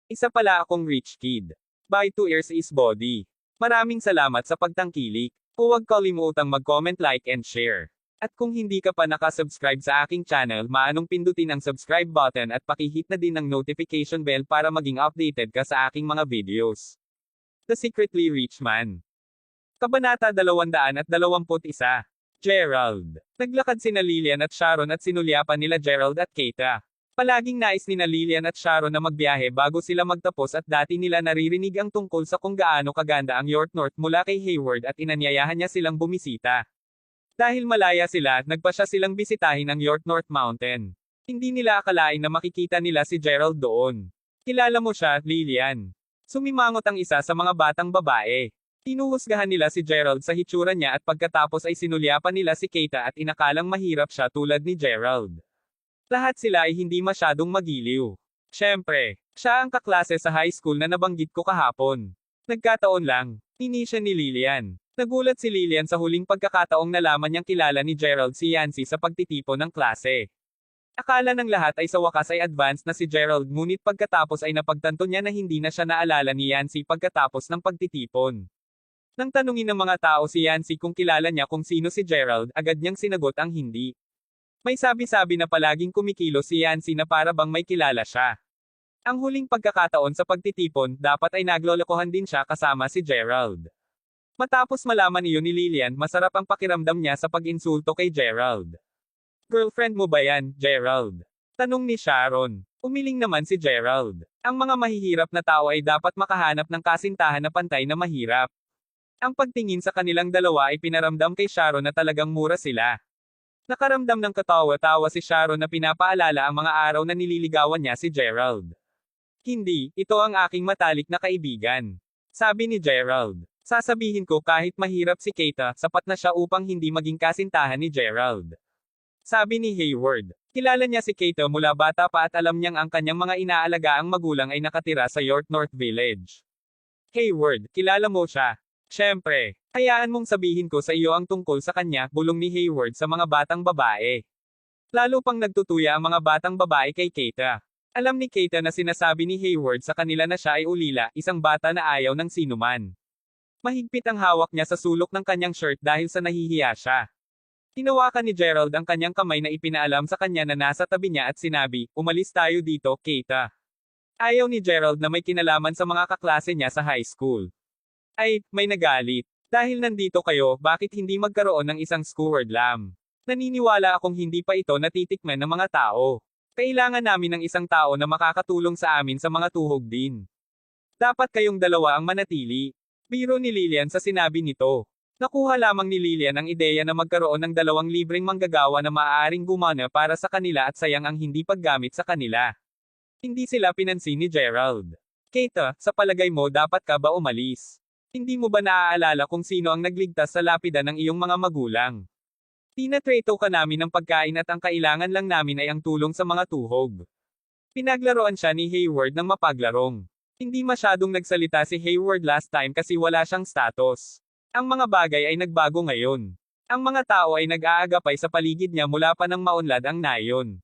Isa pala akong rich kid. By 2 ears is body. Maraming salamat sa pagtangkilik. Huwag kalimutang mag-comment, like and share. At kung hindi ka pa nakasubscribe sa aking channel, maanong pindutin ang subscribe button at pakihit na din ang notification bell para maging updated ka sa aking mga videos. The Secretly Rich Man. Kabanata 221. Gerald. Naglakad sina Lillian at Sharon at sinulyapan nila Gerald at Keita. Palaging nais nina Lillian at Sharon na magbiyahe bago sila magtapos at dati nila naririnig ang tungkol sa kung gaano kaganda ang York North mula kay Hayward at inanyayahan niya silang bumisita. Dahil malaya sila, nagpasya silang bisitahin ang York North Mountain. Hindi nila akalain na makikita nila si Gerald doon. Kilala mo siya, Lillian? Sumimangot ang isa sa mga batang babae. Tinuhusgahan nila si Gerald sa hitsura niya at pagkatapos ay sinulyapan nila si Keita at inakalang mahirap siya tulad ni Gerald. Lahat sila ay hindi masyadong magiliw. Siyempre, siya ang kaklase sa high school na nabanggit ko kahapon. Nagkataon lang, hindi siya ni Lillian. Nagulat si Lillian sa huling pagkakataong nalaman niyang kilala ni Gerald si Yancy sa pagtitipon ng klase. Akala ng lahat ay sa wakas ay advanced na si Gerald, ngunit pagkatapos ay napagtanto niya na hindi na siya naalala ni Yancy pagkatapos ng pagtitipon. Nang tanungin ng mga tao si Yancy kung kilala niya kung sino si Gerald, agad niyang sinagot ang hindi. May sabi-sabi na palaging kumikilos si Yancy na para bang may kilala siya. Ang huling pagkakataon sa pagtitipon, dapat ay naglolokohan din siya kasama si Gerald. Matapos malaman iyon ni Lillian, masarap ang pakiramdam niya sa pag-insulto kay Gerald. Girlfriend mo ba yan, Gerald? Tanong ni Sharon. Umiling naman si Gerald. Ang mga mahihirap na tao ay dapat makahanap ng kasintahan na pantay na mahirap. Ang pagtingin sa kanilang dalawa ay pinaramdam kay Sharon na talagang mura sila. Nakaramdam ng katawa-tawa si Sharon na pinapaalala ang mga araw na nililigawan niya si Gerald. Hindi, ito ang aking matalik na kaibigan. Sabi ni Gerald. Sasabihin ko kahit mahirap si Keita, sapat na siya upang hindi maging kasintahan ni Gerald. Sabi ni Hayward. Kilala niya si Keita mula bata pa at alam niyang ang kanyang mga inaalagaang magulang ay nakatira sa York North Village. Hayward, kilala mo siya? Siyempre. Hayaan mong sabihin ko sa iyo ang tungkol sa kanya, bulong ni Hayward sa mga batang babae. Lalo pang nagtutuya ang mga batang babae kay Keita. Alam ni Keita na sinasabi ni Hayward sa kanila na siya ay ulila, isang bata na ayaw ng sinuman. Mahigpit ang hawak niya sa sulok ng kanyang shirt dahil sa nahihiya siya. Tinawakan ni Gerald ang kanyang kamay na ipinaalam sa kanya na nasa tabi niya at sinabi, umalis tayo dito, Keita. Ayaw ni Gerald na may kinalaman sa mga kaklase niya sa high school. Ay, may nagalit. Dahil nandito kayo, bakit hindi magkaroon ng isang skewered lamb? Naniniwala akong hindi pa ito natitikman ng mga tao. Kailangan namin ng isang tao na makakatulong sa amin sa mga tuhog din. Dapat kayong dalawa ang manatili. Biro ni Lillian sa sinabi nito. Nakuha lamang ni Lillian ang ideya na magkaroon ng 2 libreng manggagawa na maaaring gumana para sa kanila at sayang ang hindi paggamit sa kanila. Hindi sila pinansin ni Gerald. Keita, sa palagay mo dapat ka ba umalis? Hindi mo ba naaalala kung sino ang nagligtas sa lapida ng iyong mga magulang? Tinatreto ka namin ng pagkain at ang kailangan lang namin ay ang tulong sa mga tuhog. Pinaglaruan siya ni Hayward ng mapaglarong. Hindi masyadong nagsalita si Hayward last time kasi wala siyang status. Ang mga bagay ay nagbago ngayon. Ang mga tao ay nag-aagapay sa paligid niya mula pa nang maunlad ang nayon.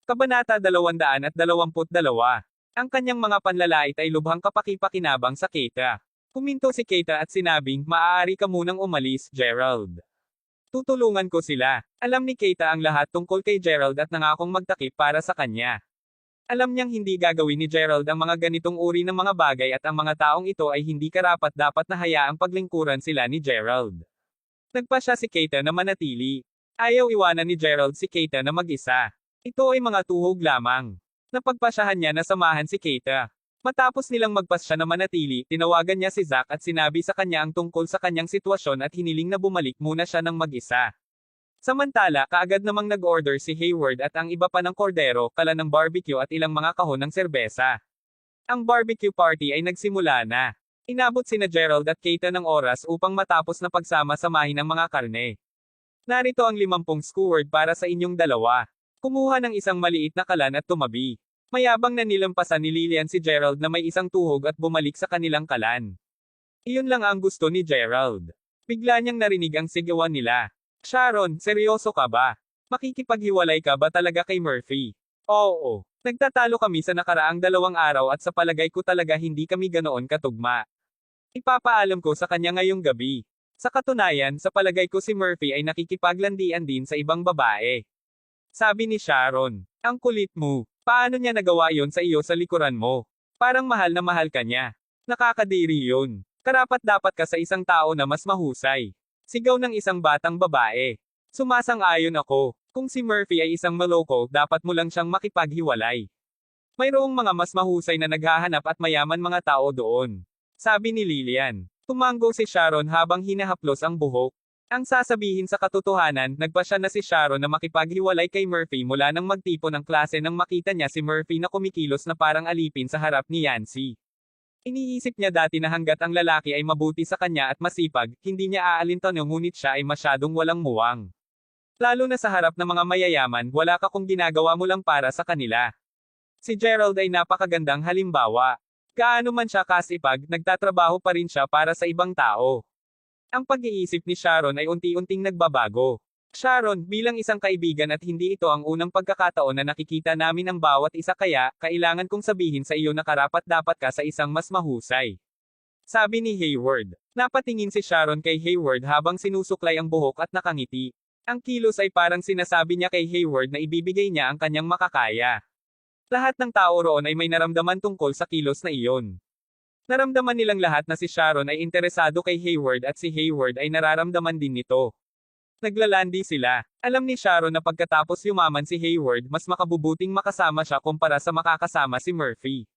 Kabanata 222. Ang kanyang mga panlalait ay lubhang kapaki-pakinabang sa Keita. Kuminto si Keita at sinabing, maaari ka munang umalis, Gerald. Tutulungan ko sila. Alam ni Keita ang lahat tungkol kay Gerald at nangakong magtakip para sa kanya. Alam niyang hindi gagawin ni Gerald ang mga ganitong uri ng mga bagay at ang mga taong ito ay hindi karapat-dapat na hayaang paglingkuran sila ni Gerald. Nagpasya si Keita na manatili. Ayaw iwanan ni Gerald si Keita na mag-isa. Ito ay mga tuhog lamang. Napagpasyahan niya na samahan si Keita. Matapos nilang magpasya na manatili, tinawagan niya si Zack at sinabi sa kanya ang tungkol sa kanyang sitwasyon at hiniling na bumalik muna siya ng mag-isa. Samantala, kaagad namang nag-order si Hayward at ang iba pa ng kordero, kala ng barbecue at ilang mga kahon ng serbesa. Ang barbecue party ay nagsimula na. Inabot sina Gerald at Keita ng oras upang matapos na pagsama-samahin ang mga karne. Narito ang 50 skewered para sa inyong dalawa. Kumuha ng isang maliit na kalan at tumabi. Mayabang na nilampasan ni Lillian si Gerald na may isang tuhog at bumalik sa kanilang kalan. Iyon lang ang gusto ni Gerald. Bigla niyang narinig ang sigawan nila. Sharon, seryoso ka ba? Makikipaghiwalay ka ba talaga kay Murphy? Oo. Nagtatalo kami sa nakaraang 2 araw at sa palagay ko talaga hindi kami ganoon katugma. Ipapaalam ko sa kanya ngayong gabi. Sa katunayan, sa palagay ko si Murphy ay nakikipaglandian din sa ibang babae. Sabi ni Sharon. Ang kulit mo. Paano niya nagawa yon sa iyo sa likuran mo? Parang mahal na mahal ka niya. Nakakadiri yun. Karapat-dapat ka sa isang tao na mas mahusay. Sigaw ng isang batang babae. Sumasang-ayon ako. Kung si Murphy ay isang maloko, dapat mo lang siyang makipaghiwalay. Mayroong mga mas mahusay na naghahanap at mayaman mga tao doon. Sabi ni Lillian. Tumango si Sharon habang hinahaplos ang buhok. Ang sasabihin sa katotohanan, nagpasya na si Sharon na makipaghiwalay kay Murphy mula nang magtipon ng klase nang makita niya si Murphy na kumikilos na parang alipin sa harap ni Yancy. Iniisip niya dati na hanggat ang lalaki ay mabuti sa kanya at masipag, hindi niya aalintanong ngunit siya ay masyadong walang muwang. Lalo na sa harap ng mga mayayaman, wala ka kung ginagawa mo lang para sa kanila. Si Gerald ay napakagandang halimbawa. Gaano man siya kasipag, nagtatrabaho pa rin siya para sa ibang tao. Ang pag-iisip ni Sharon ay unti-unting nagbabago. Sharon, bilang isang kaibigan at hindi ito ang unang pagkakataon na nakikita namin ang bawat isa kaya, kailangan kong sabihin sa iyo na karapat-dapat ka sa isang mas mahusay. Sabi ni Hayward. Napatingin si Sharon kay Hayward habang sinusuklay ang buhok at nakangiti. Ang kilos ay parang sinasabi niya kay Hayward na ibibigay niya ang kanyang makakaya. Lahat ng tao roon ay may naramdaman tungkol sa kilos na iyon. Naramdaman nilang lahat na si Sharon ay interesado kay Hayward at si Hayward ay nararamdaman din nito. Naglalandi sila. Alam ni Sharon na pagkatapos yumaman si Hayward mas makabubuting makasama siya kumpara sa makakasama si Murphy.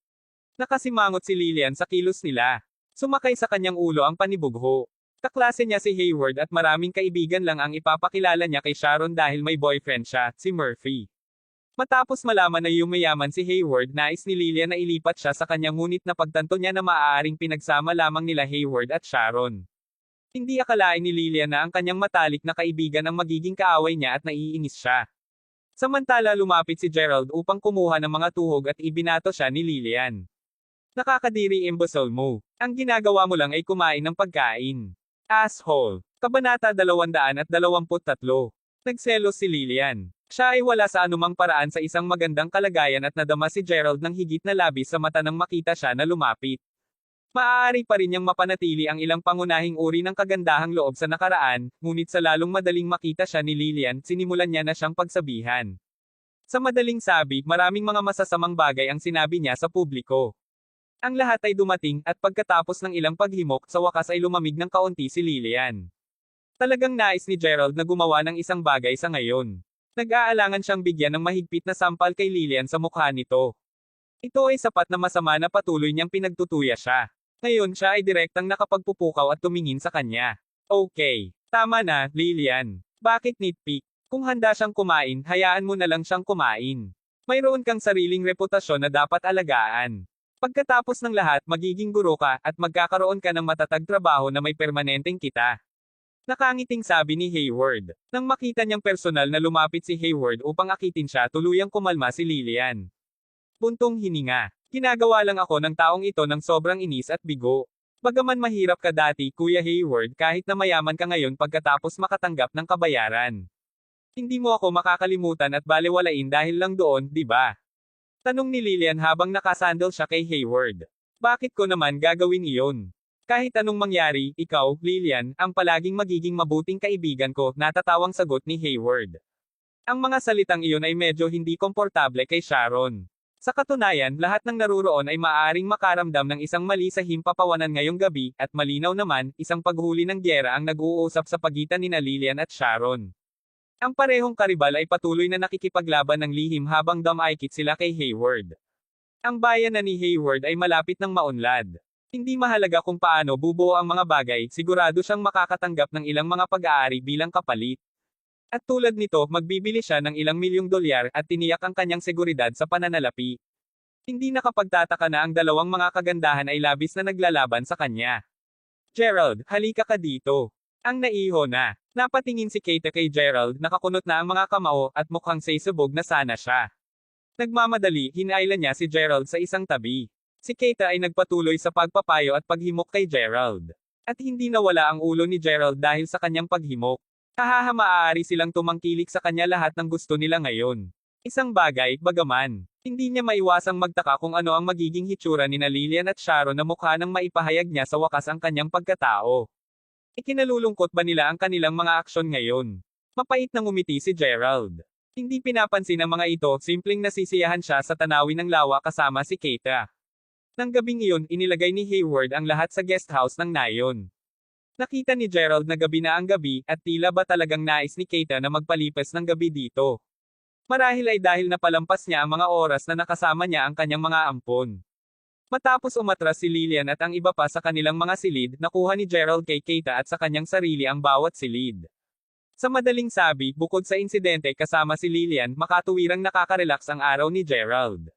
Nakasimangot si Lillian sa kilos nila. Sumakay sa kanyang ulo ang panibugho. Kaklase niya si Hayward at maraming kaibigan lang ang ipapakilala niya kay Sharon dahil may boyfriend siya, si Murphy. Matapos malaman na yumayaman si Hayward, nais ni Lillian na ilipat siya sa kanya ngunit napagtanto niya na maaaring pinagsama lamang nila Hayward at Sharon. Hindi akalain ni Lillian na ang kanyang matalik na kaibigan ang magiging kaaway niya at naiinis siya. Samantala lumapit si Gerald upang kumuha ng mga tuhog at ibinato siya ni Lillian. Nakakadiri imbecile mo. Ang ginagawa mo lang ay kumain ng pagkain. Asshole. Kabanata 223. Nagselos si Lillian. Siya ay wala sa anumang paraan sa isang magandang kalagayan at nadama si Gerald ng higit na labis sa mata nang makita siya na lumapit. Maaari pa rin niyang mapanatili ang ilang pangunahing uri ng kagandahang loob sa nakaraan, ngunit sa lalong madaling makita siya ni Lillian, sinimulan niya na siyang pagsabihan. Sa madaling sabi, maraming mga masasamang bagay ang sinabi niya sa publiko. Ang lahat ay dumating, at pagkatapos ng ilang paghimok, sa wakas ay lumamig ng kaunti si Lillian. Talagang nais ni Gerald na gumawa ng isang bagay sa ngayon. Nag-aalangan siyang bigyan ng mahigpit na sampal kay Lillian sa mukha nito. Ito ay sapat na masama na patuloy niyang pinagtutuya siya. Ngayon siya ay direktang nakapagpupukaw at tumingin sa kanya. Okay. Tama na, Lillian. Bakit nitpick? Kung handa siyang kumain, hayaan mo na lang siyang kumain. Mayroon kang sariling reputasyon na dapat alagaan. Pagkatapos ng lahat, magiging guro ka, at magkakaroon ka ng matatag trabaho na may permanenteng kita. Nakangiting sabi ni Hayward. Nang makita niyang personal na lumapit si Hayward upang akitin siya, tuluyang kumalma si Lillian. Buntong hininga. Ginagawa lang ako ng taong ito ng sobrang inis at bigo. Bagaman mahirap ka dati, Kuya Hayward, kahit na mayaman ka ngayon pagkatapos makatanggap ng kabayaran. Hindi mo ako makakalimutan at balewalain dahil lang doon, di ba? Tanong ni Lillian habang nakasandal siya kay Hayward. Bakit ko naman gagawin iyon? Kahit anong mangyari, ikaw, Lillian, ang palaging magiging mabuting kaibigan ko, natatawang sagot ni Hayward. Ang mga salitang iyon ay medyo hindi komportable kay Sharon. Sa katunayan, lahat ng naruroon ay maaaring makaramdam ng isang mali sa himpapawanan ngayong gabi, at malinaw naman, isang paghuli ng gyera ang nag-uusap sa pagitan nina Lillian at Sharon. Ang parehong karibal ay patuloy na nakikipaglaban ng lihim habang dumaikit sila kay Hayward. Ang bayan na ni Hayward ay malapit ng maunlad. Hindi mahalaga kung paano bubuo ang mga bagay, sigurado siyang makakatanggap ng ilang mga pag-aari bilang kapalit. At tulad nito, magbibili siya ng ilang milyong dolyar at tiniyak ang kanyang seguridad sa pananalapi. Hindi nakapagtataka na ang dalawang mga kagandahan ay labis na naglalaban sa kanya. Gerald, halika ka dito. Ang naiho na. Napatingin si Kate kay Gerald, nakakunot na ang mga kamao, at mukhang sisubog na sana siya. Nagmamadali, hinailan niya si Gerald sa isang tabi. Si Kate ay nagpatuloy sa pagpapayo at paghimok kay Gerald. At hindi nawala ang ulo ni Gerald dahil sa kanyang paghimok. Maaari silang tumangkilik sa kanya lahat ng gusto nila ngayon. Isang bagay, bagaman, hindi niya maiwasang magtaka kung ano ang magiging hitsura ni Lillian at Sharon na mukha nang maipahayag niya sa wakas ang kanyang pagkatao. Ikinalulungkot ba nila ang kanilang mga aksyon ngayon? Mapait na ngumiti si Gerald. Hindi pinapansin ang mga ito, simpleng nasisiyahan siya sa tanawin ng lawa kasama si Keita. Nang gabing iyon, inilagay ni Hayward ang lahat sa guest house ng Nayon. Nakita ni Gerald na gabi na ang gabi, at tila ba talagang nais ni Keita na magpalipas ng gabi dito. Marahil ay dahil napalampas niya ang mga oras na nakasama niya ang kanyang mga ampon. Matapos umatras si Lillian at ang iba pa sa kanilang mga silid, nakuha ni Gerald kay Keita at sa kanyang sarili ang bawat silid. Sa madaling sabi, bukod sa insidente kasama si Lillian, makatuwirang nakaka-relax ang araw ni Gerald.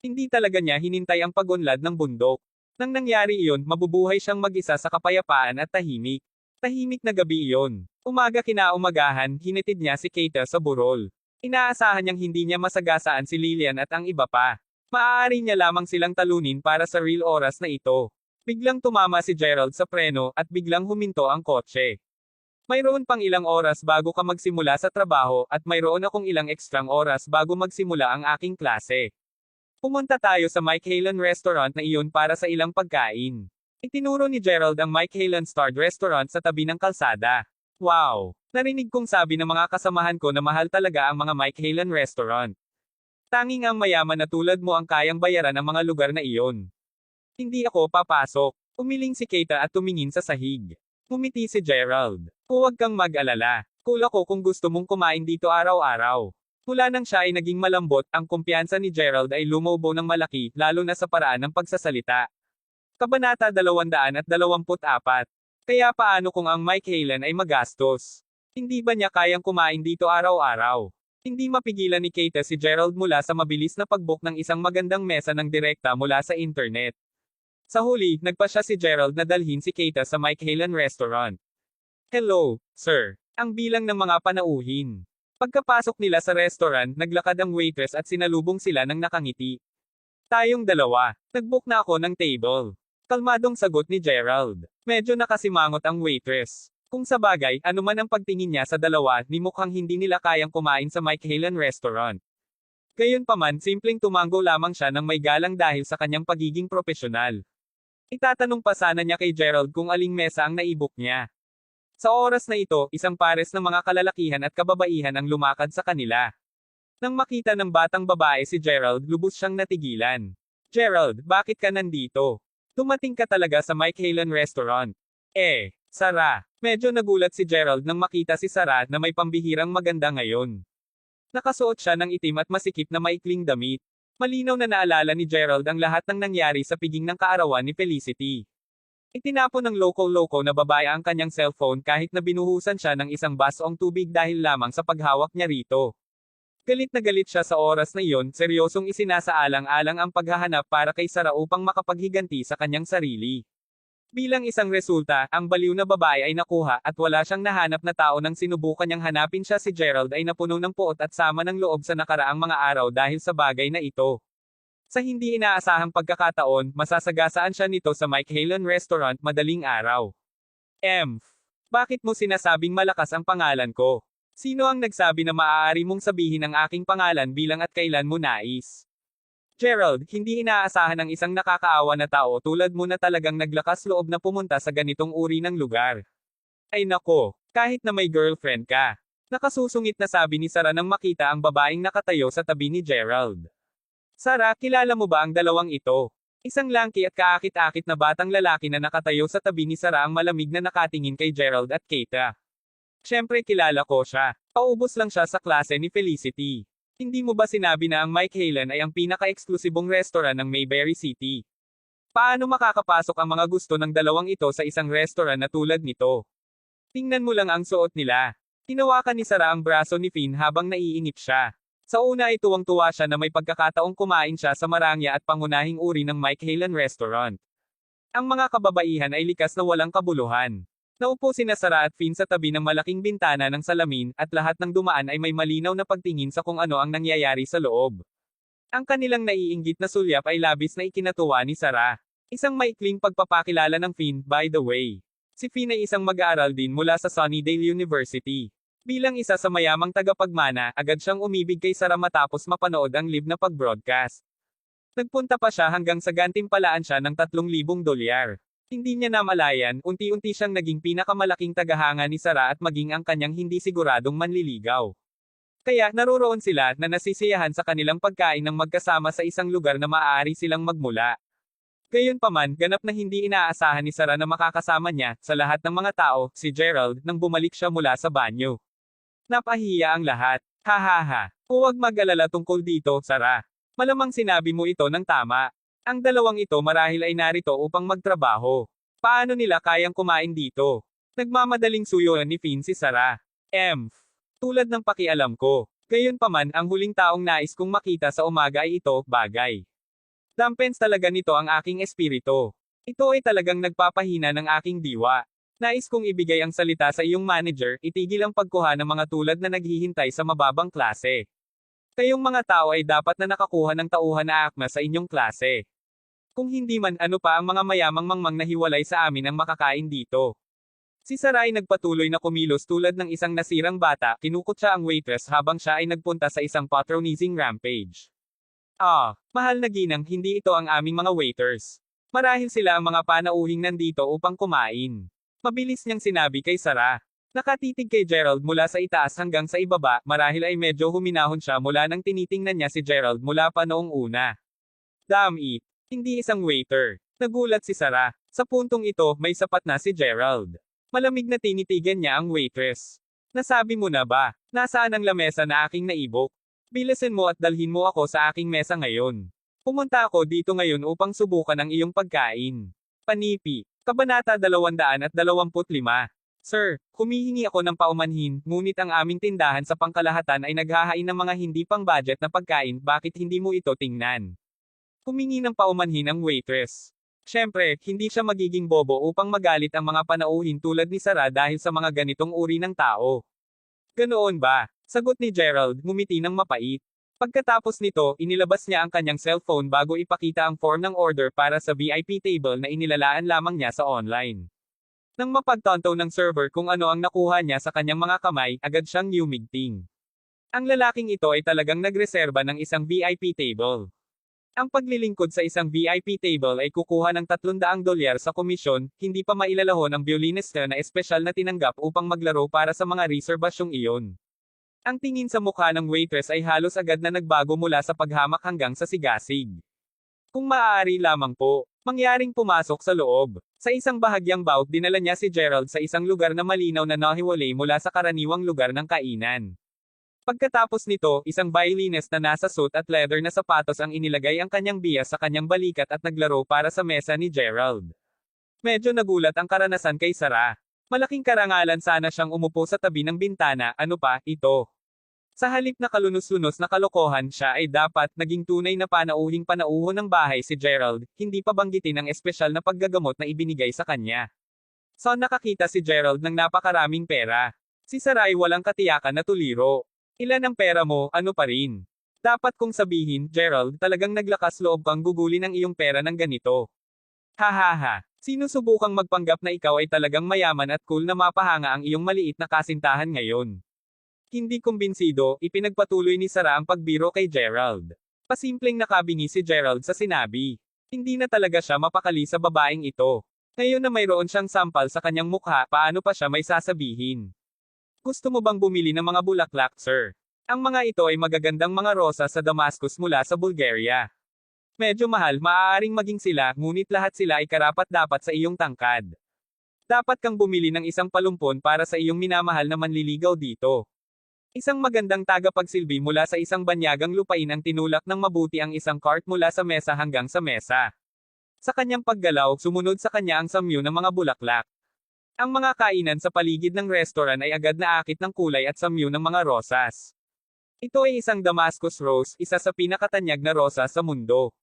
Hindi talaga niya hinintay ang pag-unlad ng bundok. Nang nangyari iyon, mabubuhay siyang mag-isa sa kapayapaan at tahimik. Tahimik na gabi iyon. Umaga kinaumagahan, hinatid niya si Keita sa burol. Inaasahan niyang hindi niya masagasaan si Lillian at ang iba pa. Maaari niya lamang silang talunin para sa real oras na ito. Biglang tumama si Gerald sa preno at biglang huminto ang kotse. Mayroon pang ilang oras bago ka magsimula sa trabaho at mayroon akong ilang ekstrang oras bago magsimula ang aking klase. Pumunta tayo sa Mike Halen Restaurant na iyon para sa ilang pagkain. Itinuro ni Gerald ang Mike Halen Starred Restaurant sa tabi ng kalsada. Wow! Narinig kong sabi ng mga kasamahan ko na mahal talaga ang mga Mike Halen Restaurant. Tanging ang mayaman na tulad mo ang kayang bayaran ang mga lugar na iyon. Hindi ako papasok. Umiling si Keita at tumingin sa sahig. Ngumiti si Gerald. Huwag kang mag-alala. Cool ako kung gusto mong kumain dito araw-araw. Mula nang siya ay naging malambot, ang kumpiyansa ni Gerald ay lumobo ng malaki, lalo na sa paraan ng pagsasalita. Kabanata 224. Kaya paano kung ang Mike Halen ay magastos? Hindi ba niya kayang kumain dito araw-araw? Hindi mapigilan ni Keita si Gerald mula sa mabilis na pag-book ng isang magandang mesa ng direkta mula sa internet. Sa huli, nagpa siya si Gerald na dalhin si Keita sa Mike Halen Restaurant. Hello, sir. Ang bilang ng mga panauhin. Pagkapasok nila sa restaurant, naglakad ang waitress at sinalubong sila ng nakangiti. Tayong dalawa. Nagbook na ako ng table. Kalmadong sagot ni Gerald. Medyo nakasimangot ang waitress. Kung sa bagay, anuman ang pagtingin niya sa dalawa, ni mukhang hindi nila kayang kumain sa Mike Halen Restaurant. Gayunpaman, simpleng tumango lamang siya ng may galang dahil sa kanyang pagiging propesyonal. Itatanong pa sana niya kay Gerald kung aling mesa ang naibok niya. Sa oras na ito, isang pares ng mga kalalakihan at kababaihan ang lumakad sa kanila. Nang makita ng batang babae si Gerald, lubos siyang natigilan. Gerald, bakit ka nandito? Dumating ka talaga sa Mike Halen Restaurant. Sara. Medyo nagulat si Gerald nang makita si Sara na may pambihirang maganda ngayon. Nakasuot siya ng itim at masikip na maikling damit. Malinaw na naalala ni Gerald ang lahat ng nangyari sa piging ng kaarawan ni Felicity. Itinapon ng loko-loko na babae ang kanyang cellphone kahit na binuhusan siya ng isang basong tubig dahil lamang sa paghawak niya rito. Galit na galit siya sa oras na iyon, seryosong isinasaalang-alang ang paghahanap para kay Sara upang makapaghiganti sa kanyang sarili. Bilang isang resulta, ang baliw na babae ay nakuha at wala siyang nahanap na tao nang sinubukan niyang hanapin siya si Gerald ay napuno ng puot at sama ng loob sa nakaraang mga araw dahil sa bagay na ito. Sa hindi inaasahang pagkakataon, masasagasaan siya nito sa Mike Halen Restaurant madaling araw. Bakit mo sinasabing malakas ang pangalan ko? Sino ang nagsabi na maaari mong sabihin ang aking pangalan bilang at kailan mo nais? Gerald, hindi inaasahan ng isang nakakaawa na tao tulad mo na talagang naglakas loob na pumunta sa ganitong uri ng lugar. Ay nako, kahit na may girlfriend ka. Nakasusungit na sabi ni Sara nang makita ang babaeng nakatayo sa tabi ni Gerald. Sara, kilala mo ba ang dalawang ito? Isang langki at kaakit-akit na batang lalaki na nakatayo sa tabi ni Sara ang malamig na nakatingin kay Gerald at Keita. Siyempre kilala ko siya. Paubos lang siya sa klase ni Felicity. Hindi mo ba sinabi na ang Mike Halen ay ang pinaka-eksklusibong restaurant ng Mayberry City? Paano makakapasok ang mga gusto ng dalawang ito sa isang restaurant na tulad nito? Tingnan mo lang ang suot nila. Tinawakan ni Sara ang braso ni Finn habang naiinip siya. Sa una ay tuwang-tuwa siya na may pagkakataong kumain siya sa marangya at pangunahing uri ng Mike Halen Restaurant. Ang mga kababaihan ay likas na walang kabuluhan. Naupo sina Sara at Finn sa tabi ng malaking bintana ng salamin, at lahat ng dumaan ay may malinaw na pagtingin sa kung ano ang nangyayari sa loob. Ang kanilang naiinggit na sulyap ay labis na ikinatuwa ni Sara. Isang maikling pagpapakilala ng Finn, by the way. Si Finn ay isang mag-aaral din mula sa Sunnydale University. Bilang isa sa mayamang tagapagmana, agad siyang umibig kay Sarah matapos mapanood ang live na pag-broadcast. Nagpunta pa siya hanggang sa gantimpalaan siya ng $3,000. Hindi niya namalayan, unti-unti siyang naging pinakamalaking tagahanga ni Sarah at maging ang kanyang hindi siguradong manliligaw. Kaya, naroroon sila na nasisiyahan sa kanilang pagkain ng magkasama sa isang lugar na maaari silang magmula. Gayunpaman, ganap na hindi inaasahan ni Sarah na makakasama niya, sa lahat ng mga tao, si Gerald, nang bumalik siya mula sa banyo. Napahiya ang lahat. Hahaha. Huwag mag-alala tungkol dito, Sarah. Malamang sinabi mo ito ng tama. Ang dalawang ito marahil ay narito upang magtrabaho. Paano nila kayang kumain dito? Nagmamadaling suyuan ni Finn si Sarah. Tulad ng pakialam ko. Gayunpaman, ang huling taong nais kong makita sa umaga ay ito, bagay. Dampens talaga nito ang aking espiritu. Ito ay talagang nagpapahina ng aking diwa. Nais kong ibigay ang salita sa iyong manager, itigil ang pagkuha ng mga tulad na naghihintay sa mababang klase. Kayong mga tao ay dapat na nakakuha ng tauhan na akma sa inyong klase. Kung hindi man, ano pa ang mga mayamang mangmang na hiwalay sa amin ang makakain dito. Si Sarah ay nagpatuloy na kumilos tulad ng isang nasirang bata, kinukutsa ang waitress habang siya ay nagpunta sa isang patronizing rampage. Mahal na ginang, hindi ito ang aming mga waiters. Marahil sila ang mga panauhing nandito upang kumain. Mabilis niyang sinabi kay Sarah. Nakatitig kay Gerald mula sa itaas hanggang sa ibaba, marahil ay medyo huminahon siya mula nang tinitingnan niya si Gerald mula pa noong una. Damn it! Hindi isang waiter. Nagulat si Sarah. Sa puntong ito, may sapat na si Gerald. Malamig na tinitigan niya ang waitress. Nasabi mo na ba? Nasaan ang lamesa na aking naibok? Bilisin mo at dalhin mo ako sa aking mesa ngayon. Pumunta ako dito ngayon upang subukan ang iyong pagkain. Panipi. Kabanata 225. Sir, humihingi ako ng paumanhin, ngunit ang aming tindahan sa pangkalahatan ay naghahain ng mga hindi pang-budget na pagkain, bakit hindi mo ito tingnan? Humingi ng paumanhin ang waitress. Siyempre, hindi siya magiging bobo upang magalit ang mga panauhin tulad ni Sarah dahil sa mga ganitong uri ng tao. Ganoon ba? Sagot ni Gerald, ngumiti ng mapait. Pagkatapos nito, inilabas niya ang kanyang cellphone bago ipakita ang form ng order para sa VIP table na inilalaan lamang niya sa online. Nang mapagtanto ng server kung ano ang nakuha niya sa kanyang mga kamay, agad siyang yumigting. Ang lalaking ito ay talagang nagreserba ng isang VIP table. Ang paglilingkod sa isang VIP table ay kukuha ng $300 sa komisyon, hindi pa mailalahon ang violinista na espesyal na tinanggap upang maglaro para sa mga reserbasyong iyon. Ang tingin sa mukha ng waitress ay halos agad na nagbago mula sa paghamak hanggang sa sigasig. Kung maaari lamang po, mangyaring pumasok sa loob. Sa isang bahagyang bout dinala niya si Gerald sa isang lugar na malinaw na nahiwalay mula sa karaniwang lugar ng kainan. Pagkatapos nito, isang violinist na nasa suit at leather na sapatos ang inilagay ang kanyang bias sa kanyang balikat at naglaro para sa mesa ni Gerald. Medyo nagulat ang karanasan kay Sarah. Malaking karangalan sana siyang umupo sa tabi ng bintana, ano pa, ito. Sa halip na kalunos-lunos na kalokohan, siya ay dapat naging tunay na panauhing panauho ng bahay si Gerald, hindi pa banggitin ang espesyal na paggagamot na ibinigay sa kanya. So nakakita si Gerald ng napakaraming pera. Si Sarah ay walang katiyakan na tuliro. Ilan ang pera mo, ano pa rin? Dapat kong sabihin, Gerald, talagang naglakas loob kang gugulin ang iyong pera ng ganito. Hahaha. Sinusubukang magpanggap na ikaw ay talagang mayaman at cool na mapahanga ang iyong maliit na kasintahan ngayon. Hindi kumbinsido, ipinagpatuloy ni Sarah ang pagbiro kay Gerald. Pasimpleng nakabingi si Gerald sa sinabi. Hindi na talaga siya mapakali sa babaeng ito. Ngayon na mayroon siyang sampal sa kanyang mukha, paano pa siya may sasabihin? Gusto mo bang bumili ng mga bulaklak, sir? Ang mga ito ay magagandang mga rosa sa Damascus mula sa Bulgaria. Medyo mahal, maaaring maging sila, ngunit lahat sila ay karapat-dapat sa iyong tangkad. Dapat kang bumili ng isang palumpon para sa iyong minamahal na manliligaw dito. Isang magandang tagapagsilbi mula sa isang banyagang lupain ang tinulak ng mabuti ang isang cart mula sa mesa hanggang sa mesa. Sa kanyang paggalaw, sumunod sa kanya ang samyu ng mga bulaklak. Ang mga kainan sa paligid ng restaurant ay agad na akit ng kulay at samyu ng mga rosas. Ito ay isang Damascus rose, isa sa pinakatanyag na rosa sa mundo.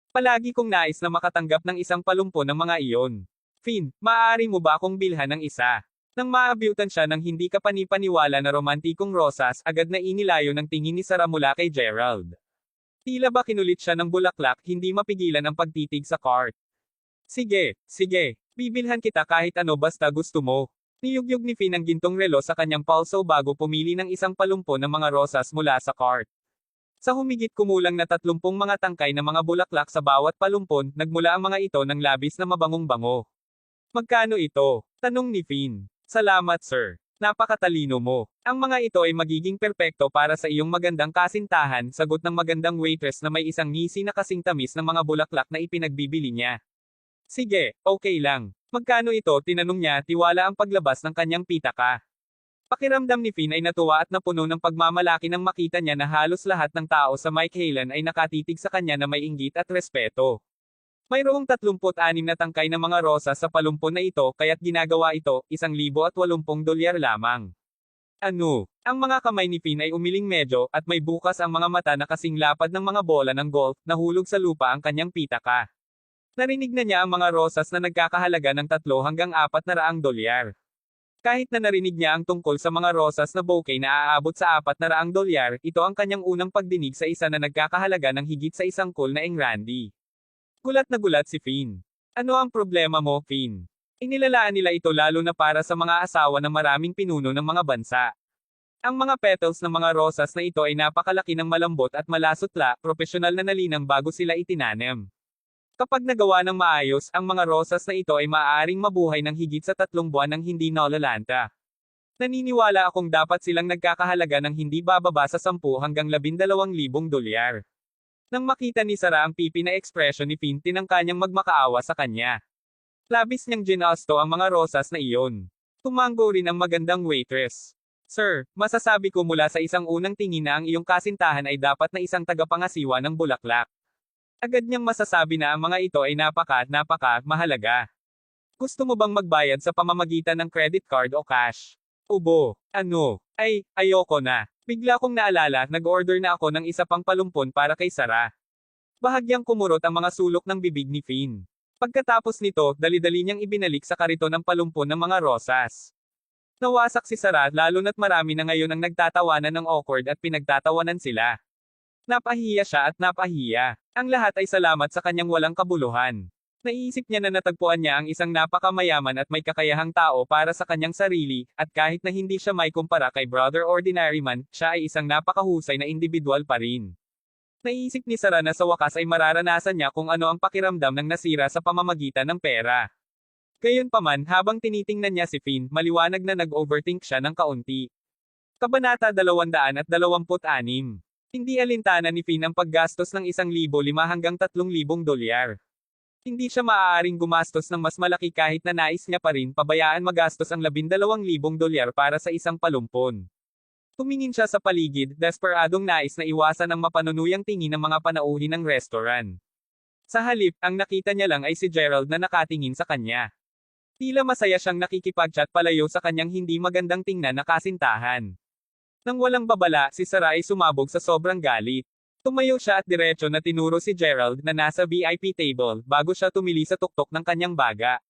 Palagi kong nais na makatanggap ng isang palumpon ng mga iyon. Finn, maaari mo ba akong bilhan ng isa? Nang maabyutan siya ng hindi kapanipaniwala na romantikong rosas, agad na inilayo ng tingin ni Sarah mula kay Gerald. Tila ba kinulit siya ng bulaklak, hindi mapigilan ang pagtitig sa cart. Sige, bibilhan kita kahit ano basta gusto mo. Niyugyug ni Finn ang gintong relo sa kanyang pulso bago pumili ng isang palumpo ng mga rosas mula sa cart. Sa humigit kumulang na 30 mga tangkay na mga bulaklak sa bawat palumpon, nagmula ang mga ito ng labis na mabangong bango. Magkano ito? Tanong ni Finn. Salamat sir. Napakatalino mo. Ang mga ito ay magiging perpekto para sa iyong magandang kasintahan, sagot ng magandang waitress na may isang ngisi na kasing tamis ng mga bulaklak na ipinagbibili niya. Sige, okay lang. Magkano ito? Tinanong niya, tiwala ang paglabas ng kanyang pitaka. Pakiramdam ni Finn ay natuwa at napuno ng pagmamalaki nang makita niya na halos lahat ng tao sa Mike Halen ay nakatitig sa kanya na may inggit at respeto. Mayroong 36 na tangkay ng mga rosas sa palumpon na ito kaya't ginagawa ito, $180 lamang. Ano? Ang mga kamay ni Finn ay umiling medyo, at may bukas ang mga mata na kasing lapad ng mga bola ng golf, nahulog sa lupa ang kanyang pitaka. Narinig na niya ang mga rosas na nagkakahalaga ng $3 hanggang $400. Kahit na narinig niya ang tungkol sa mga rosas na bouquet na aabot sa $400, ito ang kanyang unang pagdinig sa isa na nagkakahalaga ng higit sa isang cool na Randy. Gulat na gulat si Finn. Ano ang problema mo, Finn? Inilalaan nila ito lalo na para sa mga asawa ng maraming pinuno ng mga bansa. Ang mga petals ng mga rosas na ito ay napakalaki ng malambot at malasutla, propesyonal na nalinang bago sila itinanim. Kapag nagawa ng maayos, ang mga rosas na ito ay maaaring mabuhay ng higit sa 3 buwan nang hindi nalalanta. Naniniwala akong dapat silang nagkakahalaga ng hindi bababa sa 10 hanggang $12,000. Nang makita ni Sarah ang pipi na ekspresyon ni Finn, tinangka niyang magmakaawa sa kanya. Labis niyang ginasto ang mga rosas na iyon. Tumango rin ang magandang waitress. Sir, masasabi ko mula sa isang unang tingin na ang iyong kasintahan ay dapat na isang tagapangasiwa ng bulaklak. Agad niyang masasabi na ang mga ito ay napaka mahalaga. Gusto mo bang magbayad sa pamamagitan ng credit card o cash? Ubo. Ano? Ay, ayoko na. Bigla kong naalala, nag-order na ako ng isa pang palumpon para kay Sarah. Bahagyang kumurot ang mga sulok ng bibig ni Finn. Pagkatapos nito, dali-dali niyang ibinalik sa kariton ng palumpon ng mga rosas. Nawasak si Sarah lalo na't marami na ngayon ang nagtatawanan ng awkward at pinagtatawanan sila. Napahiya siya at napahiya. Ang lahat ay salamat sa kanyang walang kabuluhan. Naisip niya na natagpuan niya ang isang napakamayaman at may kakayahang tao para sa kanyang sarili, at kahit na hindi siya may kumpara kay Brother Ordinary Man, siya ay isang napakahusay na individual pa rin. Naisip ni Sarah na sa wakas ay mararanasan niya kung ano ang pakiramdam ng nasira sa pamamagitan ng pera. Gayunpaman, habang tinitingnan niya si Finn, maliwanag na nag-overthink siya ng kaunti. Kabanata 226. Hindi alintana ni Finn ang paggastos ng $1,500 hanggang $3,000. Hindi siya maaaring gumastos ng mas malaki kahit na nais niya pa rin pabayaan magastos ang $12,000 para sa isang palumpon. Tumingin siya sa paligid, desperadong nais na iwasan ang mapanunuyang tingin ng mga panauhin ng restaurant. Sa halip, ang nakita niya lang ay si Gerald na nakatingin sa kanya. Tila masaya siyang nakikipag-chat palayo sa kanyang hindi magandang tingnan na kasintahan. Nang walang babala, si Sarah ay sumabog sa sobrang galit. Tumayo siya at diretso na tinuro si Gerald na nasa VIP table, bago siya tumili sa tuktok ng kanyang baga.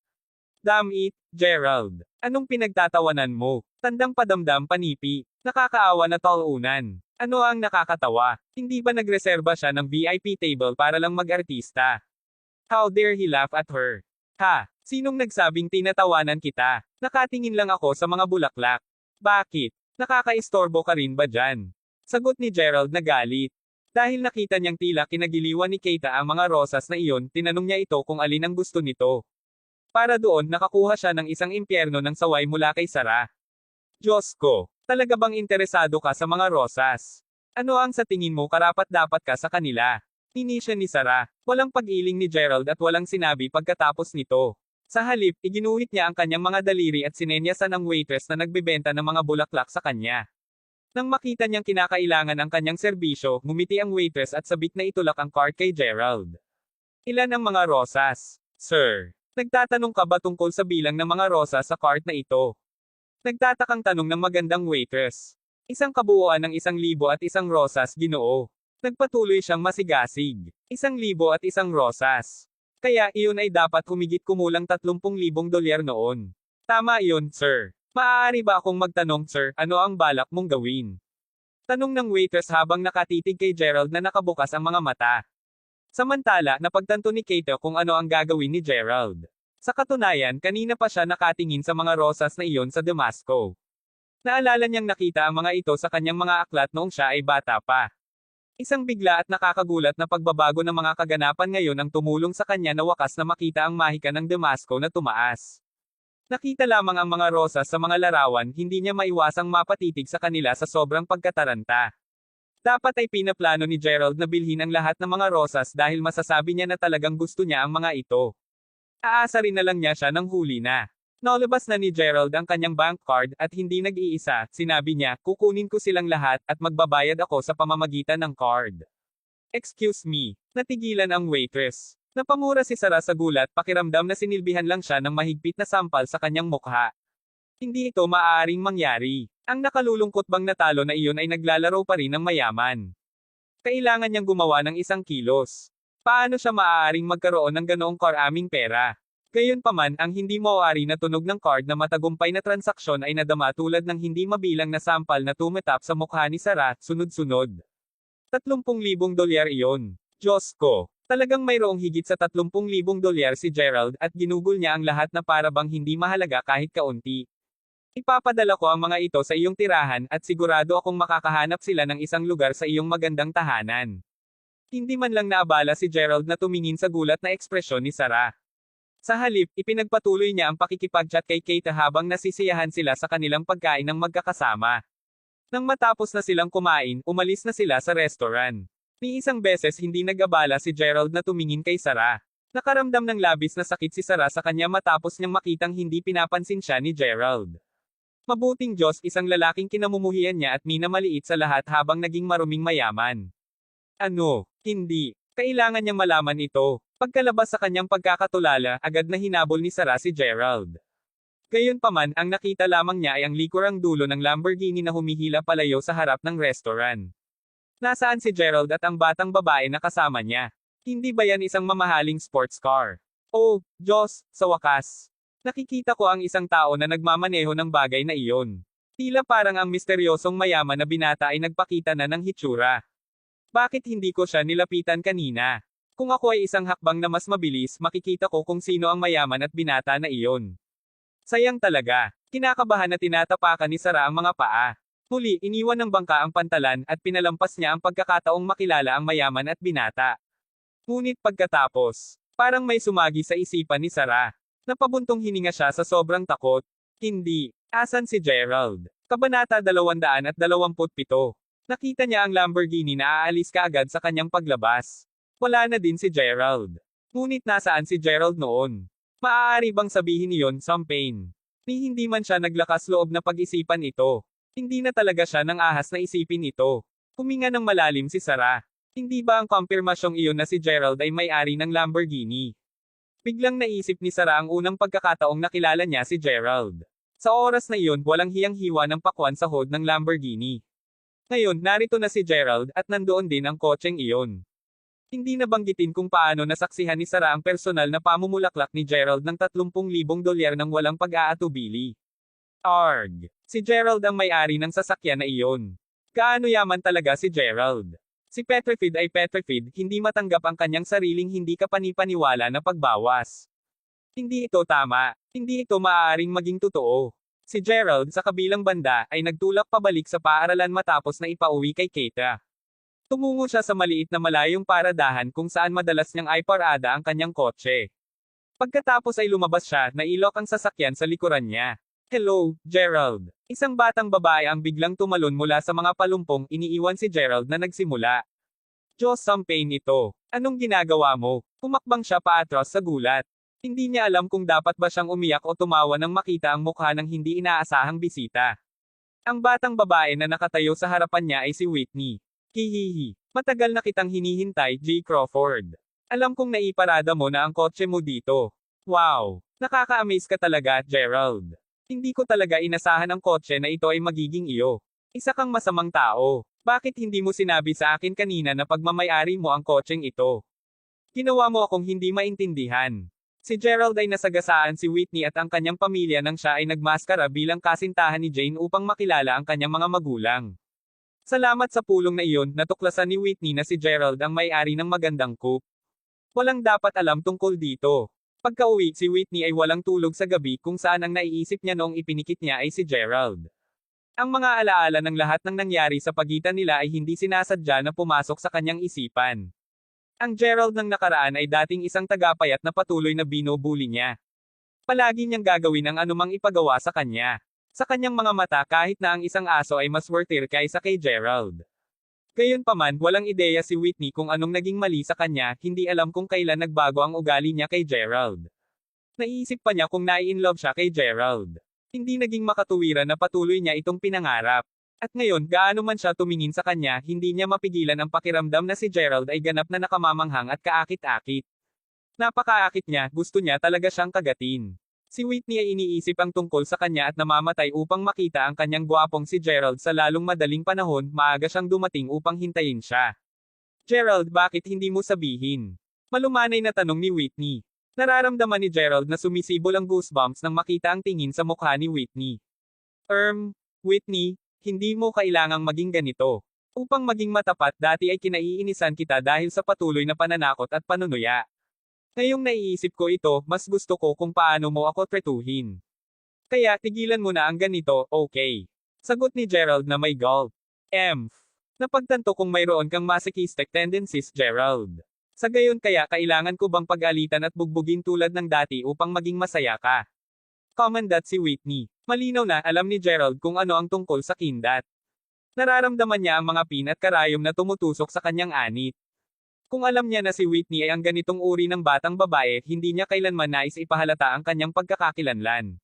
Damn it, Gerald. Anong pinagtatawanan mo? Tandang padamdam panipi. Nakakaawa na talunan. Ano ang nakakatawa? Hindi ba nagreserba siya ng VIP table para lang mag-artista? How dare he laugh at her? Ha? Sinong nagsabing tinatawanan kita? Nakatingin lang ako sa mga bulaklak. Bakit? Nakakaistorbo ka rin ba dyan? Sagot ni Gerald na galit. Dahil nakita niyang tila kinagiliwan ni Keita ang mga rosas na iyon, tinanong niya ito kung alin ang gusto nito. Para doon, nakakuha siya ng isang impyerno ng saway mula kay Sarah. Diyos ko, talaga bang interesado ka sa mga rosas? Ano ang sa tingin mo karapat-dapat ka sa kanila? Tinisya ni Sarah. Walang pag-iling ni Gerald at walang sinabi pagkatapos nito. Sa halip, iginuhit niya ang kanyang mga daliri at sinenyasan ang waitress na nagbebenta ng mga bulaklak sa kanya. Nang makita niyang kinakailangan ang kanyang serbisyo, ngumiti ang waitress at sabik na itulak ang cart kay Gerald. Ilan ang mga rosas? Sir, nagtatanong ka ba tungkol sa bilang ng mga rosas sa cart na ito? Nagtatakang tanong ng magandang waitress. Isang kabuuan ng 1,000 at isang rosas, Ginoo. Nagpatuloy siyang masigasig. 1,000 at isang rosas. Kaya iyon ay dapat humigit kumulang $30,000 noon. Tama iyon, sir. Maaari ba akong magtanong, sir, ano ang balak mong gawin? Tanong ng waitress habang nakatitig kay Gerald na nakabukas ang mga mata. Samantala, napagtanto ni Keita kung ano ang gagawin ni Gerald. Sa katunayan, kanina pa siya nakatingin sa mga rosas na iyon sa Damasco. Naalala niyang nakita ang mga ito sa kanyang mga aklat noong siya ay bata pa. Isang bigla at nakakagulat na pagbabago ng mga kaganapan ngayon ang tumulong sa kanya na wakas na makita ang mahika ng Damasco na tumaas. Nakita lamang ang mga rosas sa mga larawan, hindi niya maiwasang mapatitig sa kanila sa sobrang pagkataranta. Dapat ay pinaplano ni Gerald na bilhin ang lahat ng mga rosas dahil masasabi niya na talagang gusto niya ang mga ito. Aasarin na lang niya siya nang huli na. Nalabas na ni Gerald ang kanyang bank card at hindi nag-iisa, sinabi niya, kukunin ko silang lahat at magbabayad ako sa pamamagitan ng card. Excuse me. Natigilan ang waitress. Napamura si Sarah sa gulat, pakiramdam na sinilbihan lang siya ng mahigpit na sampal sa kanyang mukha. Hindi ito maaaring mangyari. Ang nakalulungkot bang natalo na iyon ay naglalaro pa rin ng mayaman. Kailangan niyang gumawa ng isang kilos. Paano siya maaaring magkaroon ng ganoong karaming pera? Gayunpaman, ang hindi maaari na tunog ng card na matagumpay na transaksyon ay nadama tulad ng hindi mabilang na sampal na tumatap sa mukha ni Sarah, sunod-sunod. 30,000 dolyar iyon. Diyos ko! Talagang mayroong higit sa 30,000 dolyar si Gerald at ginugol niya ang lahat na para bang hindi mahalaga kahit kaunti. Ipapadala ko ang mga ito sa iyong tirahan at sigurado akong makakahanap sila ng isang lugar sa iyong magandang tahanan. Hindi man lang naabala si Gerald na tumingin sa gulat na ekspresyon ni Sarah. Sa halip, ipinagpatuloy niya ang pakikipag-chat kay Kate habang nasisiyahan sila sa kanilang pagkain ng magkakasama. Nang matapos na silang kumain, umalis na sila sa restaurant. Ni isang beses hindi nag-abala si Gerald na tumingin kay Sarah. Nakaramdam ng labis na sakit si Sarah sa kanya matapos niyang makitang hindi pinapansin siya ni Gerald. Mabuting Diyos, isang lalaking kinamumuhian niya at minamaliit sa lahat habang naging maruming mayaman. Ano? Hindi. Kailangan niyang malaman ito. Pagkalabas sa kanyang pagkakatulala, agad na hinabol ni Sarah si Gerald. Gayunpaman, ang nakita lamang niya ay ang likurang dulo ng Lamborghini na humihila palayo sa harap ng restaurant. Nasaan si Gerald at ang batang babae na kasama niya? Hindi ba yan isang mamahaling sports car? Oh, Diyos, sa wakas. Nakikita ko ang isang tao na nagmamaneho ng bagay na iyon. Tila parang ang misteryosong mayaman na binata ay nagpakita na ng hitsura. Bakit hindi ko siya nilapitan kanina? Kung ako ay isang hakbang na mas mabilis, makikita ko kung sino ang mayaman at binata na iyon. Sayang talaga. Kinakabahan na tinatapakan ni Sarah ang mga paa. Muli, iniwan ng bangka ang pantalan at pinalampas niya ang pagkakataong makilala ang mayaman at binata. Ngunit pagkatapos, parang may sumagi sa isipan ni Sarah. Napabuntong hininga siya sa sobrang takot. Hindi. Asan si Gerald? Kabanata 227. Nakita niya ang Lamborghini na aalis kaagad sa kanyang paglabas. Wala na din si Gerald. Ngunit nasaan si Gerald noon? Maaari bang sabihin niyon, Champagne? Ni hindi man siya naglakas loob na pag-isipan ito. Hindi na talaga siya nang ahas na isipin ito. Huminga ng malalim si Sarah. Hindi ba ang kumpirmasyong iyon na si Gerald ay may-ari ng Lamborghini? Biglang naisip ni Sarah ang unang pagkakataong nakilala niya si Gerald. Sa oras na iyon, walang hiyang-hiwa ng pakwan sa hood ng Lamborghini. Ngayon, narito na si Gerald at nandoon din ang kotseng iyon. Hindi nabanggitin kung paano nasaksihan ni Sarah ang personal na pamumulaklak ni Gerald ng 30,000 dolyar nang walang pag-aatubili. Arg! Si Gerald ang may-ari ng sasakyan na iyon. Gaano yaman talaga si Gerald? Si Petrified ay Petrified, hindi matanggap ang kanyang sariling hindi kapanipaniwala na pagbawas. Hindi ito tama. Hindi ito maaaring maging totoo. Si Gerald, sa kabilang banda, ay nagtulak pabalik sa paaralan matapos na ipauwi kay Kate. Tumungo siya sa maliit na malayong paradahan kung saan madalas niyang iparada ang kanyang kotse. Pagkatapos ay lumabas siya, nailok ang sasakyan sa likuran niya. Hello, Gerald. Isang batang babae ang biglang tumalon mula sa mga palumpong, iniiwan si Gerald na nagsimula. Diyos, Champagne ito. Anong ginagawa mo? Pumakbang siya paatras sa gulat. Hindi niya alam kung dapat ba siyang umiyak o tumawa nang makita ang mukha ng hindi inaasahang bisita. Ang batang babae na nakatayo sa harapan niya ay si Whitney. Hihihi. Matagal na kitang hinihintay, J. Crawford. Alam kong naiparada mo na ang kotse mo dito. Wow! Nakaka-amaze ka talaga, Gerald. Hindi ko talaga inasahan ang kotse na ito ay magiging iyo. Isa kang masamang tao. Bakit hindi mo sinabi sa akin kanina na pagmamayari mo ang kotseng ito? Ginawa mo akong hindi maintindihan. Si Gerald ay nasagasaan si Whitney at ang kanyang pamilya nang siya ay nagmaskara bilang kasintahan ni Jane upang makilala ang kanyang mga magulang. Salamat sa pulong na iyon, natuklasan ni Whitney na si Gerald ang may-ari ng magandang coupe. Walang dapat alam tungkol dito. Pagka-uwi, si Whitney ay walang tulog sa gabi kung saan ang naiisip niya noong ipinikit niya ay si Gerald. Ang mga alaala ng lahat ng nangyari sa pagitan nila ay hindi sinasadya na pumasok sa kanyang isipan. Ang Gerald ng nakaraan ay dating isang tagapayat na patuloy na binubuli niya. Palagi niyang gagawin ang anumang ipagawa sa kanya. Sa kanyang mga mata kahit na ang isang aso ay mas worthier kaysa kay Gerald. Gayunpaman, walang ideya si Whitney kung anong naging mali sa kanya, hindi alam kung kailan nagbago ang ugali niya kay Gerald. Naiisip pa niya kung nai-inlove siya kay Gerald. Hindi naging makatuwiran na patuloy niya itong pinangarap. At ngayon, gaano man siya tumingin sa kanya, hindi niya mapigilan ang pakiramdam na si Gerald ay ganap na nakamamanghang at kaakit-akit. Napakaakit niya, gusto niya talaga siyang kagatin. Si Whitney ay iniisip ang tungkol sa kanya at namamatay upang makita ang kanyang gwapong si Gerald sa lalong madaling panahon, maaga siyang dumating upang hintayin siya. Gerald, bakit hindi mo sabihin? Malumanay na tanong ni Whitney. Nararamdaman ni Gerald na sumisibol ang goosebumps nang makita ang tingin sa mukha ni Whitney. Whitney, hindi mo kailangang maging ganito. Upang maging matapat, dati ay kinaiinisan kita dahil sa patuloy na pananakot at panunuya. Ngayong naiisip ko ito, mas gusto ko kung paano mo ako tretuhin. Kaya, tigilan mo na ang ganito, okay? Sagot ni Gerald na may gulp. Napagtanto kung mayroon kang masochistic tendencies, Gerald. Sa gayon kaya kailangan ko bang pag-alitan at bugbugin tulad ng dati upang maging masaya ka? Commandant si Whitney. Malinaw na alam ni Gerald kung ano ang tungkol sa kindat. Nararamdaman niya ang mga pin at karayom na tumutusok sa kanyang anit. Kung alam niya na si Whitney ay ang ganitong uri ng batang babae, hindi niya kailanman nais ipahalata ang kanyang pagkakakilanlan.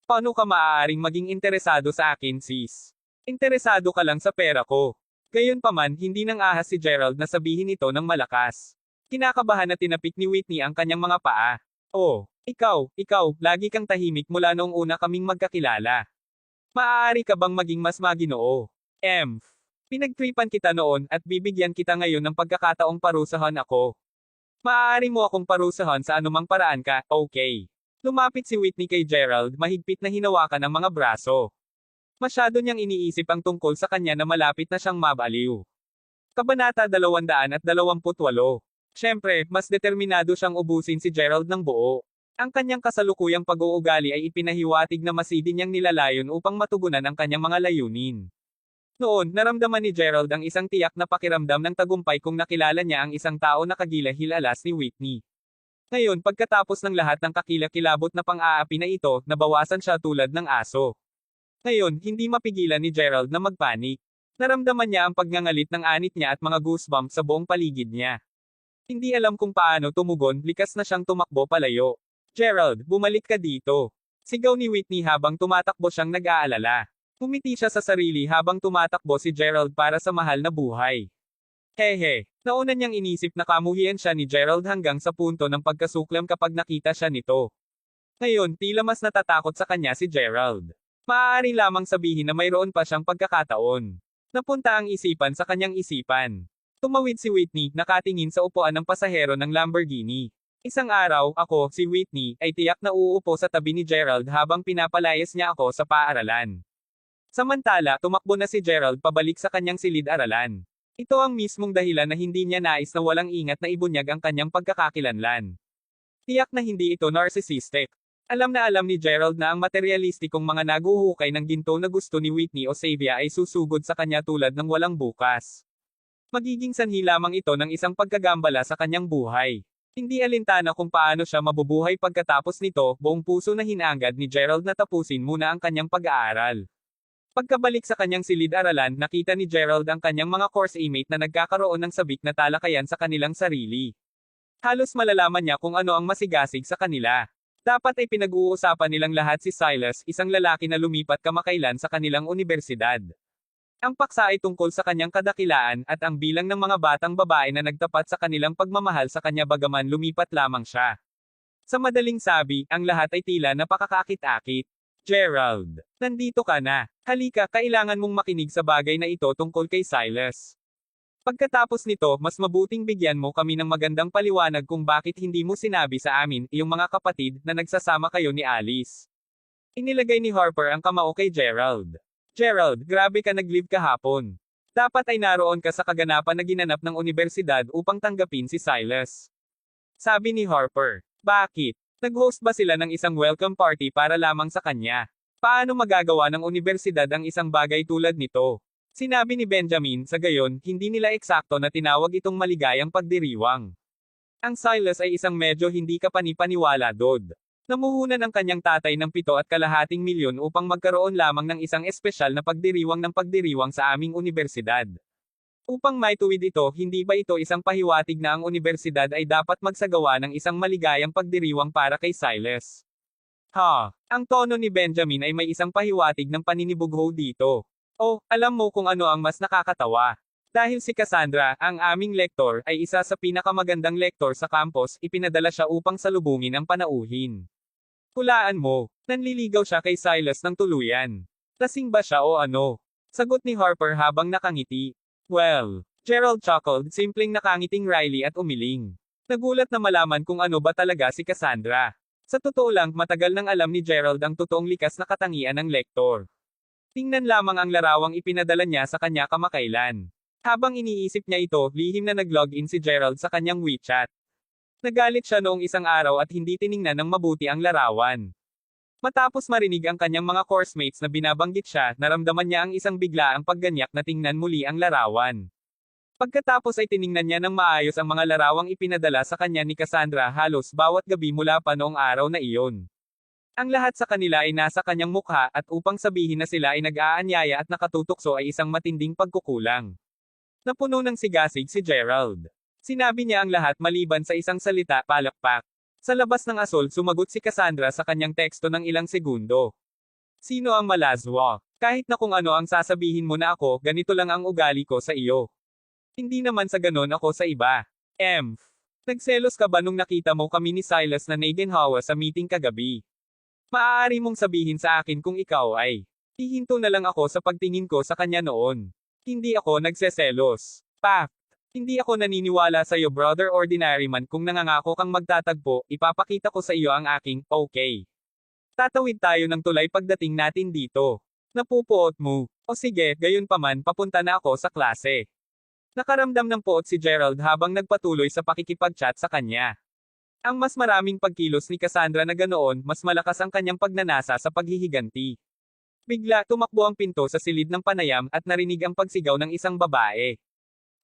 Paano ka maaaring maging interesado sa akin, sis? Interesado ka lang sa pera ko. Gayunpaman, hindi nang ahas si Gerald na sabihin ito ng malakas. Kinakabahan na tinapik ni Whitney ang kanyang mga paa. Oh, ikaw, lagi kang tahimik mula noong una kaming magkakilala. Maaari ka bang maging mas maginoo? Pinagtripan kita noon, at bibigyan kita ngayon ng pagkakataong parusahan ako. Maaari mo akong parusahan sa anumang paraan ka, okay? Lumapit si Whitney kay Gerald, mahigpit na hinawakan ang mga braso. Masyado niyang iniisip ang tungkol sa kanya na malapit na siyang mabaliw. Kabanata 228. Siyempre, mas determinado siyang ubusin si Gerald ng buo. Ang kanyang kasalukuyang pag-uugali ay ipinahiwatig na masidin niyang nilalayon upang matugunan ang kanyang mga layunin. Noon, naramdaman ni Gerald ang isang tiyak na pakiramdam ng tagumpay kung nakilala niya ang isang tao na kagilahil-alas ni Whitney. Ngayon, pagkatapos ng lahat ng kakilakilabot na pang-aapi na ito, nabawasan siya tulad ng aso. Ngayon, hindi mapigilan ni Gerald na magpanik. Naramdaman niya ang pagngangalit ng anit niya at mga goosebumps sa buong paligid niya. Hindi alam kung paano tumugon, likas na siyang tumakbo palayo. Gerald, bumalik ka dito. Sigaw ni Whitney habang tumatakbo siyang nag-aalala. Umiti siya sa sarili habang tumatakbo si Gerald para sa mahal na buhay. Hehe, nauna niyang inisip na kamuhian siya ni Gerald hanggang sa punto ng pagkasuklam kapag nakita siya nito. Ngayon, tila mas natatakot sa kanya si Gerald. Maaari lamang sabihin na mayroon pa siyang pagkakataon. Napunta ang isipan sa kanyang isipan. Tumawid si Whitney, nakatingin sa upuan ng pasahero ng Lamborghini. Isang araw, ako, si Whitney, ay tiyak na uupo sa tabi ni Gerald habang pinapalayas niya ako sa paaralan. Samantala, tumakbo na si Gerald pabalik sa kanyang silid-aralan. Ito ang mismong dahilan na hindi niya nais na walang ingat na ibunyag ang kanyang pagkakakilanlan. Tiyak na hindi ito narcissistic. Alam na alam ni Gerald na ang materialistikong mga naguhukay ng ginto na gusto ni Whitney o Savia ay susugod sa kanya tulad ng walang bukas. Magiging sanhi lamang ito ng isang pagkagambala sa kanyang buhay. Hindi alintana kung paano siya mabubuhay pagkatapos nito, buong puso na hinangad ni Gerald na tapusin muna ang kanyang pag-aaral. Pagkabalik sa kanyang silid-aralan, nakita ni Gerald ang kanyang mga course mate na nagkakaroon ng sabik na talakayan sa kanilang sarili. Halos malalaman niya kung ano ang masigasig sa kanila. Dapat ay pinag-uusapan nilang lahat si Silas, isang lalaki na lumipat kamakailan sa kanilang unibersidad. Ang paksa ay tungkol sa kanyang kadakilaan at ang bilang ng mga batang babae na nagtapat sa kanilang pagmamahal sa kanya bagaman lumipat lamang siya. Sa madaling sabi, ang lahat ay tila napakakakit-akit. Gerald, nandito ka na. Halika, kailangan mong makinig sa bagay na ito tungkol kay Silas. Pagkatapos nito, mas mabuting bigyan mo kami ng magandang paliwanag kung bakit hindi mo sinabi sa amin, iyong mga kapatid, na nagsasama kayo ni Alice. Inilagay ni Harper ang kamao kay Gerald. Gerald, grabe ka nag-leave kahapon. Dapat ay naroon ka sa kaganapan na ginanap ng unibersidad upang tanggapin si Silas. Sabi ni Harper. Bakit? Nag-host ba sila ng isang welcome party para lamang sa kanya? Paano magagawa ng unibersidad ang isang bagay tulad nito? Sinabi ni Benjamin, sa gayon, hindi nila eksakto na tinawag itong maligayang pagdiriwang. Ang Silas ay isang medyo hindi kapani-paniwala dod. Namuhunan ang kanyang tatay ng 7.5 milyon upang magkaroon lamang ng isang espesyal na pagdiriwang sa aming unibersidad. Upang maituwid ito, hindi ba ito isang pahiwatig na ang unibersidad ay dapat magsagawa ng isang maligayang pagdiriwang para kay Silas? Ang tono ni Benjamin ay may isang pahiwatig ng paninibugho dito. Oh, alam mo kung ano ang mas nakakatawa. Dahil si Cassandra, ang aming lektor, ay isa sa pinakamagandang lektor sa campus, ipinadala siya upang salubungin ang panauhin. Hulaan mo, nanliligaw siya kay Silas ng tuluyan. Lasing ba siya o ano? Sagot ni Harper habang nakangiti. Well, Gerald chuckled, simpleng nakangiting Riley at umiling. Nagulat na malaman kung ano ba talaga si Cassandra. Sa totoo lang, matagal nang alam ni Gerald ang totoong likas na katangian ng lektor. Tingnan lamang ang larawang ipinadala niya sa kanya kamakailan. Habang iniisip niya ito, lihim na nag-login si Gerald sa kanyang WeChat. Nagalit siya noong isang araw at hindi tiningnan ng mabuti ang larawan. Matapos marinig ang kanyang mga coursemates na binabanggit siya, naramdaman niya ang isang biglaang pagganyak na tingnan muli ang larawan. Pagkatapos ay tiningnan niya ng maayos ang mga larawang ipinadala sa kanya ni Cassandra halos bawat gabi mula pa noong araw na iyon. Ang lahat sa kanila ay nasa kanyang mukha at upang sabihin na sila ay nag-aanyaya at nakatutukso ay isang matinding pagkukulang. Napuno ng sigasig si Gerald. Sinabi niya ang lahat maliban sa isang salita, palakpak. Sa labas ng asol sumagot si Cassandra sa kanyang teksto ng ilang segundo. Sino ang malazwa? Kahit na kung ano ang sasabihin mo na ako, ganito lang ang ugali ko sa iyo. Hindi naman sa ganon ako sa iba. Nagselos ka ba nung nakita mo kami ni Silas na naginhawa sa meeting kagabi? Maaari mong sabihin sa akin kung ikaw ay. Hihinto na lang ako sa pagtingin ko sa kanya noon. Hindi ako nagseselos. Hindi ako naniniwala sa iyo brother ordinary man kung nangangako kang magtatagpo, ipapakita ko sa iyo ang aking, okay. Tatawid tayo ng tulay pagdating natin dito. Napupuot mo. O sige, gayon pa man papunta na ako sa klase. Nakaramdam ng puot si Gerald habang nagpatuloy sa pakikipag-chat sa kanya. Ang mas maraming pagkilos ni Cassandra na ganoon, mas malakas ang kanyang pagnanasa sa paghihiganti. Bigla, tumakbo ang pinto sa silid ng panayam at narinig ang pagsigaw ng isang babae.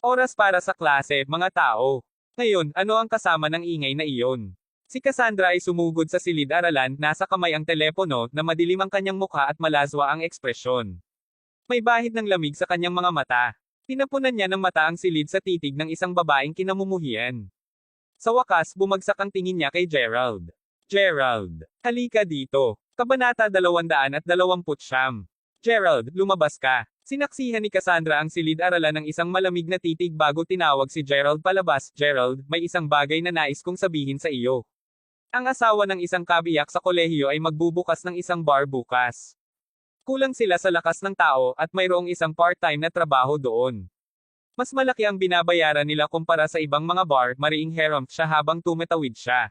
Oras para sa klase, mga tao. Ngayon, ano ang kasama ng ingay na iyon? Si Cassandra ay sumugod sa silid-aralan, nasa kamay ang telepono, na madilim ang kanyang mukha at malazwa ang ekspresyon. May bahid ng lamig sa kanyang mga mata. Tinapunan niya ng mata ang silid sa titig ng isang babaeng kinamumuhian. Sa wakas, bumagsak ang tingin niya kay Gerald. Gerald, halika dito. Kabanata 229. Gerald, lumabas ka. Sinaksihan ni Cassandra ang silid-aralan ng isang malamig na titig bago tinawag si Gerald palabas. Gerald, may isang bagay na nais kong sabihin sa iyo. Ang asawa ng isang kabiyak sa kolehiyo ay magbubukas ng isang bar bukas. Kulang sila sa lakas ng tao at mayroong isang part-time na trabaho doon. Mas malaki ang binabayaran nila kumpara sa ibang mga bar, mariing harumph siya habang tumatawid siya.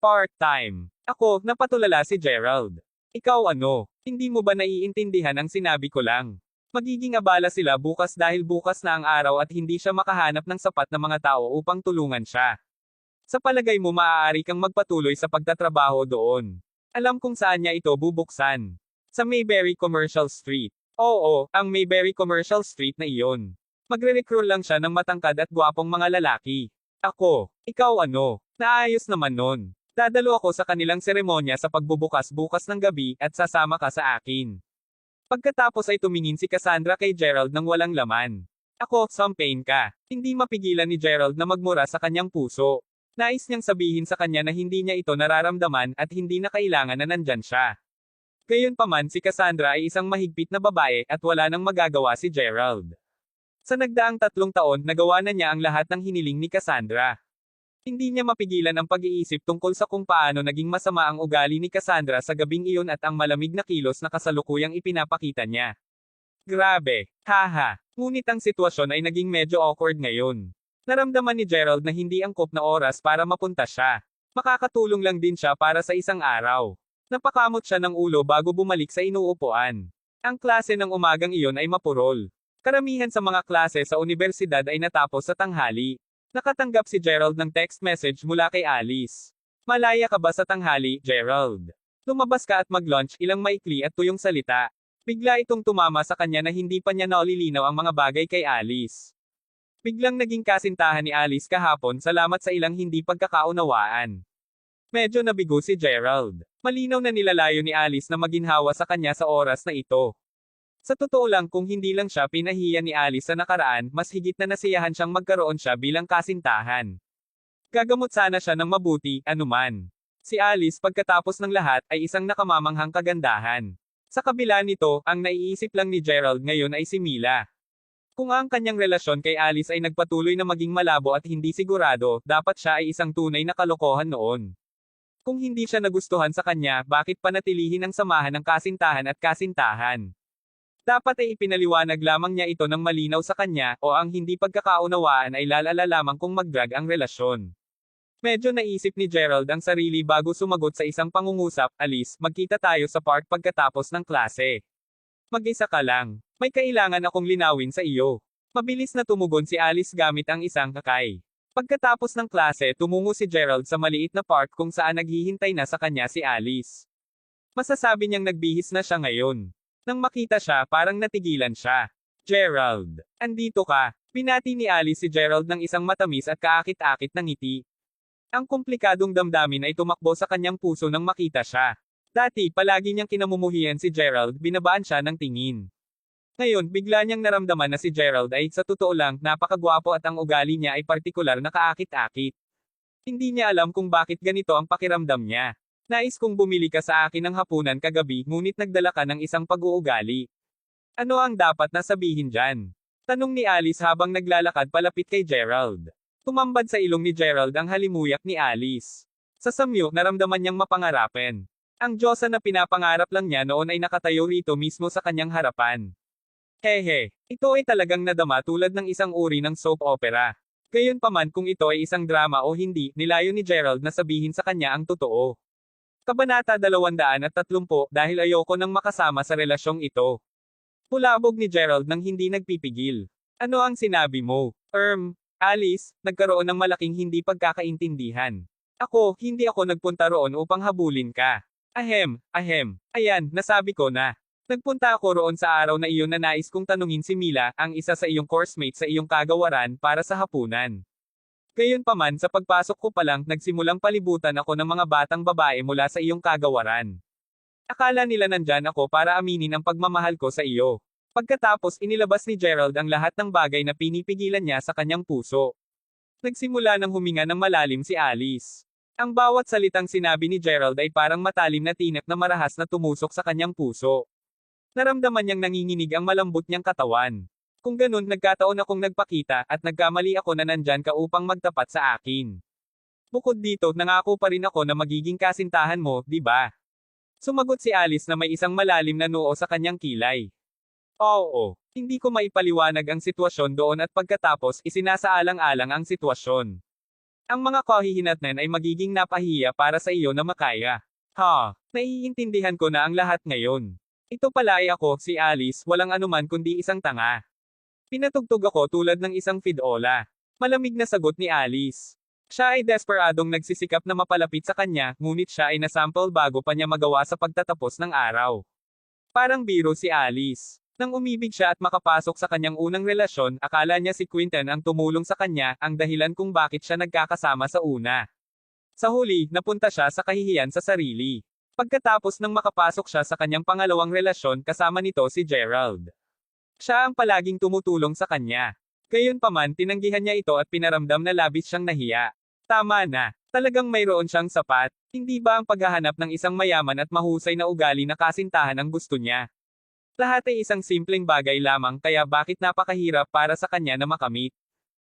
Part-time. Ako, napatulala si Gerald. Ikaw ano? Hindi mo ba naiintindihan ang sinabi ko lang? Magiging abala sila bukas dahil bukas na ang araw at hindi siya makahanap ng sapat na mga tao upang tulungan siya. Sa palagay mo maaari kang magpatuloy sa pagtatrabaho doon. Alam kung saan niya ito bubuksan. Sa Mayberry Commercial Street. Oo, ang Mayberry Commercial Street na iyon. Magre-recruit lang siya ng matangkad at gwapong mga lalaki. Ako, ikaw ano? Naayos naman nun. Dadalo ako sa kanilang seremonya sa pagbubukas bukas ng gabi at sasama ka sa akin. Pagkatapos ay tumingin si Cassandra kay Gerald ng walang laman. Ako, champagne ka. Hindi mapigilan ni Gerald na magmura sa kanyang puso. Nais niyang sabihin sa kanya na hindi niya ito nararamdaman at hindi na kailangan na nandyan siya. Gayunpaman si Cassandra ay isang mahigpit na babae at wala nang magagawa si Gerald. Sa nagdaang 3 taon, nagawa na niya ang lahat ng hiniling ni Cassandra. Hindi niya mapigilan ang pag-iisip tungkol sa kung paano naging masama ang ugali ni Cassandra sa gabing iyon at ang malamig na kilos na kasalukuyang ipinapakita niya. Grabe, haha. Ngunit ang sitwasyon ay naging medyo awkward ngayon. Naramdaman ni Gerald na hindi angkop na oras para mapunta siya. Makakatulong lang din siya para sa isang araw. Napakamot siya ng ulo bago bumalik sa inuupuan. Ang klase ng umagang iyon ay mapurol. Karamihan sa mga klase sa universidad ay natapos sa tanghali. Nakatanggap si Gerald ng text message mula kay Alice. Malaya ka ba sa tanghali, Gerald? Lumabas ka at mag-lunch, ilang maikli at tuyong salita. Bigla itong tumama sa kanya na hindi pa niya naulilinaw ang mga bagay kay Alice. Biglang naging kasintahan ni Alice kahapon salamat sa ilang hindi pagkakaunawaan. Medyo nabigo si Gerald. Malinaw na nilalayo ni Alice na maginhawa sa kanya sa oras na ito. Sa totoo lang kung hindi lang siya pinahiya ni Alice sa nakaraan, mas higit na nasiyahan siyang magkaroon siya bilang kasintahan. Gagamot sana siya ng mabuti, anuman. Si Alice pagkatapos ng lahat ay isang nakamamanghang kagandahan. Sa kabila nito, ang naiisip lang ni Gerald ngayon ay si Mila. Kung ang kanyang relasyon kay Alice ay nagpatuloy na maging malabo at hindi sigurado, dapat siya ay isang tunay na kalokohan noon. Kung hindi siya nagustuhan sa kanya, bakit panatilihin ang samahan ng kasintahan at kasintahan? Dapat ay ipinaliwanag lamang niya ito ng malinaw sa kanya, o ang hindi pagkakaunawaan ay lalala lamang kung magdrag ang relasyon. Medyo naisip ni Gerald ang sarili bago sumagot sa isang pangungusap, Alice, magkita tayo sa park pagkatapos ng klase. Mag-isa ka lang. May kailangan akong linawin sa iyo. Mabilis na tumugon si Alice gamit ang isang kakay. Pagkatapos ng klase, tumungo si Gerald sa maliit na park kung saan naghihintay na sa kanya si Alice. Masasabi niyang nagbihis na siya ngayon. Nang makita siya, parang natigilan siya. Gerald, andito ka. Pinati ni Alice si Gerald ng isang matamis at kaakit-akit na ngiti. Ang komplikadong damdamin ay tumakbo sa kanyang puso nang makita siya. Dati, palagi niyang kinamumuhian si Gerald, binabaan siya ng tingin. Ngayon, bigla niyang naramdaman na si Gerald ay, sa totoo lang, napakagwapo at ang ugali niya ay partikular na kaakit-akit. Hindi niya alam kung bakit ganito ang pakiramdam niya. Nais kong bumili ka sa akin ng hapunan kagabi, ngunit nagdala ka ng isang pag-uugali. Ano ang dapat na sabihin dyan? Tanong ni Alice habang naglalakad palapit kay Gerald. Tumambad sa ilong ni Gerald ang halimuyak ni Alice. Sa samyo, naramdaman niyang mapangarapin. Ang Diyosa na pinapangarap lang niya noon ay nakatayo rito mismo sa kanyang harapan. Hehe, ito ay talagang nadama tulad ng isang uri ng soap opera. Gayunpaman kung ito ay isang drama o hindi, nilayo ni Gerald na sabihin sa kanya ang totoo. Kabanata 230 dahil ayoko nang makasama sa relasyong ito. Pulabog ni Gerald nang hindi nagpipigil. Ano ang sinabi mo? Alice, nagkaroon ng malaking hindi pagkakaintindihan. Hindi ako nagpunta roon upang habulin ka. Ayan, nasabi ko na. Nagpunta ako roon sa araw na iyon na nais kong tanungin si Mila, ang isa sa iyong coursemate sa iyong kagawaran, para sa hapunan. Gayunpaman sa pagpasok ko pa lang, nagsimulang palibutan ako ng mga batang babae mula sa iyong kagawaran. Akala nila nandyan ako para aminin ang pagmamahal ko sa iyo. Pagkatapos inilabas ni Gerald ang lahat ng bagay na pinipigilan niya sa kanyang puso. Nagsimula ng huminga ng malalim si Alice. Ang bawat salitang sinabi ni Gerald ay parang matalim na tinak na marahas na tumusok sa kanyang puso. Naramdaman niyang nanginginig ang malambot niyang katawan. Kung ganun, nagkataon akong nagpakita, at nagkamali ako na nandyan ka upang magtapat sa akin. Bukod dito, nangako pa rin ako na magiging kasintahan mo, di ba? Sumagot si Alice na may isang malalim na noo sa kanyang kilay. Oo, hindi ko maipaliwanag ang sitwasyon doon at pagkatapos isinasaalang-alang ang sitwasyon. Ang mga kahihinatnan ay magiging napahiya para sa iyo na makaya. Naiintindihan ko na ang lahat ngayon. Ito pala ay ako, si Alice, walang anuman kundi isang tanga. Pinatugtog ako tulad ng isang fidola. Malamig na sagot ni Alice. Siya ay desperadong nagsisikap na mapalapit sa kanya, ngunit siya ay nasample bago pa niya magawa sa pagtatapos ng araw. Parang biro si Alice. Nang umibig siya at makapasok sa kanyang unang relasyon, akala niya si Quinton ang tumulong sa kanya, ang dahilan kung bakit siya nagkakasama sa una. Sa huli, napunta siya sa kahihiyan sa sarili. Pagkatapos nang makapasok siya sa kanyang pangalawang relasyon, kasama nito si Gerald. Siya ang palaging tumutulong sa kanya. Gayunpaman, tinanggihan niya ito at pinaramdam na labis siyang nahiya. Tama na. Talagang mayroon siyang sapat. Hindi ba ang paghahanap ng isang mayaman at mahusay na ugali na kasintahan ang gusto niya? Lahat ay isang simpleng bagay lamang, kaya bakit napakahirap para sa kanya na makamit?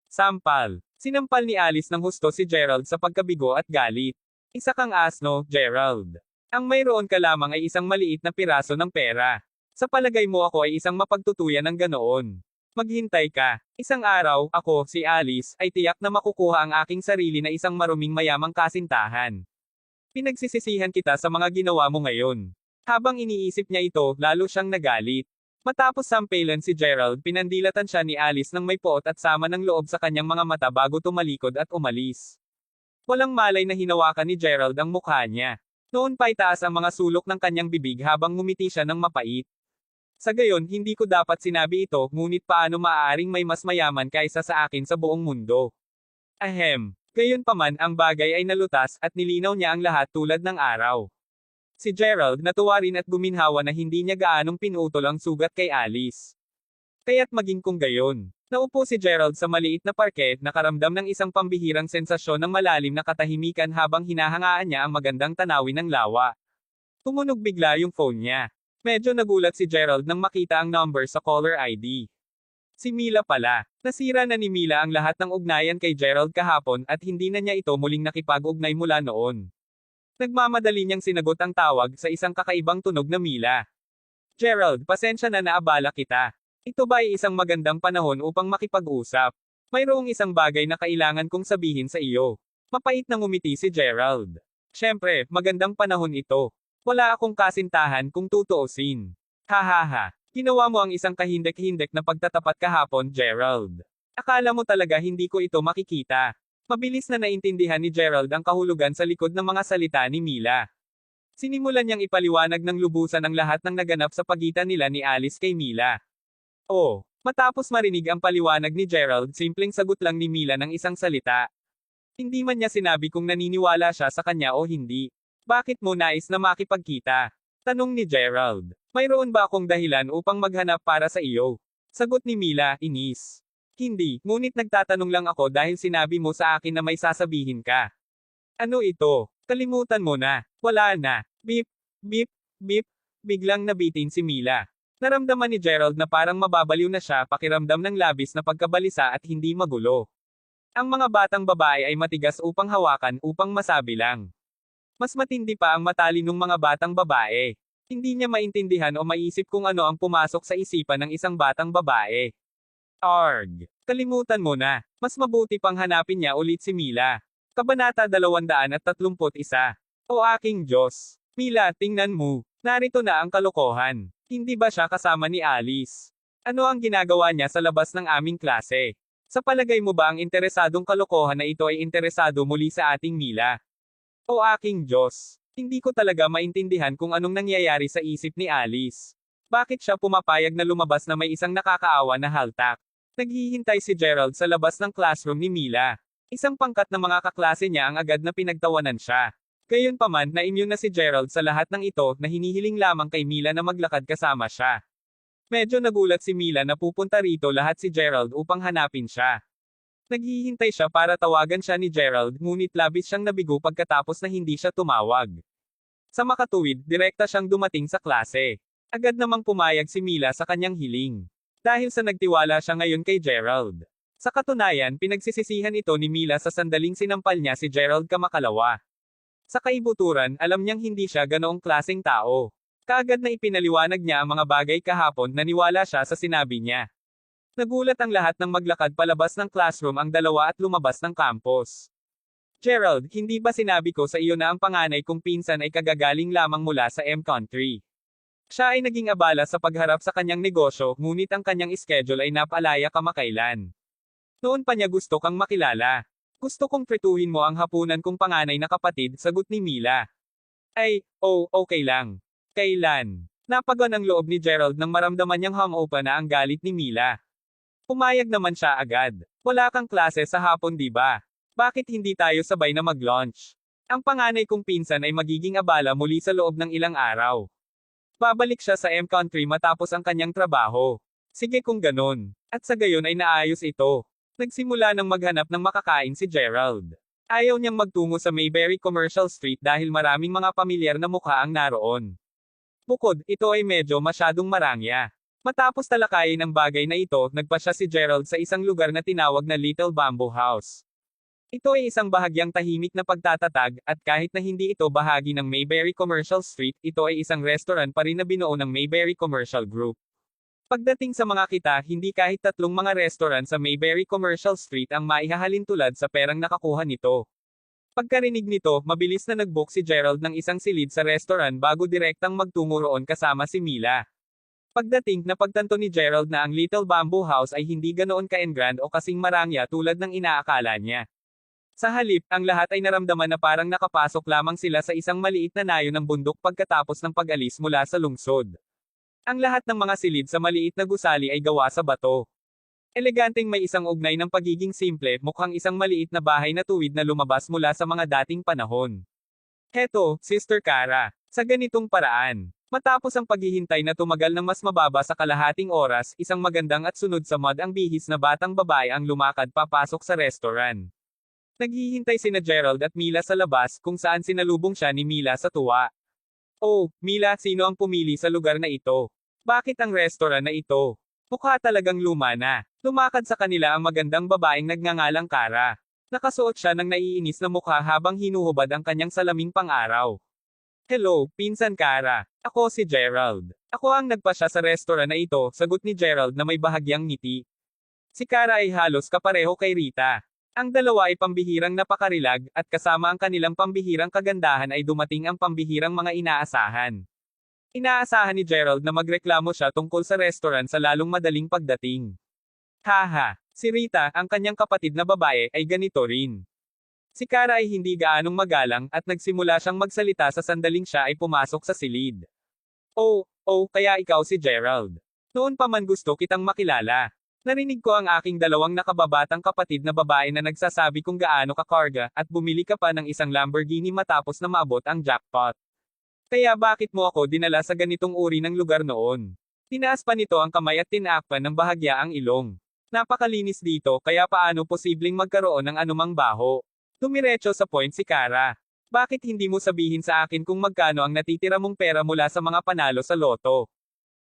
Sampal. Sinampal ni Alice ng husto si Gerald sa pagkabigo at galit. Isa kang asno, Gerald. Ang mayroon ka lamang ay isang maliit na piraso ng pera. Sa palagay mo ako ay isang mapagtutuyan ng ganoon. Maghintay ka. Isang araw, ako, si Alice, ay tiyak na makukuha ang aking sarili na isang maruming mayamang kasintahan. Pinagsisisihan kita sa mga ginawa mo ngayon. Habang iniisip niya ito, lalo siyang nagalit. Matapos sampalan si Gerald, pinandilatan siya ni Alice ng may poot at sama ng loob sa kanyang mga mata bago tumalikod at umalis. Walang malay na hinawakan ni Gerald ang mukha niya. Noon pa'y taas ang mga sulok ng kanyang bibig habang ngumiti siya ng mapait. Sa gayon, hindi ko dapat sinabi ito, ngunit paano maaaring may mas mayaman kaysa sa akin sa buong mundo? Ahem. Gayunpaman, ang bagay ay nalutas, at nilinaw niya ang lahat tulad ng araw. Si Gerald natuwa rin at guminhawa na hindi niya gaanong pinutol ang sugat kay Alice. Kaya't maging kung gayon. Naupo si Gerald sa maliit na parke, nakaramdam ng isang pambihirang sensasyon ng malalim na katahimikan habang hinahangaan niya ang magandang tanawin ng lawa. Tumunog bigla yung phone niya. Medyo nagulat si Gerald nang makita ang number sa caller ID. Si Mila pala. Nasira na ni Mila ang lahat ng ugnayan kay Gerald kahapon at hindi na niya ito muling nakipag-ugnay mula noon. Nagmamadali niyang sinagot ang tawag sa isang kakaibang tunog na Mila. Gerald, pasensya na naabala kita. Ito ba ay isang magandang panahon upang makipag-usap? Mayroong isang bagay na kailangan kong sabihin sa iyo. Mapait na ngumiti si Gerald. Siyempre, magandang panahon ito. Wala akong kasintahan kung tutuusin. Hahaha. Ginawa mo ang isang kahindek-hindek na pagtatapat kahapon, Gerald. Akala mo talaga hindi ko ito makikita. Mabilis na naintindihan ni Gerald ang kahulugan sa likod ng mga salita ni Mila. Sinimulan niyang ipaliwanag ng lubusan ang lahat ng naganap sa pagitan nila ni Alice kay Mila. Oh, matapos marinig ang paliwanag ni Gerald, simpleng sagot lang ni Mila ng isang salita. Hindi man niya sinabi kung naniniwala siya sa kanya o hindi. Bakit mo nais na makipagkita? Tanong ni Gerald. Mayroon ba akong dahilan upang maghanap para sa iyo? Sagot ni Mila, inis. Hindi, ngunit nagtatanong lang ako dahil sinabi mo sa akin na may sasabihin ka. Ano ito? Kalimutan mo na. Wala na. Beep, beep, beep. Biglang nabitin si Mila. Naramdaman ni Gerald na parang mababaliw na siya, pakiramdam ng labis na pagkabalisa at hindi magulo. Ang mga batang babae ay matigas upang hawakan, upang masabi lang. Mas matindi pa ang matalinong mga batang babae. Hindi niya maintindihan o maisip kung ano ang pumasok sa isipan ng isang batang babae. Arg! Kalimutan mo na. Mas mabuti pang hanapin niya ulit si Mila. Kabanata 231. O aking Diyos! Mila, tingnan mo. Narito na ang kalokohan. Hindi ba siya kasama ni Alice? Ano ang ginagawa niya sa labas ng aming klase? Sa palagay mo ba ang interesadong kalokohan na ito ay interesado muli sa ating Mila? O aking Diyos! Hindi ko talaga maintindihan kung anong nangyayari sa isip ni Alice. Bakit siya pumapayag na lumabas na may isang nakakaawa na haltak? Naghihintay si Gerald sa labas ng classroom ni Mila. Isang pangkat na mga kaklase niya ang agad na pinagtawanan siya. Gayunpaman, na-immune na si Gerald sa lahat ng ito na hinihiling lamang kay Mila na maglakad kasama siya. Medyo nagulat si Mila na pupunta rito lahat si Gerald upang hanapin siya. Naghihintay siya para tawagan siya ni Gerald, ngunit labis siyang nabigo pagkatapos na hindi siya tumawag. Sa makatuwid, direkta siyang dumating sa klase. Agad namang pumayag si Mila sa kanyang hiling. Dahil sa nagtiwala siya ngayon kay Gerald. Sa katunayan, pinagsisisihan ito ni Mila sa sandaling sinampal niya si Gerald kamakalawa. Sa kaibuturan, alam niyang hindi siya ganoong klaseng tao. Kaagad na ipinaliwanag niya ang mga bagay kahapon, naniwala siya sa sinabi niya. Nagulat ang lahat nang maglakad palabas ng classroom ang dalawa at lumabas ng campus. Gerald, hindi ba sinabi ko sa iyo na ang panganay kong pinsan ay kagagaling lamang mula sa M-Country? Siya ay naging abala sa pagharap sa kanyang negosyo, ngunit ang kanyang schedule ay napalaya kamakailan. Noon pa niya gusto kang makilala. Gusto kong pretuhin mo ang hapunan kong panganay na kapatid, sagot ni Mila. Ay, okay lang. Kailan? Napagaan ang loob ni Gerald nang maramdaman niyang hangover na ang galit ni Mila. Pumayag naman siya agad. Wala kang klase sa hapon, di ba? Bakit hindi tayo sabay na mag-lunch? Ang panganay kong pinsan ay magiging abala muli sa loob ng ilang araw. Babalik siya sa M-Country matapos ang kanyang trabaho. Sige kung ganon. At sa gayon ay naayos ito. Nagsimula ng maghanap ng makakain si Gerald. Ayaw niyang magtungo sa Mayberry Commercial Street dahil maraming mga pamilyar na mukha ang naroon. Bukod, ito ay medyo masyadong marangya. Matapos talakayin ang bagay na ito, nagpa siya si Gerald sa isang lugar na tinawag na Little Bamboo House. Ito ay isang bahagyang tahimik na pagtatatag, at kahit na hindi ito bahagi ng Mayberry Commercial Street, ito ay isang restaurant pa rin na binuo ng Mayberry Commercial Group. Pagdating sa mga kita, hindi kahit tatlong mga restaurant sa Mayberry Commercial Street ang maihahalin tulad sa perang nakakuha nito. Pagkarinig nito, mabilis na nag-book si Gerald ng isang silid sa restaurant bago direktang magtungo roon kasama si Mila. Pagdating, napagtanto ni Gerald na ang Little Bamboo House ay hindi ganoon ka-engrand o kasing marangya tulad ng inaakala niya. Sa halip, ang lahat ay naramdaman na parang nakapasok lamang sila sa isang maliit na nayo ng bundok pagkatapos ng pag-alis mula sa lungsod. Ang lahat ng mga silid sa maliit na gusali ay gawa sa bato. Eleganteng may isang ugnay ng pagiging simple, mukhang isang maliit na bahay na tuwid na lumabas mula sa mga dating panahon. Heto, Sister Kara, sa ganitong paraan. Matapos ang paghihintay na tumagal ng mas mababa sa kalahating oras, isang magandang at sunod sa mud ang bihis na batang babae ang lumakad papasok sa restaurant. Naghihintay sina Gerald at Mila sa labas, kung saan sinalubong siya ni Mila sa tuwa. Oh, Mila, sino ang pumili sa lugar na ito? Bakit ang restaurant na ito? Mukha talagang luma na. Lumakad sa kanila ang magandang babaeng nagngangalang Kara. Nakasuot siya ng naiinis na mukha habang hinuhubad ang kanyang salaming pang-araw. Hello, Pinsan Kara. Ako si Gerald. Ako ang nagpasya sa restaurant na ito, sagot ni Gerald na may bahagyang ngiti. Si Kara ay halos kapareho kay Rita. Ang dalawa ay pambihirang napakarilag, at kasama ang kanilang pambihirang kagandahan ay dumating ang pambihirang mga inaasahan. Inaasahan ni Gerald na magreklamo siya tungkol sa restaurant sa lalong madaling pagdating. Haha, si Rita, ang kanyang kapatid na babae, ay ganito rin. Si Kara ay hindi gaanong magalang, at nagsimula siyang magsalita sa sandaling siya ay pumasok sa silid. Oh, kaya ikaw si Gerald. Noon pa man gusto kitang makilala. Narinig ko ang aking dalawang nakababatang kapatid na babae na nagsasabi kung gaano kakarga, at bumili ka pa ng isang Lamborghini matapos na maabot ang jackpot. Kaya bakit mo ako dinala sa ganitong uri ng lugar noon? Tinaas pa nito ang kamay at tinakpan ng bahagya ang ilong. Napakalinis dito, kaya paano posibleng magkaroon ng anumang baho? Tumiretso sa point si Kara. Bakit hindi mo sabihin sa akin kung magkano ang natitira mong pera mula sa mga panalo sa loto?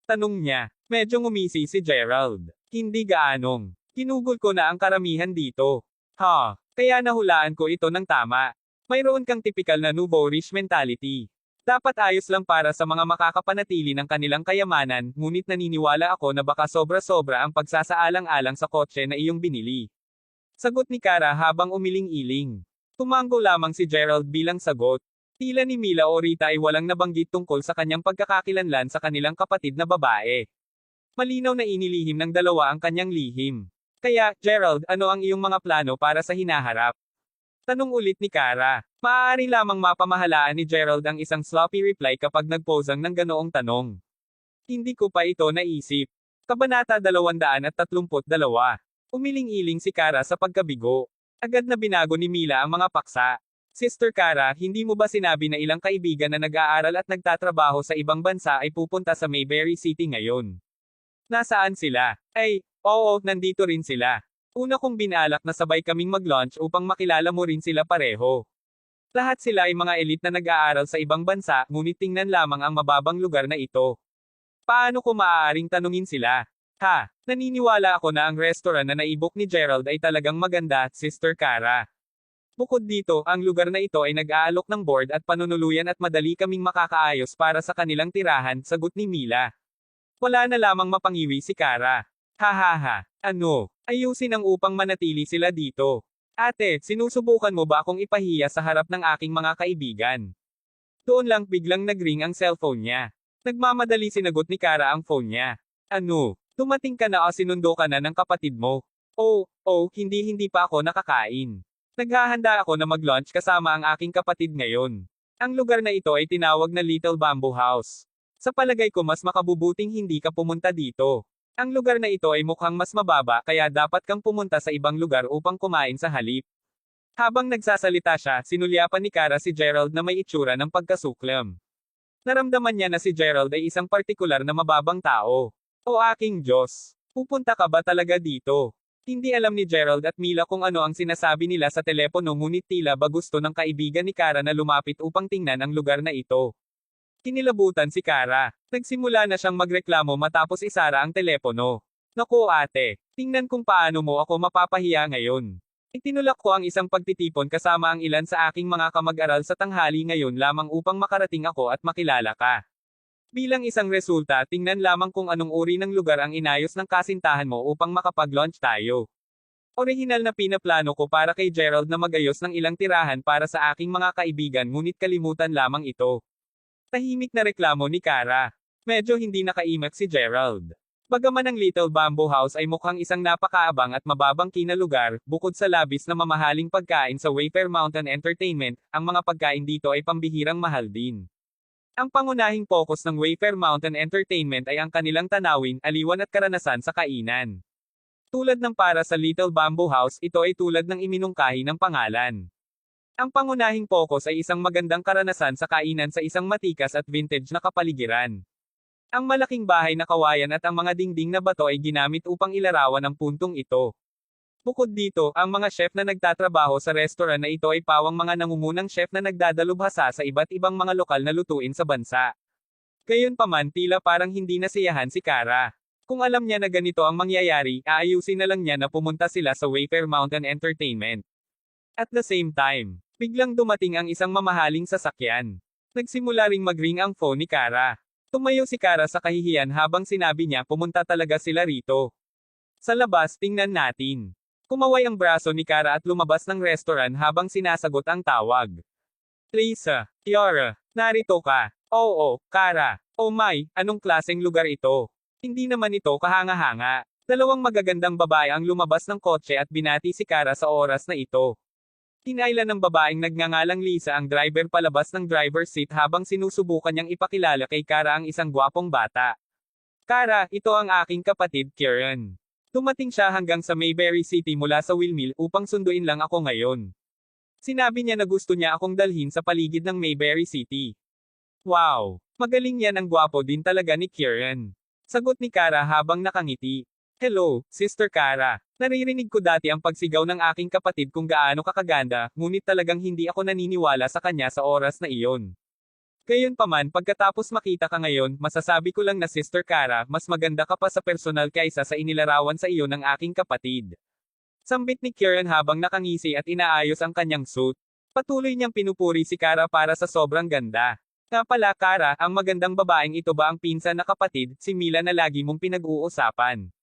Tanong niya. Medyo ngumisi si Gerald. Hindi gaanong. Kinugol ko na ang karamihan dito. Kaya nahulaan ko ito ng tama. Mayroon kang tipikal na nouveau riche mentality. Dapat ayos lang para sa mga makakapanatili ng kanilang kayamanan, ngunit naniniwala ako na baka sobra-sobra ang pagsasaalang-alang sa kotse na iyong binili. Sagot ni Kara habang umiling-iling. Tumango lamang si Gerald bilang sagot. Tila ni Mila o Rita ay walang nabanggit tungkol sa kanyang pagkakakilanlan sa kanilang kapatid na babae. Malinaw na inilihim ng dalawa ang kanyang lihim. Kaya, Gerald, ano ang iyong mga plano para sa hinaharap? Tanong ulit ni Kara. Maaari lamang mapamahalaan ni Gerald ang isang sloppy reply kapag nagposang ng ganoong tanong. Hindi ko pa ito naisip. Kabanata 232. Umiling-iling si Kara sa pagkabigo. Agad na binago ni Mila ang mga paksa. Sister Kara, hindi mo ba sinabi na ilang kaibigan na nag-aaral at nagtatrabaho sa ibang bansa ay pupunta sa Mayberry City ngayon? Nasaan sila? Ay, oo, nandito rin sila. Una kong binalak na sabay kaming mag-lunch upang makilala mo rin sila pareho. Lahat sila ay mga elite na nag-aaral sa ibang bansa, ngunit tingnan lamang ang mababang lugar na ito. Paano ko maaaring tanungin sila? Naniniwala ako na ang restaurant na naibok ni Gerald ay talagang maganda, Sister Kara. Bukod dito, ang lugar na ito ay nag-aalok ng board at panunuluyan at madali kaming makakaayos para sa kanilang tirahan, sagot ni Mila. Wala na lamang mapangiwi si Kara. Ano? Ayusin ang upang manatili sila dito. Ate, sinusubukan mo ba akong ipahiya sa harap ng aking mga kaibigan? Doon lang biglang nagring ang cellphone niya. Nagmamadali sinagot ni Kara ang phone niya. Ano? Dumating ka na o sinundo ka na ng kapatid mo? Hindi pa ako nakakain. Naghahanda ako na mag-lunch kasama ang aking kapatid ngayon. Ang lugar na ito ay tinawag na Little Bamboo House. Sa palagay ko mas makabubuting hindi ka pumunta dito. Ang lugar na ito ay mukhang mas mababa kaya dapat kang pumunta sa ibang lugar upang kumain sa halip. Habang nagsasalita siya, sinulyapan ni Kara si Gerald na may itsura ng pagkasuklam. Naramdaman niya na si Gerald ay isang partikular na mababang tao. O aking Diyos! Pupunta ka ba talaga dito? Hindi alam ni Gerald at Mila kung ano ang sinasabi nila sa telepono ngunit tila ba gusto ng kaibigan ni Kara na lumapit upang tingnan ang lugar na ito. Kinilabutan si Kara. Nagsimula na siyang magreklamo matapos isara ang telepono. Naku ate, tingnan kung paano mo ako mapapahiya ngayon. Itinulak ko ang isang pagtitipon kasama ang ilan sa aking mga kamag-aral sa tanghali ngayon lamang upang makarating ako at makilala ka. Bilang isang resulta, tingnan lamang kung anong uri ng lugar ang inayos ng kasintahan mo upang makapag-launch tayo. Orihinal na pinaplano ko para kay Gerald na magayos ng ilang tirahan para sa aking mga kaibigan ngunit kalimutan lamang ito. Tahimik na reklamo ni Kara. Medyo hindi nakaimak si Gerald. Bagaman ang Little Bamboo House ay mukhang isang napakaabang at mababangki na lugar, bukod sa labis na mamahaling pagkain sa Wayfair Mountain Entertainment, ang mga pagkain dito ay pambihirang mahal din. Ang pangunahing focus ng Wayfair Mountain Entertainment ay ang kanilang tanawin, aliwan at karanasan sa kainan. Tulad ng para sa Little Bamboo House, ito ay tulad ng iminungkahi ng pangalan. Ang pangunahing focus ay isang magandang karanasan sa kainan sa isang matikas at vintage na kapaligiran. Ang malaking bahay na kawayan at ang mga dingding na bato ay ginamit upang ilarawan ang puntong ito. Bukod dito, ang mga chef na nagtatrabaho sa restaurant na ito ay pawang mga nangungunang chef na nagdadalubhasa sa iba't ibang mga lokal na lutuin sa bansa. Gayunpaman, tila parang hindi nasiyahan si Kara. Kung alam niya na ganito ang mangyayari, aayusin na lang niya na pumunta sila sa Wayfair Mountain Entertainment. At the same time, biglang dumating ang isang mamahaling sasakyan. Nagsimula ring mag-ring ang phone ni Kara. Tumayo si Kara sa kahihiyan habang sinabi niya pumunta talaga sila rito. Sa labas, tingnan natin. Kumaway ang braso ni Kara at lumabas ng restaurant habang sinasagot ang tawag. Lisa, Kiara, narito ka. Oo, Kara. Oh my, anong klaseng lugar ito? Hindi naman ito kahanga-hanga. Dalawang magagandang babae ang lumabas ng kotse at binati si Kara sa oras na ito. Tinailan ng babaeng nagngangalang Lisa ang driver palabas ng driver's seat habang sinusubukan niyang ipakilala kay Kara ang isang gwapong bata. Kara, ito ang aking kapatid, Kieran. Dumating siya hanggang sa Mayberry City mula sa Windmill upang sunduin lang ako ngayon. Sinabi niya na gusto niya akong dalhin sa paligid ng Mayberry City. Wow! Magaling yan, ang gwapo din talaga ni Kieran. Sagot ni Kara habang nakangiti. Hello, Sister Kara. Naririnig ko dati ang pagsigaw ng aking kapatid kung gaano kakaganda, ngunit talagang hindi ako naniniwala sa kanya sa oras na iyon. Gayunpaman, pagkatapos makita ka ngayon, masasabi ko lang na Sister Kara, mas maganda ka pa sa personal kaysa sa inilarawan sa iyo ng aking kapatid. Sambit ni Kieran habang nakangisi at inaayos ang kanyang suit. Patuloy niyang pinupuri si Kara para sa sobrang ganda. Nga pala Kara, ang magandang babaeng ito ba ang pinsan na kapatid, si Mila na lagi mong pinag-uusapan?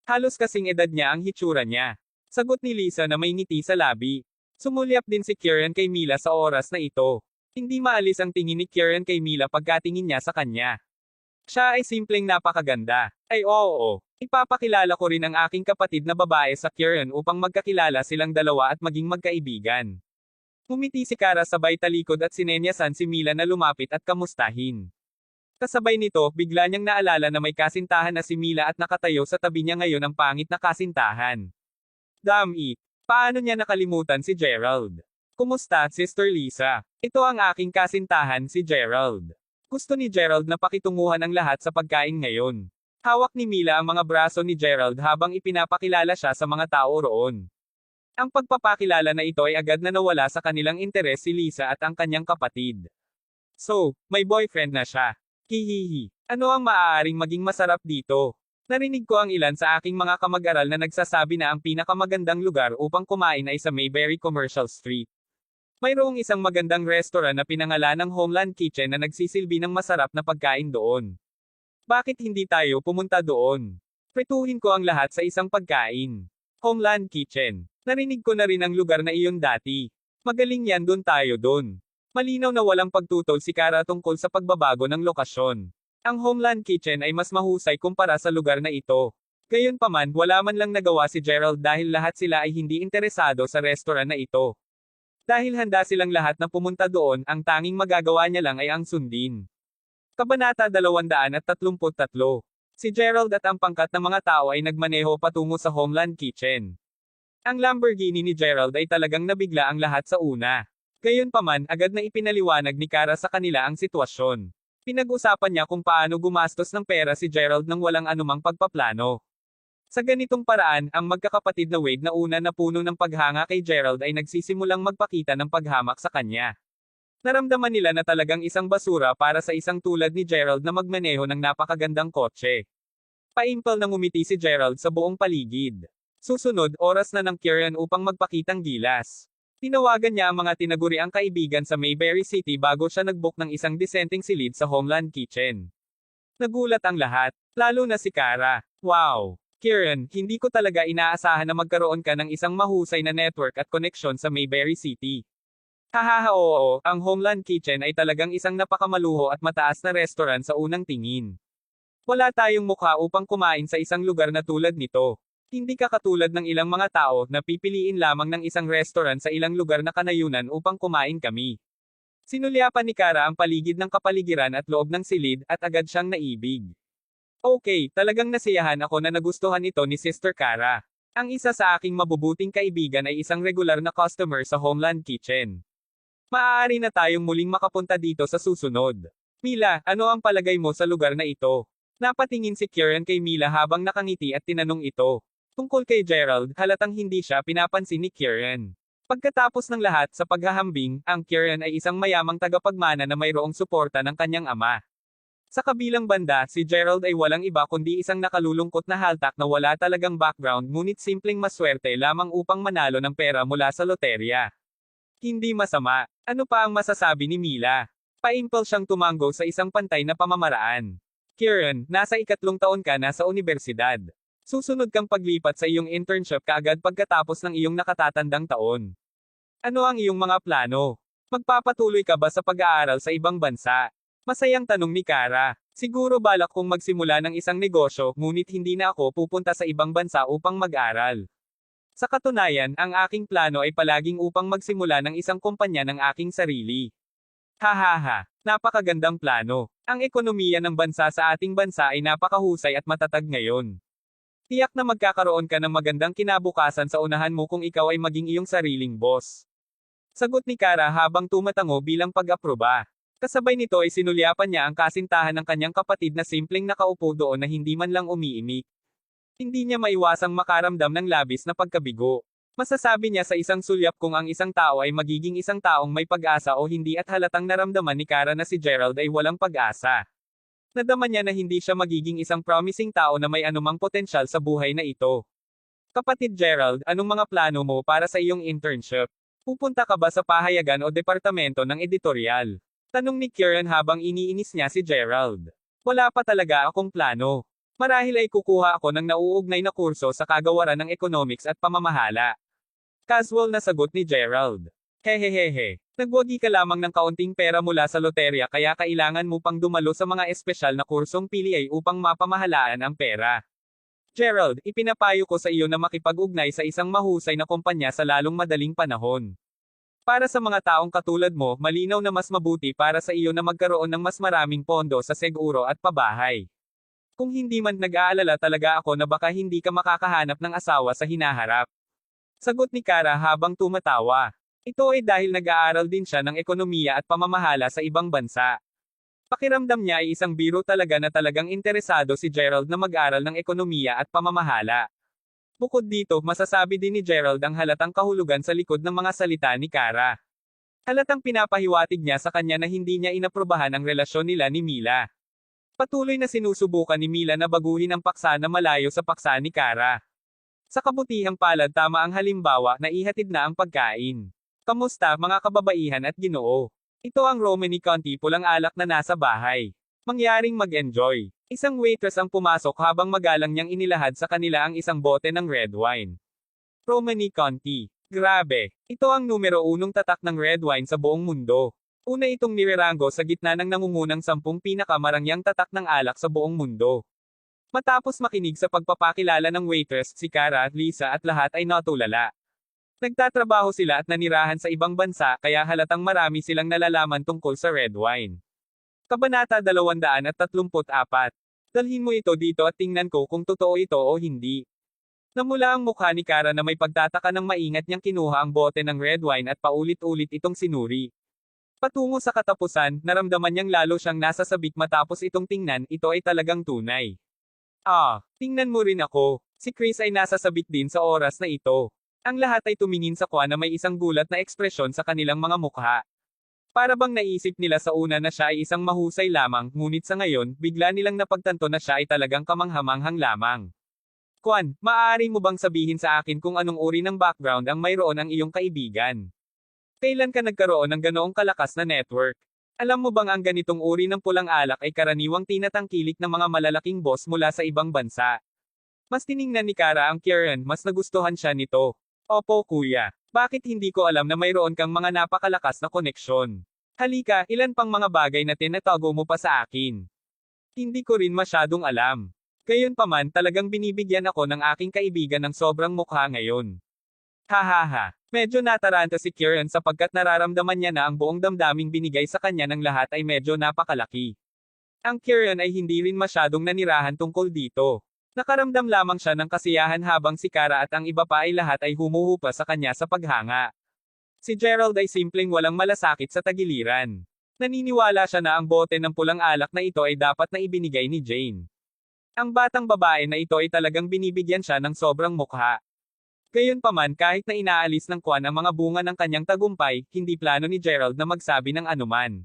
Halos kasing edad niya ang hitsura niya. Sagot ni Lisa na may ngiti sa labi. Sumulyap din si Kieran kay Mila sa oras na ito. Hindi maalis ang tingin ni Kieran kay Mila pagkatingin niya sa kanya. Siya ay simpleng napakaganda. Ay oo, ipapakilala ko rin ang aking kapatid na babae sa Kieran upang magkakilala silang dalawa at maging magkaibigan. Ngumiti si Kara sabay talikod at sinenyasan si Mila na lumapit at kamustahin. Kasabay nito, bigla niyang naalala na may kasintahan na si Mila at nakatayo sa tabi niya ngayon ang pangit na kasintahan. Damn it! Paano niya nakalimutan si Gerald? Kumusta, Sister Lisa? Ito ang aking kasintahan, si Gerald. Gusto ni Gerald na pakitunguhan ang lahat sa pagkain ngayon. Hawak ni Mila ang mga braso ni Gerald habang ipinapakilala siya sa mga tao roon. Ang pagpapakilala na ito ay agad na nawala sa kanilang interes si Lisa at ang kanyang kapatid. So, may boyfriend na siya. Hihihi. Ano ang maaaring maging masarap dito? Narinig ko ang ilan sa aking mga kamag-aral na nagsasabi na ang pinakamagandang lugar upang kumain ay sa Mayberry Commercial Street. Mayroong isang magandang restaurant na pinangalan ng Homeland Kitchen na nagsisilbi ng masarap na pagkain doon. Bakit hindi tayo pumunta doon? Pretuhin ko ang lahat sa isang pagkain. Homeland Kitchen. Narinig ko na rin ang lugar na iyon dati. Magaling yan, doon tayo doon. Malinaw na walang pagtutol si Kara tungkol sa pagbabago ng lokasyon. Ang Homeland Kitchen ay mas mahusay kumpara sa lugar na ito. Gayunpaman, wala man lang nagawa si Gerald dahil lahat sila ay hindi interesado sa restaurant na ito. Dahil handa silang lahat na pumunta doon, ang tanging magagawa niya lang ay ang sundin. Kabanata 233. Si Gerald at ang pangkat na mga tao ay nagmaneho patungo sa Homeland Kitchen. Ang Lamborghini ni Gerald ay talagang nabigla ang lahat sa una. Gayunpaman, agad na ipinaliwanag ni Kara sa kanila ang sitwasyon. Pinag-usapan niya kung paano gumastos ng pera si Gerald nang walang anumang pagpaplano. Sa ganitong paraan, ang magkakapatid na Wade na una na puno ng paghanga kay Gerald ay nagsisimulang magpakita ng paghamak sa kanya. Naramdaman nila na talagang isang basura para sa isang tulad ni Gerald na magmaneho ng napakagandang kotse. Paimpal na ngumiti si Gerald sa buong paligid. Susunod, oras na ng Kieran upang magpakitang gilas. Tinawagan niya ang mga tinaguriang kaibigan sa Mayberry City bago siya nag-book ng isang disenteng silid sa Homeland Kitchen. Nagulat ang lahat, lalo na si Kara. Wow! Kieran, hindi ko talaga inaasahan na magkaroon ka ng isang mahusay na network at koneksyon sa Mayberry City. Hahaha oo, ang Homeland Kitchen ay talagang isang napakamaluho at mataas na restaurant sa unang tingin. Wala tayong mukha upang kumain sa isang lugar na tulad nito. Hindi ka katulad ng ilang mga tao na pipiliin lamang ng isang restaurant sa ilang lugar na kanayunan upang kumain kami. Sinulyapan ni Kara ang paligid ng kapaligiran at loob ng silid at agad siyang naibig. Okay, talagang nasiyahan ako na nagustuhan ito ni Sister Kara. Ang isa sa aking mabubuting kaibigan ay isang regular na customer sa Homeland Kitchen. Maaari na tayong muling makapunta dito sa susunod. Mila, ano ang palagay mo sa lugar na ito? Napatingin si Kieran kay Mila habang nakangiti at tinanong ito. Tungkol kay Gerald, halatang hindi siya pinapansin ni Kieran. Pagkatapos ng lahat sa paghahambing, ang Kieran ay isang mayamang tagapagmana na mayroong suporta ng kanyang ama. Sa kabilang banda, si Gerald ay walang iba kundi isang nakalulungkot na haltak na wala talagang background ngunit simpleng maswerte lamang upang manalo ng pera mula sa loterya. Hindi masama. Ano pa ang masasabi ni Mila? Paimpal siyang tumango sa isang pantay na pamamaraan. Kieran, nasa 3 taon ka na sa universidad. Susunod kang paglipat sa iyong internship kaagad pagkatapos ng iyong nakatatandang taon. Ano ang iyong mga plano? Magpapatuloy ka ba sa pag-aaral sa ibang bansa? Masayang tanong ni Kara. Siguro balak kong magsimula ng isang negosyo, ngunit hindi na ako pupunta sa ibang bansa upang mag-aral. Sa katunayan, ang aking plano ay palaging upang magsimula ng isang kumpanya ng aking sarili. Hahaha, napakagandang plano. Ang ekonomiya ng bansa sa ating bansa ay napakahusay at matatag ngayon. Tiyak na magkakaroon ka ng magandang kinabukasan sa unahan mo kung ikaw ay maging iyong sariling boss. Sagot ni Kara habang tumatango bilang pag-aproba. Kasabay nito ay sinulyapan niya ang kasintahan ng kanyang kapatid na simpleng nakaupo doon na hindi man lang umiimik. Hindi niya maiwasang makaramdam ng labis na pagkabigo. Masasabi niya sa isang sulyap kung ang isang tao ay magiging isang taong may pag-asa o hindi at halatang naramdaman ni Kara na si Gerald ay walang pag-asa. Nadama niya na hindi siya magiging isang promising tao na may anumang potensyal sa buhay na ito. Kapatid Gerald, anong mga plano mo para sa iyong internship? Pupunta ka ba sa pahayagan o departamento ng editorial? Tanong ni Kieran habang iniinis niya si Gerald. Wala pa talaga akong plano. Marahil ay kukuha ako ng nauugnay na kurso sa kagawaran ng economics at pamamahala. Casual na sagot ni Gerald. Hehehehe. Nagwagi ka lamang ng kaunting pera mula sa loterya kaya kailangan mo pang dumalo sa mga espesyal na kursong PLA upang mapamahalaan ang pera. Gerald, ipinapayo ko sa iyo na makipag-ugnay sa isang mahusay na kumpanya sa lalong madaling panahon. Para sa mga taong katulad mo, malinaw na mas mabuti para sa iyo na magkaroon ng mas maraming pondo sa seguro at pabahay. Kung hindi man nag-aalala talaga ako na baka hindi ka makakahanap ng asawa sa hinaharap. Sagot ni Kara habang tumatawa. Ito ay dahil nag-aaral din siya ng ekonomiya at pamamahala sa ibang bansa. Pakiramdam niya ay isang biro talaga na talagang interesado si Gerald na mag-aral ng ekonomiya at pamamahala. Bukod dito, masasabi din ni Gerald ang halatang kahulugan sa likod ng mga salita ni Kara. Halatang pinapahiwatig niya sa kanya na hindi niya inaprobahan ang relasyon nila ni Mila. Patuloy na sinusubukan ni Mila na baguhin ang paksa na malayo sa paksa ni Kara. Sa kabutihang palad tama ang halimbawa na ihatid na ang pagkain. Kamusta mga kababaihan at ginoo? Ito ang Romany Conti pulang alak na nasa bahay. Mangyaring mag-enjoy. Isang waitress ang pumasok habang magalang niyang inilahad sa kanila ang isang bote ng red wine. Romany Conti. Grabe. Ito ang numero 1 tatak ng red wine sa buong mundo. Una itong nireranggo sa gitna ng nangungunang 10 pinakamarangyang tatak ng alak sa buong mundo. Matapos makinig sa pagpapakilala ng waitress, si Kara, Lisa at lahat ay natulala. Nagtatrabaho sila at nanirahan sa ibang bansa kaya halatang marami silang nalalaman tungkol sa red wine. Kabanata 234. Dalhin mo ito dito at tingnan ko kung totoo ito o hindi. Namula ang mukha ni Kara na may pagtataka nang maingat niyang kinuha ang bote ng red wine at paulit-ulit itong sinuri. Patungo sa katapusan, naramdaman niyang lalo siyang nasasabik matapos itong tingnan, ito ay talagang tunay. Tingnan mo rin ako. Si Chris ay nasasabik din sa oras na ito. Ang lahat ay tumingin sa Kwa na may isang gulat na ekspresyon sa kanilang mga mukha. Para bang naisip nila sa una na siya ay isang mahusay lamang, ngunit sa ngayon, bigla nilang napagtanto na siya ay talagang kamanghamanghang lamang. Kwan, maaari mo bang sabihin sa akin kung anong uri ng background ang mayroon ang iyong kaibigan? Kailan ka nagkaroon ng ganoong kalakas na network? Alam mo bang ang ganitong uri ng pulang alak ay karaniwang tinatangkilik ng mga malalaking boss mula sa ibang bansa? Mas tiningnan ni Kara ang Kieran, mas nagustuhan siya nito. Opo kuya. Bakit hindi ko alam na mayroon kang mga napakalakas na koneksyon? Halika, ilan pang mga bagay na tinatago mo pa sa akin? Hindi ko rin masyadong alam. Gayunpaman talagang binibigyan ako ng aking kaibigan ng sobrang mukha ngayon. Hahaha. Medyo nataranta si Kieran sapagkat nararamdaman niya na ang buong damdaming binigay sa kanya ng lahat ay medyo napakalaki. Ang Kieran ay hindi rin masyadong nanirahan tungkol dito. Nakaramdam lamang siya ng kasiyahan habang si Kara at ang iba pa ay lahat ay humuhupa sa kanya sa paghanga. Si Gerald ay simpleng walang malasakit sa tagiliran. Naniniwala siya na ang bote ng pulang alak na ito ay dapat na ibinigay ni Jane. Ang batang babae na ito ay talagang binibigyan siya ng sobrang mukha. Gayunpaman kahit na inaalis ng Kwan ang mga bunga ng kanyang tagumpay, hindi plano ni Gerald na magsabi ng anuman.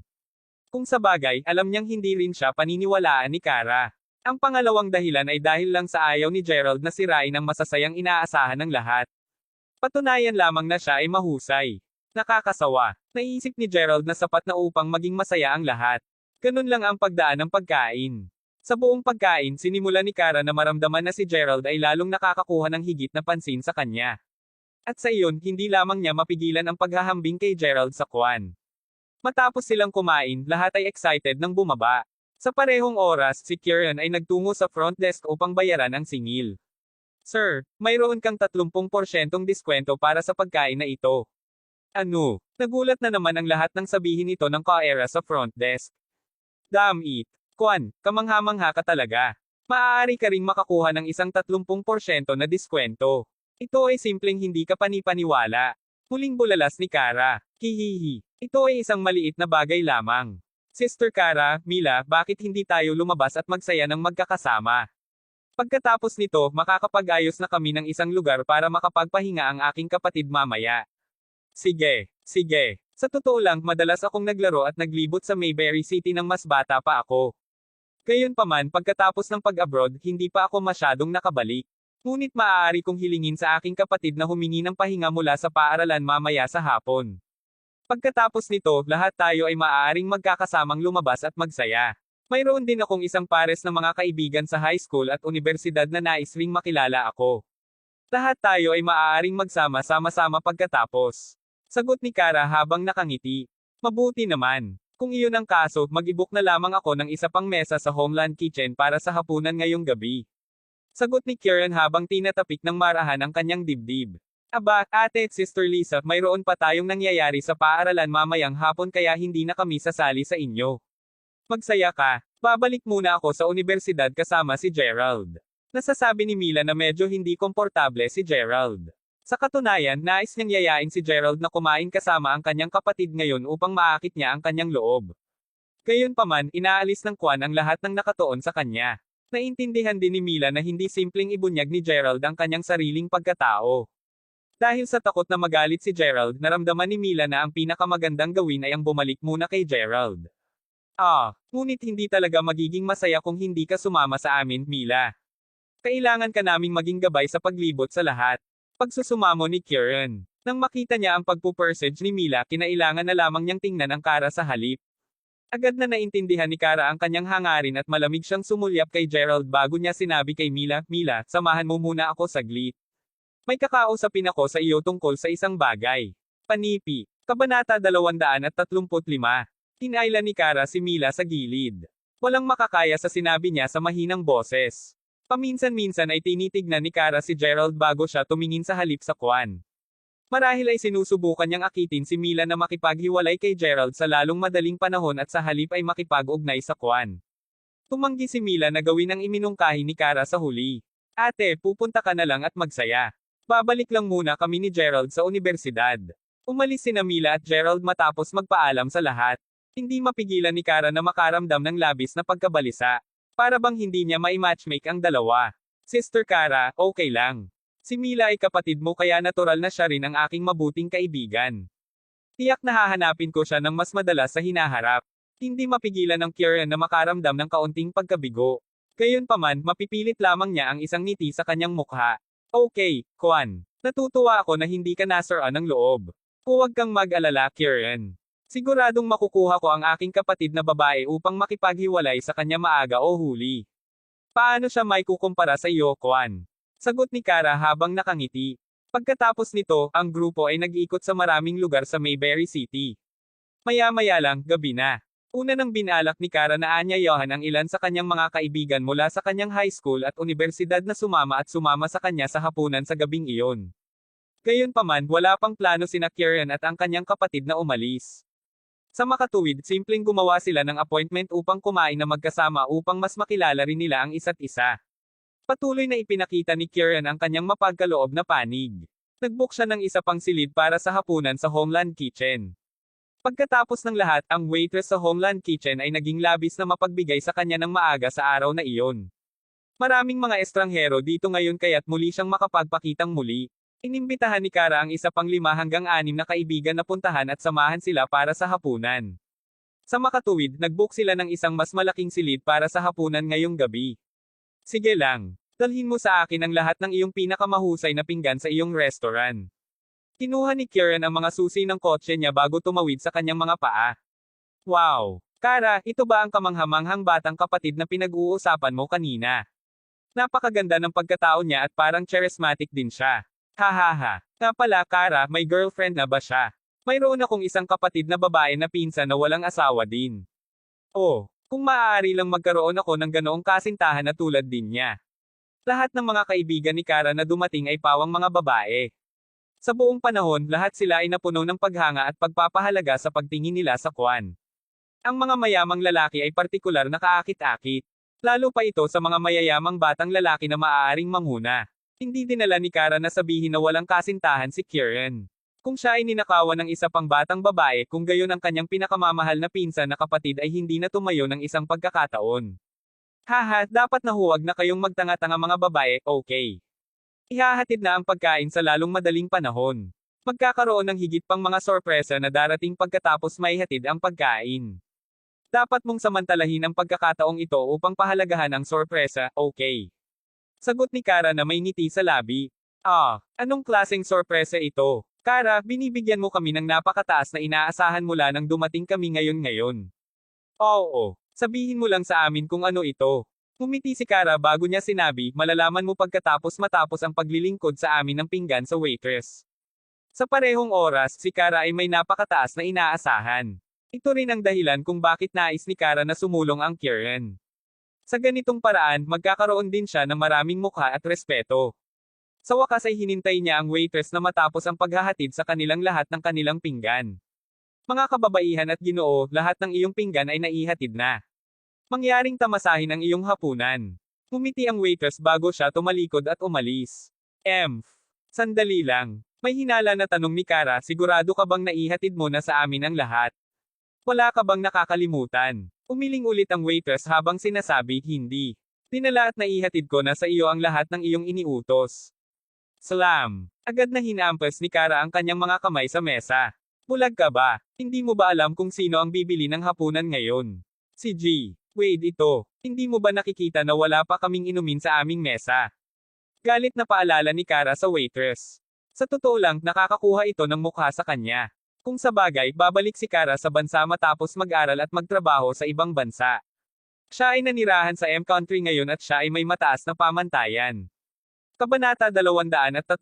Kung sa bagay, alam niyang hindi rin siya paniniwalaan ni Kara. Ang pangalawang dahilan ay dahil lang sa ayaw ni Gerald na sirain ang masasayang inaasahan ng lahat. Patunayan lamang na siya ay mahusay. Nakakasawa. Naisip ni Gerald na sapat na upang maging masaya ang lahat. Ganun lang ang pagdaan ng pagkain. Sa buong pagkain, sinimula ni Kara na maramdaman na si Gerald ay lalong nakakakuha ng higit na pansin sa kanya. At sa iyon, hindi lamang niya mapigilan ang paghahambing kay Gerald sa Kwan. Matapos silang kumain, lahat ay excited nang bumaba. Sa parehong oras, si Kieran ay nagtungo sa front desk upang bayaran ang singil. Sir, mayroon kang 30% diskwento para sa pagkain na ito. Ano? Nagulat na naman ang lahat ng sabihin ito ng ka-era sa front desk. Damn it. Kwan, kamangha-mangha ka talaga. Maaari ka ring makakuha ng isang 30% na diskwento. Ito ay simpleng hindi ka panipaniwala. Muling bulalas ni Kara. Hihihi. Ito ay isang maliit na bagay lamang. Sister Kara, Mila, bakit hindi tayo lumabas at magsaya ng magkakasama? Pagkatapos nito, makakapag-ayos na kami ng isang lugar para makapagpahinga ang aking kapatid mamaya. Sige, sige. Sa totoo lang, madalas akong naglaro at naglibot sa Mayberry City nang mas bata pa ako. Gayunpaman, pagkatapos ng pag-abroad, hindi pa ako masyadong nakabalik. Ngunit maaari kong hilingin sa aking kapatid na humingi ng pahinga mula sa paaralan mamaya sa hapon. Pagkatapos nito, lahat tayo ay maaaring magkakasamang lumabas at magsaya. Mayroon din akong isang pares na mga kaibigan sa high school at universidad na nais ring makilala ako. Lahat tayo ay maaaring magsama sama-sama pagkatapos. Sagot ni Kara habang nakangiti. Mabuti naman. Kung iyon ang kaso, mag-ibook na lamang ako ng isa pang mesa sa Homeland Kitchen para sa hapunan ngayong gabi. Sagot ni Kieran habang tinatapik ng marahan ang kanyang dibdib. Aba, ate at Sister Lisa, mayroon pa tayong nangyayari sa paaralan mamayang hapon kaya hindi na kami sasali sa inyo. Magsaya ka. Babalik muna ako sa universidad kasama si Gerald. Nasasabi ni Mila na medyo hindi komportable si Gerald. Sa katunayan, nais niyang yayain si Gerald na kumain kasama ang kanyang kapatid ngayon upang maakit niya ang kanyang loob. Gayunpaman, inaalis ng Kwan ang lahat ng nakatuon sa kanya. Naintindihan din ni Mila na hindi simpleng ibunyag ni Gerald ang kanyang sariling pagkatao. Dahil sa takot na magalit si Gerald, naramdaman ni Mila na ang pinakamagandang gawin ay ang bumalik muna kay Gerald. Ngunit hindi talaga magiging masaya kung hindi ka sumama sa amin, Mila. Kailangan ka naming maging gabay sa paglibot sa lahat. Pagsusumamo ni Kieran. Nang makita niya ang pagpupursage ni Mila, kinailangan na lamang niyang tingnan ang Kara sa halip. Agad na naintindihan ni Kara ang kanyang hangarin at malamig siyang sumulyap kay Gerald bago niya sinabi kay Mila, Mila, samahan mo muna ako saglit. May kakausapin ako sa iyo tungkol sa isang bagay. Panipi. Kabanata 235. Tinailan ni Kara si Mila sa gilid. Walang makakaya sa sinabi niya sa mahinang boses. Paminsan-minsan ay tinitignan ni Kara si Gerald bago siya tumingin sa halip sa Kwan. Marahil ay sinusubukan niyang akitin si Mila na makipaghiwalay kay Gerald sa lalong madaling panahon at sa halip ay makipag-ugnay sa Kwan. Tumanggi si Mila na gawin ang iminungkahi ni Kara sa huli. Ate, pupunta ka na lang at magsaya. Babalik lang muna kami ni Gerald sa universidad. Umalis sina Mila at Gerald matapos magpaalam sa lahat. Hindi mapigilan ni Kara na makaramdam ng labis na pagkabalisa. Para bang hindi niya mai-matchmake ang dalawa. Sister Kara, okay lang. Si Mila ay kapatid mo kaya natural na siya rin ang aking mabuting kaibigan. Tiyak na hahanapin ko siya ng mas madalas sa hinaharap. Hindi mapigilan ng Kieran na makaramdam ng kaunting pagkabigo. Gayunpaman, mapipilit lamang niya ang isang ngiti sa kanyang mukha. Okay, Kwan. Natutuwa ako na hindi ka nasaraan ng loob. Huwag kang mag-alala, Kieran. Siguradong makukuha ko ang aking kapatid na babae upang makipaghiwalay sa kanya maaga o huli. Paano siya may kukumpara sa iyo, Kwan? Sagot ni Kara habang nakangiti. Pagkatapos nito, ang grupo ay nag-iikot sa maraming lugar sa Mayberry City. Maya-maya lang, gabi na. Una nang binalak ni Kara na aanyayahan ang ilan sa kanyang mga kaibigan mula sa kanyang high school at unibersidad na sumama sa kanya sa hapunan sa gabing iyon. Gayunpaman, wala pang plano sina Kieran at ang kanyang kapatid na umalis. Sa makatuwid, simpleng gumawa sila ng appointment upang kumain na magkasama upang mas makilala rin nila ang isa't isa. Patuloy na ipinakita ni Kieran ang kanyang mapagkaloob na panig. Nagbook siya ng isa pang silid para sa hapunan sa Homeland Kitchen. Pagkatapos ng lahat, ang waitress sa Homeland Kitchen ay naging labis na mapagbigay sa kanya ng maaga sa araw na iyon. Maraming mga estranghero dito ngayon kaya't muli siyang makapagpakitang muli. Inimbitahan ni Kara ang isa pang 5 hanggang 6 na kaibigan na puntahan at samahan sila para sa hapunan. Sa makatuwid, nagbook sila ng isang mas malaking silid para sa hapunan ngayong gabi. Sige lang, dalhin mo sa akin ang lahat ng iyong pinakamahusay na pinggan sa iyong restaurant. Kinuha ni Kieran ang mga susi ng kotse niya bago tumawid sa kanyang mga paa. Wow! Kara, ito ba ang kamanghamanghang batang kapatid na pinag-uusapan mo kanina? Napakaganda ng pagkatao niya at parang charismatic din siya. Hahaha. Nga pala, Kara, may girlfriend na ba siya? Mayroon akong isang kapatid na babae na pinsan na walang asawa din. Oh, kung maaari lang magkaroon ako ng ganoong kasintahan na tulad din niya. Lahat ng mga kaibigan ni Kara na dumating ay pawang mga babae. Sa buong panahon, lahat sila ay napuno ng paghanga at pagpapahalaga sa pagtingin nila sa Kwan. Ang mga mayamang lalaki ay partikular na kaakit-akit. Lalo pa ito sa mga mayayamang batang lalaki na maaaring manguna. Hindi dinala ni Kara na sabihin na walang kasintahan si Kieran. Kung siya ay ninakawan ng isa pang batang babae, kung gayon ang kanyang pinakamamahal na pinsan na kapatid ay hindi na tumayo ng isang pagkakataon. Haha, dapat na huwag na kayong magtanga-tanga mga babae, okay? Ihahatid na ang pagkain sa lalong madaling panahon. Magkakaroon ng higit pang mga sorpresa na darating pagkatapos maihatid ang pagkain. Dapat mong samantalahin ang pagkakataong ito upang pahalagahan ang sorpresa, okay? Sagot ni Kara na may ngiti sa labi. Anong klaseng sorpresa ito? Kara, binibigyan mo kami ng napakataas na inaasahan mula nang dumating kami ngayon. Oo, sabihin mo lang sa amin kung ano ito. Ngumiti si Kara bago niya sinabi, malalaman mo matapos ang paglilingkod sa amin ng pinggan sa waitress. Sa parehong oras, si Kara ay may napakataas na inaasahan. Ito rin ang dahilan kung bakit nais ni Kara na sumulong ang Kieran. Sa ganitong paraan, magkakaroon din siya ng maraming mukha at respeto. Sa wakas ay hinintay niya ang waitress na matapos ang paghahatid sa kanilang lahat ng kanilang pinggan. Mga kababaihan at Ginoo, lahat ng iyong pinggan ay naihatid na. Mangyaring tamasahin ang iyong hapunan. Ngumiti ang waitress bago siya tumalikod at umalis. Sandali lang. May hinala na tanong ni Kara, sigurado ka bang naihatid mo na sa amin ang lahat? Wala ka bang nakakalimutan? Umiling ulit ang waitress habang sinasabi, hindi. Dinala at naihatid ko na sa iyo ang lahat ng iyong iniutos. Slam! Agad na hinampas ni Kara ang kanyang mga kamay sa mesa. Bulag ka ba? Hindi mo ba alam kung sino ang bibili ng hapunan ngayon? Si G. Wade ito. Hindi mo ba nakikita na wala pa kaming inumin sa aming mesa? Galit na paalala ni Kara sa waitress. Sa totoo lang, nakakakuha ito ng mukha sa kanya. Kung sa bagay, babalik si Kara sa bansa matapos mag-aral at magtrabaho sa ibang bansa. Siya ay nanirahan sa M-Country ngayon at siya ay may mataas na pamantayan. Kabanata 236.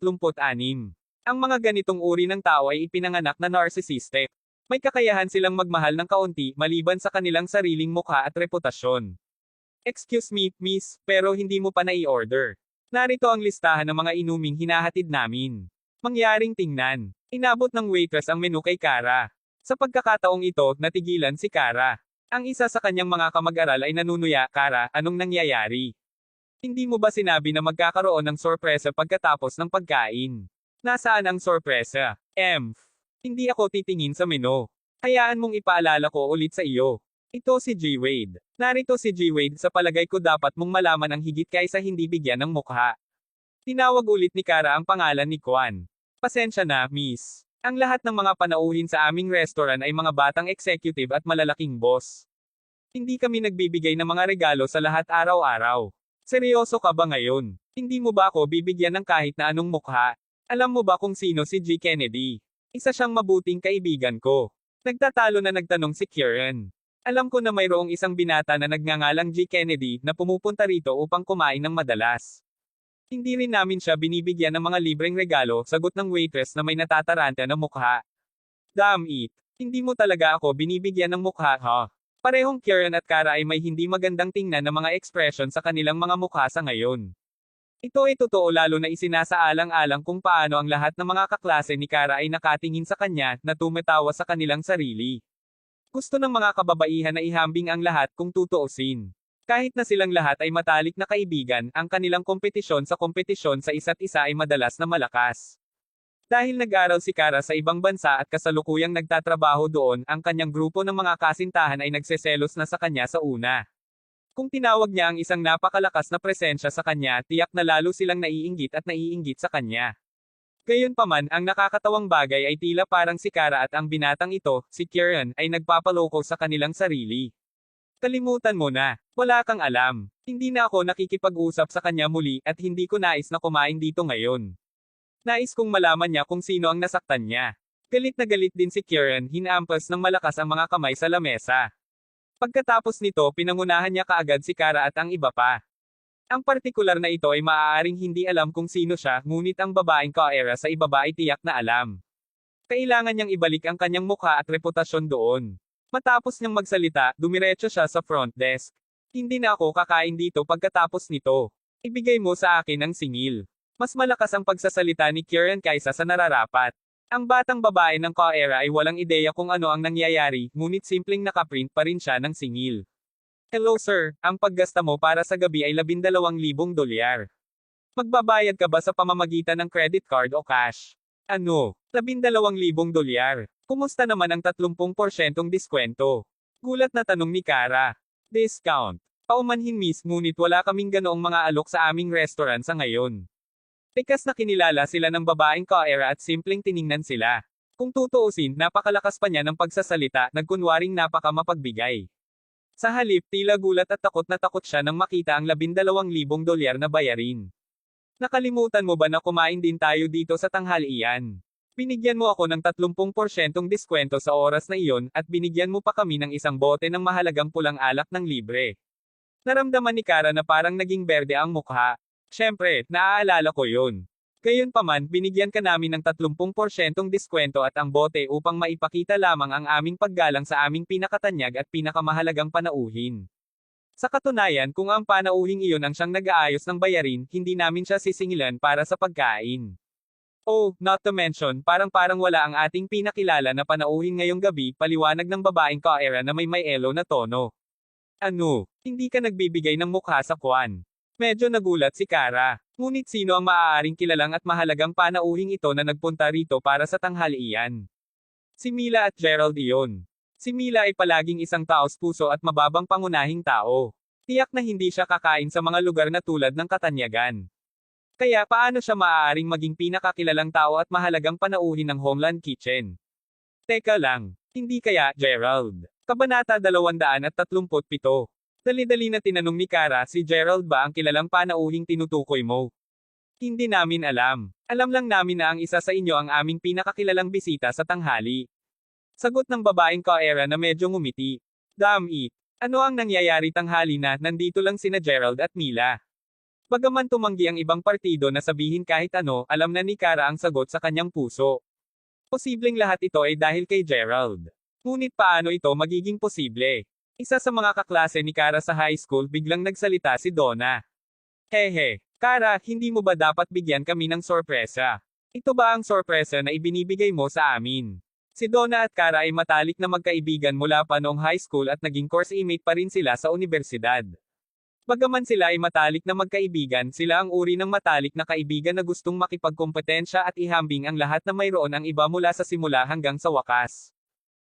Ang mga ganitong uri ng tao ay ipinanganak na narcissistic. May kakayahan silang magmahal ng kaunti, maliban sa kanilang sariling mukha at reputasyon. Excuse me, miss, pero hindi mo pa nai-order. Narito ang listahan ng mga inuming hinahatid namin. Mangyaring tingnan. Inabot ng waitress ang menu kay Kara. Sa pagkakataong ito, natigilan si Kara. Ang isa sa kanyang mga kamag-aral ay nanunuya, Kara, anong nangyayari? Hindi mo ba sinabi na magkakaroon ng sorpresa pagkatapos ng pagkain? Nasaan ang sorpresa? Hindi ako titingin sa menu. Hayaan mong ipaalala ko ulit sa iyo. Ito si G. Wade. Narito si G. Wade, sa palagay ko dapat mong malaman ang higit kaysa hindi bigyan ng mukha. Tinawag ulit ni Kara ang pangalan ni Kwan. Pasensya na, miss. Ang lahat ng mga panauhin sa aming restaurant ay mga batang executive at malalaking boss. Hindi kami nagbibigay ng mga regalo sa lahat araw-araw. Seryoso ka ba ngayon? Hindi mo ba ako bibigyan ng kahit na anong mukha? Alam mo ba kung sino si G. Kennedy? Isa siyang mabuting kaibigan ko. Nagtatalo na nagtanong si Kieran. Alam ko na mayroong isang binata na nagngangalang G. Kennedy na pumupunta rito upang kumain ng madalas. Hindi rin namin siya binibigyan ng mga libreng regalo, sagot ng waitress na may natataranta na mukha. Damn it! Hindi mo talaga ako binibigyan ng mukha, ha? Parehong Kieran at Kara ay may hindi magandang tingnan na mga ekspresyon sa kanilang mga mukha sa ngayon. Ito ay totoo lalo na isinasaalang-alang kung paano ang lahat ng mga kaklase ni Kara ay nakatingin sa kanya, na tumatawa sa kanilang sarili. Gusto ng mga kababaihan na ihambing ang lahat kung tutuusin. Kahit na silang lahat ay matalik na kaibigan, ang kanilang kompetisyon sa isa't isa ay madalas na malakas. Dahil nag-aral si Kara sa ibang bansa at kasalukuyang nagtatrabaho doon, ang kanyang grupo ng mga kasintahan ay nagseselos na sa kanya sa una. Kung tinawag niya ang isang napakalakas na presensya sa kanya, tiyak na lalo silang naiinggit sa kanya. Gayunpaman, ang nakakatawang bagay ay tila parang si Kara at ang binatang ito, si Kieran, ay nagpapaloko sa kanilang sarili. Kalimutan mo na. Wala kang alam. Hindi na ako nakikipag-usap sa kanya muli, at hindi ko nais na kumain dito ngayon. Nais kong malaman niya kung sino ang nasaktan niya. Galit na galit din si Kieran, hinampas ng malakas ang mga kamay sa lamesa. Pagkatapos nito, pinangunahan niya kaagad si Kara at ang iba pa. Ang partikular na ito ay maaaring hindi alam kung sino siya, ngunit ang babaeng Kaera sa ibaba ay tiyak na alam. Kailangan niyang ibalik ang kanyang mukha at reputasyon doon. Matapos niyang magsalita, dumiretso siya sa front desk. Hindi na ako kakain dito pagkatapos nito. Ibigay mo sa akin ang singil. Mas malakas ang pagsasalita ni Kieran kaysa sa nararapat. Ang batang babae ng Kaera ay walang ideya kung ano ang nangyayari, ngunit simpleng nakaprint pa rin siya ng singil. Hello sir, ang paggasta mo para sa gabi ay $12,000. Magbabayad ka ba sa pamamagitan ng credit card o cash? Ano? $12,000. Kumusta naman ang 30% diskwento? Gulat na tanong ni Kara. Discount. Paumanhin miss, ngunit wala kaming ganoong mga alok sa aming restaurant sa ngayon. Tikas na kinilala sila ng babaeng Kaera at simpleng tiningnan sila. Kung tutuusin, napakalakas pa niya ng pagsasalita, nagkunwaring napakamapagbigay. Sa halip, tila gulat at takot na takot siya nang makita ang $12,000 na bayarin. Nakalimutan mo ba na kumain din tayo dito sa tanghalian? Binigyan mo ako ng 30% diskwento sa oras na iyon, at binigyan mo pa kami ng isang bote ng mahalagang pulang alak ng libre. Naramdaman ni Kara na parang naging berde ang mukha. Siyempre, naaalala ko yun. Gayunpaman, binigyan ka namin ng 30% diskwento at ang bote upang maipakita lamang ang aming paggalang sa aming pinakatanyag at pinakamahalagang panauhin. Sa katunayan, kung ang panauhing iyon ang siyang nag-aayos ng bayarin, hindi namin siya sisingilan para sa pagkain. Oh, not to mention, parang wala ang ating pinakilala na panauhin ngayong gabi, paliwanag ng babaeng Kaera na may elo na tono. Ano? Hindi ka nagbibigay ng mukha sa kwan? Medyo nagulat si Kara. Ngunit sino ang maaaring kilalang at mahalagang panauhing ito na nagpunta rito para sa tanghalian? Si Mila at Gerald iyon. Si Mila ay palaging isang taos puso at mababang pangunahing tao. Tiyak na hindi siya kakain sa mga lugar na tulad ng Katanyagan. Kaya paano siya maaaring maging pinakakilalang tao at mahalagang panauhin ng Homeland Kitchen? Teka lang, hindi kaya, Gerald? Kabanata 237. Dali-dali na tinanong ni Kara, si Gerald ba ang kilalang panauhing tinutukoy mo? Hindi namin alam. Alam lang namin na ang isa sa inyo ang aming pinakakilalang bisita sa tanghali. Sagot ng babaeng Kaera na medyo ngumiti. Damn it. Ano ang nangyayari tanghali na, nandito lang sina Gerald at Mila? Bagaman tumanggi ang ibang partido na sabihin kahit ano, alam na ni Kara ang sagot sa kanyang puso. Posibleng lahat ito ay dahil kay Gerald. Ngunit paano ito magiging posible? Isa sa mga kaklase ni Kara sa high school, biglang nagsalita si Donna. Hehe, Kara, hindi mo ba dapat bigyan kami ng sorpresa? Ito ba ang sorpresa na ibinibigay mo sa amin? Si Donna at Kara ay matalik na magkaibigan mula pa noong high school at naging course mate pa rin sila sa universidad. Bagaman sila ay matalik na magkaibigan, sila ang uri ng matalik na kaibigan na gustong makipagkompetensya at ihambing ang lahat na mayroon ang iba mula sa simula hanggang sa wakas.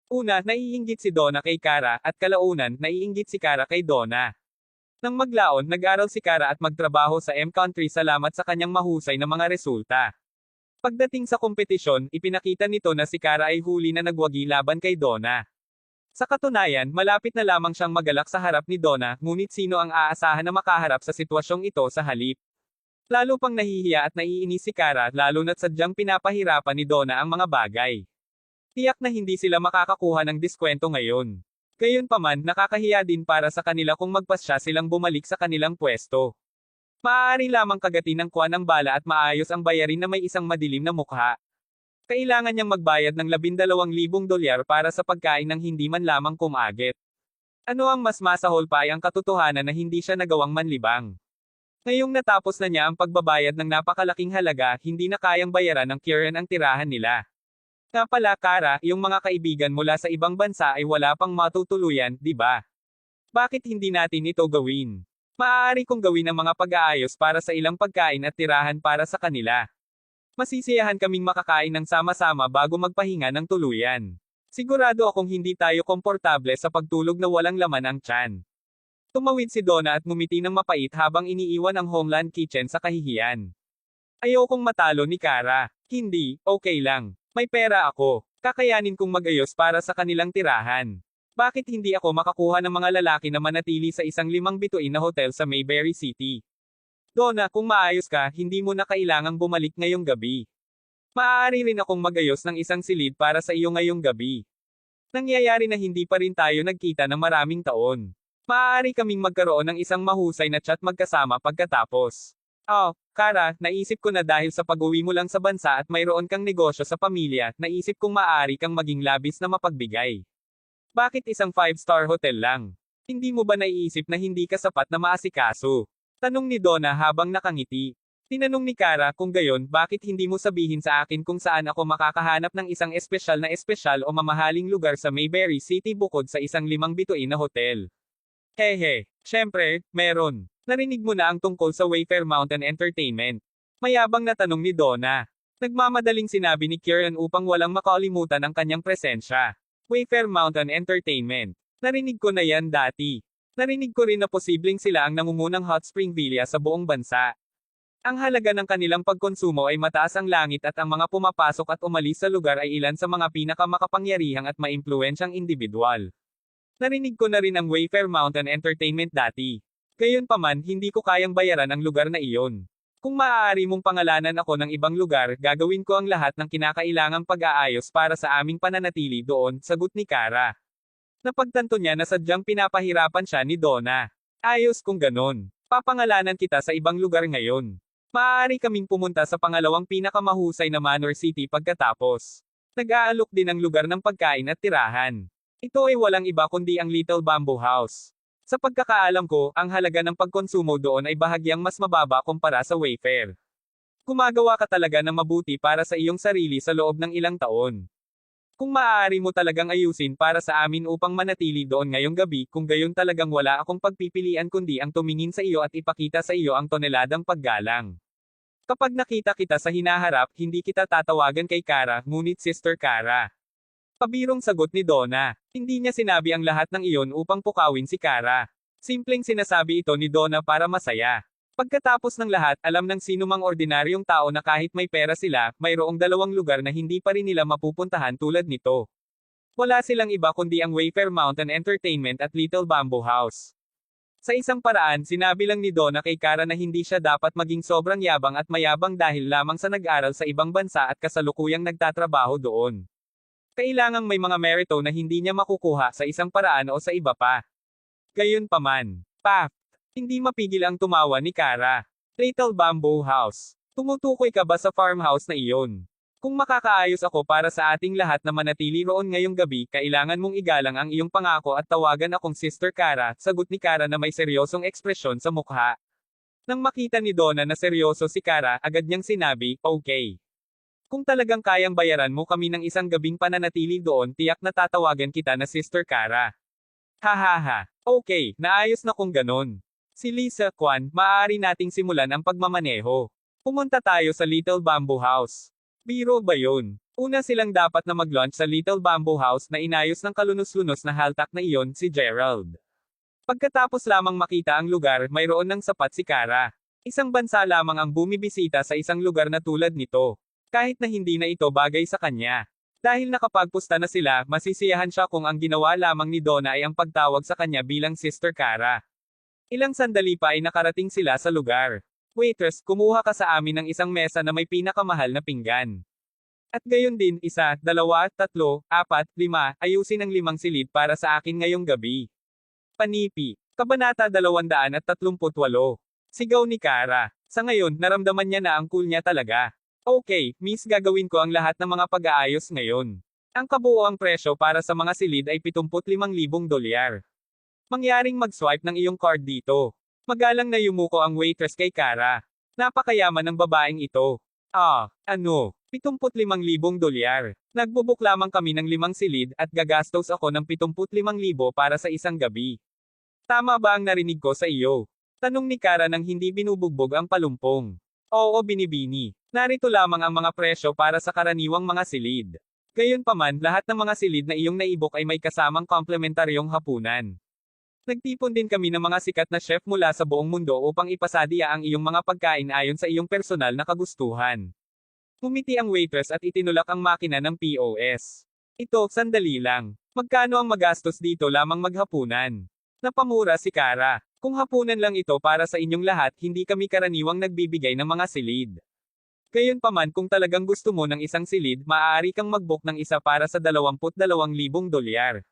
Una, naiinggit si Donna kay Kara, at kalaunan, naiinggit si Kara kay Donna. Nang maglaon, nag-aral si Kara at magtrabaho sa M-Country salamat sa kanyang mahusay na mga resulta. Pagdating sa kompetisyon, ipinakita nito na si Kara ay huli na nagwagi laban kay Donna. Sa katunayan, malapit na lamang siyang magalak sa harap ni Donna, ngunit sino ang aasahan na makaharap sa sitwasyong ito sa halip? Lalo pang nahihiya at naiinis si Kara, lalo na't sadyang pinapahirapan ni Donna ang mga bagay. Tiyak na hindi sila makakakuha ng diskwento ngayon. Gayunpaman, nakakahiya din para sa kanila kung magpasya silang bumalik sa kanilang pwesto. Maaari lamang kagatin ng kwan ang bala at maayos ang bayarin na may isang madilim na mukha. Kailangan niyang magbayad ng $12,000 para sa pagkain ng hindi man lamang kumagit. Ano ang mas masahol pa ay ang katotohanan na hindi siya nagawang manlibang. Ngayong natapos na niya ang pagbabayad ng napakalaking halaga, hindi na kayang bayaran ng Kieran ang tirahan nila. Nga pala Kara, yung mga kaibigan mula sa ibang bansa ay wala pang matutuluyan, di ba? Bakit hindi natin ito gawin? Maaari kong gawin ang mga pag-aayos para sa ilang pagkain at tirahan para sa kanila. Masisiyahan kaming makakain ng sama-sama bago magpahinga ng tuluyan. Sigurado akong hindi tayo komportable sa pagtulog na walang laman ang tiyan. Tumawid si Donna at ngumiti ng mapait habang iniiwan ang Homeland Kitchen sa kahihiyan. Ayokong matalo ni Kara. Hindi, okay lang. May pera ako. Kakayanin kong mag-ayos para sa kanilang tirahan. Bakit hindi ako makakuha ng mga lalaki na manatili sa isang 5 bituin na hotel sa Mayberry City? Donna, kung maayos ka, hindi mo na kailangang bumalik ngayong gabi. Maaari rin akong mag-ayos ng isang silid para sa iyo ngayong gabi. Nangyayari na hindi pa rin tayo nagkita ng maraming taon. Maaari kaming magkaroon ng isang mahusay na chat magkasama pagkatapos. Oh, Kara, naisip ko na dahil sa pag-uwi mo lang sa bansa at mayroon kang negosyo sa pamilya, naisip kong maaari kang maging labis na mapagbigay. Bakit isang 5-star hotel lang? Hindi mo ba naiisip na hindi ka sapat na maasikaso? Tanong ni Donna habang nakangiti. Tinanong ni Kara kung gayon, bakit hindi mo sabihin sa akin kung saan ako makakahanap ng isang espesyal o mamahaling lugar sa Mayberry City bukod sa isang 5 bituin na hotel? Hehe, syempre, meron. Narinig mo na ang tungkol sa Wayfair Mountain Entertainment. Mayabang na tanong ni Donna. Nagmamadaling sinabi ni Kieran upang walang makalimutan ang kanyang presensya. Wayfair Mountain Entertainment. Narinig ko na yan dati. Narinig ko rin na posibleng sila ang nangungunang hot spring villa sa buong bansa. Ang halaga ng kanilang pagkonsumo ay mataas ang langit at ang mga pumapasok at umalis sa lugar ay ilan sa mga pinakamakapangyarihang at maimpluwensyang individual. Narinig ko na rin ang Wayfair Mountain Entertainment dati. Gayunpaman, hindi ko kayang bayaran ang lugar na iyon. Kung maaari mong pangalanan ako ng ibang lugar, gagawin ko ang lahat ng kinakailangang pag-aayos para sa aming pananatili doon, sagot ni Kara. Napagtanto niya na sadyang pinapahirapan siya ni Donna. Ayos kung ganon. Papangalanan kita sa ibang lugar ngayon. Maaari kaming pumunta sa pangalawang pinakamahusay na Manor City pagkatapos. Nag-aalok din ng lugar ng pagkain at tirahan. Ito ay walang iba kundi ang Little Bamboo House. Sa pagkakaalam ko, ang halaga ng pagkonsumo doon ay bahagyang mas mababa kumpara sa Wayfair. Gumagawa ka talaga ng mabuti para sa iyong sarili sa loob ng ilang taon. Kung maaari mo talagang ayusin para sa amin upang manatili doon ngayong gabi, kung gayon talagang wala akong pagpipilian kundi ang tumingin sa iyo at ipakita sa iyo ang toneladang paggalang. Kapag nakita kita sa hinaharap, hindi kita tatawagan kay Kara, ngunit Sister Kara. Pabirong sagot ni Donna. Hindi niya sinabi ang lahat ng iyon upang pukawin si Kara. Simpleng sinasabi ito ni Donna para masaya. Pagkatapos ng lahat, alam ng sinumang ordinaryong tao na kahit may pera sila, mayroong 2 lugar na hindi pa rin nila mapupuntahan tulad nito. Wala silang iba kundi ang Wayfair Mountain Entertainment at Little Bamboo House. Sa isang paraan, sinabi lang ni Donna kay Kara na hindi siya dapat maging sobrang yabang at mayabang dahil lamang sa nag-aral sa ibang bansa at kasalukuyang nagtatrabaho doon. Kailangang may mga merito na hindi niya makukuha sa isang paraan o sa iba pa. Gayunpaman, hindi mapigil ang tumawa ni Kara. Little Bamboo House. Tumutukoy ka ba sa farmhouse na iyon? Kung makakaayos ako para sa ating lahat na manatili roon ngayong gabi, kailangan mong igalang ang iyong pangako at tawagan akong Sister Kara, sagot ni Kara na may seryosong ekspresyon sa mukha. Nang makita ni Donna na seryoso si Kara, agad niyang sinabi, okay. Kung talagang kayang bayaran mo kami ng isang gabing pananatili doon, tiyak na tatawagan kita na Sister Kara. Hahaha. Okay, naayos na kung ganon. Si Lisa, Kwan, maaari nating simulan ang pagmamaneho. Pumunta tayo sa Little Bamboo House. Biro ba yun? Una silang dapat na mag-launch sa Little Bamboo House na inayos ng kalunos-lunos na haltak na iyon, si Gerald. Pagkatapos lamang makita ang lugar, mayroon ng sapat si Kara. Isang bansa lamang ang bumibisita sa isang lugar na tulad nito. Kahit na hindi na ito bagay sa kanya. Dahil nakapagpusta na sila, masisiyahan siya kung ang ginawa lamang ni Donna ay ang pagtawag sa kanya bilang Sister Kara. Ilang sandali pa ay nakarating sila sa lugar. Waitress, kumuha ka sa amin ng isang mesa na may pinakamahal na pinggan. At gayon din, 1, 2, 3, 4, 5, ayusin ang 5 silid para sa akin ngayong gabi. Panipi. Kabanata 238. Sigaw ni Kara. Sa ngayon, naramdaman niya na ang cool niya talaga. Okay, miss, gagawin ko ang lahat ng mga pag-aayos ngayon. Ang kabuoang presyo para sa mga silid ay $75,000. Mangyaring mag-swipe ng iyong card dito. Magalang na yumuko ang waitress kay Kara. Napakayaman ng babaeng ito. Ano? 75,000 dolyar. Nagbubuk lamang kami ng 5 silid at gagastos ako ng 75,000 para sa isang gabi. Tama ba ang narinig ko sa iyo? Tanong ni Kara nang hindi binubugbog ang palumpong. Oo, binibini. Narito lamang ang mga presyo para sa karaniwang mga silid. Gayunpaman, lahat ng mga silid na iyong naibok ay may kasamang komplementaryong hapunan. Nagtipon din kami ng mga sikat na chef mula sa buong mundo upang ipasadya ang iyong mga pagkain ayon sa iyong personal na kagustuhan. Ngumiti ang waitress at itinulak ang makina ng POS. Ito, sandali lang. Magkano ang magastos dito lamang maghapunan? Napamura si Kara. Kung hapunan lang ito para sa inyong lahat, hindi kami karaniwang nagbibigay ng mga silid. Gayunpaman, kung talagang gusto mo ng isang silid, maaari kang mag-book ng isa para sa 22,000 dolyar.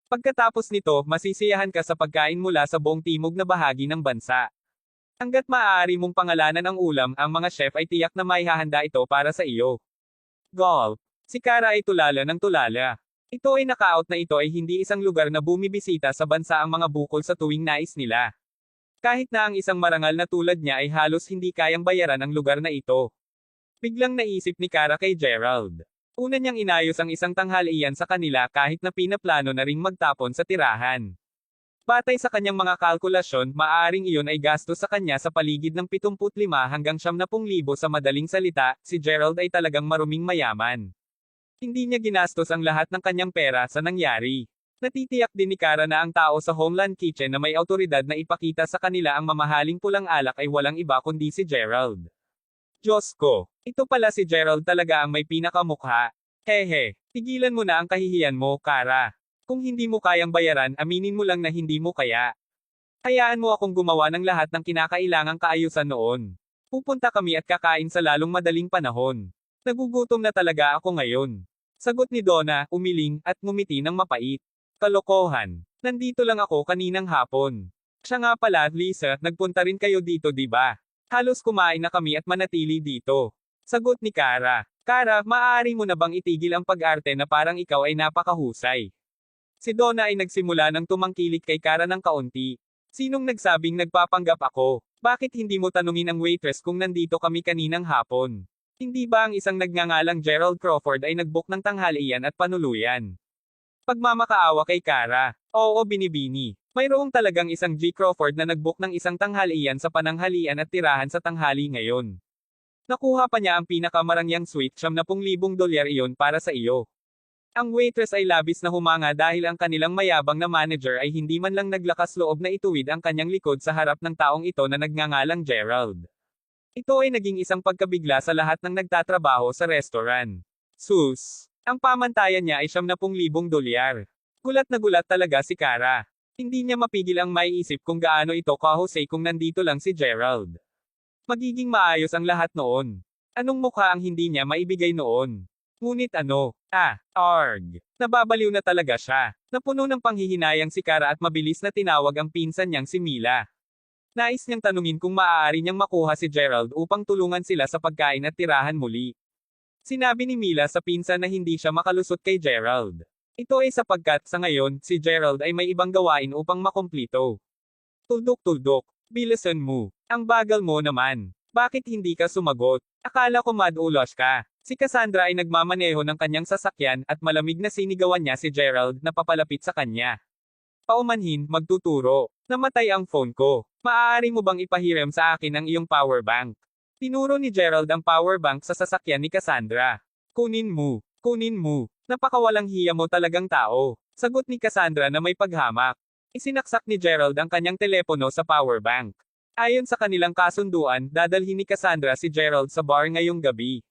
Pagkatapos nito, masisiyahan ka sa pagkain mula sa buong timog na bahagi ng bansa. Hanggat maaari mong pangalanan ang ulam, ang mga chef ay tiyak na maihahanda ito para sa iyo. Golf. Si Kara ay tulala ng tulala. Ito ay naka-out na ito ay hindi isang lugar na bumibisita sa bansa ang mga bukol sa tuwing nais nila. Kahit na ang isang marangal na tulad niya ay halos hindi kayang bayaran ang lugar na ito. Biglang naisip ni Kara kay Gerald. Una niyang inayos ang isang tanghalian sa kanila kahit na pinaplano na ring magtapon sa tirahan. Batay sa kanyang mga kalkulasyon, maaring iyon ay gastos sa kanya sa paligid ng 75 hanggang 70,000 sa madaling salita, si Gerald ay talagang maruming mayaman. Hindi niya ginastos ang lahat ng kanyang pera sa nangyari. Natitiyak din ni Kara na ang tao sa Homeland Kitchen na may autoridad na ipakita sa kanila ang mamahaling pulang alak ay walang iba kundi si Gerald. Diyos ko, ito pala si Gerald talaga ang may pinakamukha. Hehe, tigilan mo na ang kahihiyan mo, Kara. Kung hindi mo kayang bayaran, aminin mo lang na hindi mo kaya. Hayaan mo akong gumawa ng lahat ng kinakailangang kaayusan noon. Pupunta kami at kakain sa lalong madaling panahon. Nagugutom na talaga ako ngayon. Sagot ni Donna, umiling, at ngumiti ng mapait. Kalokohan. Nandito lang ako kaninang hapon. Siya nga pala, Lisa, nagpunta rin kayo dito di ba? Halos kumain na kami at manatili dito. Sagot ni Kara. Kara, maaari mo na bang itigil ang pag-arte na parang ikaw ay napakahusay? Si Donna ay nagsimula ng tumangkilik kay Kara ng kaunti. Sinong nagsabing nagpapanggap ako? Bakit hindi mo tanungin ang waitress kung nandito kami kaninang hapon? Hindi ba ang isang nagngangalang Gerald Crawford ay nagbook ng tanghalian at panuluyan? Pagmamakaawa kay Kara. Oo, binibini. Mayroong talagang isang G. Crawford na nagbook ng isang tanghalian sa pananghalian at tirahan sa tanghali ngayon. Nakuha pa niya ang pinakamarangyang suite, 70,000 dolyar iyon para sa iyo. Ang waitress ay labis na humanga dahil ang kanilang mayabang na manager ay hindi man lang naglakas loob na ituwid ang kanyang likod sa harap ng taong ito na nagngangalang Gerald. Ito ay naging isang pagkabigla sa lahat ng nagtatrabaho sa restaurant. Sus! Ang pamantayan niya ay 70,000 dolyar. Gulat na gulat talaga si Kara. Hindi niya mapigil ang maiisip kung gaano ito kahusay kung nandito lang si Gerald. Magiging maayos ang lahat noon. Anong mukha ang hindi niya maibigay noon? Ngunit ano? Arg. Nababaliw na talaga siya. Napuno ng panghihinayang si Kara at mabilis na tinawag ang pinsan niyang si Mila. Nais niyang tanungin kung maaari niyang makuha si Gerald upang tulungan sila sa pagkain at tirahan muli. Sinabi ni Mila sa pinsan na hindi siya makalusot kay Gerald. Ito ay sapagkat, sa ngayon, si Gerald ay may ibang gawain upang makumplito. Tuldok-tuldok. Bilisan mo. Ang bagal mo naman. Bakit hindi ka sumagot? Akala ko madulos ka. Si Cassandra ay nagmamaneho ng kanyang sasakyan at malamig na sinigawan niya si Gerald na papalapit sa kanya. Paumanhin, magtuturo. Namatay ang phone ko. Maaari mo bang ipahiram sa akin ang iyong power bank? Tinuro ni Gerald ang power bank sa sasakyan ni Cassandra. Kunin mo. Kunin mo. Napakawalang hiya mo talagang tao. Sagot ni Cassandra na may paghamak. Isinaksak ni Gerald ang kanyang telepono sa power bank. Ayon sa kanilang kasunduan, dadalhin ni Cassandra si Gerald sa bar ngayong gabi.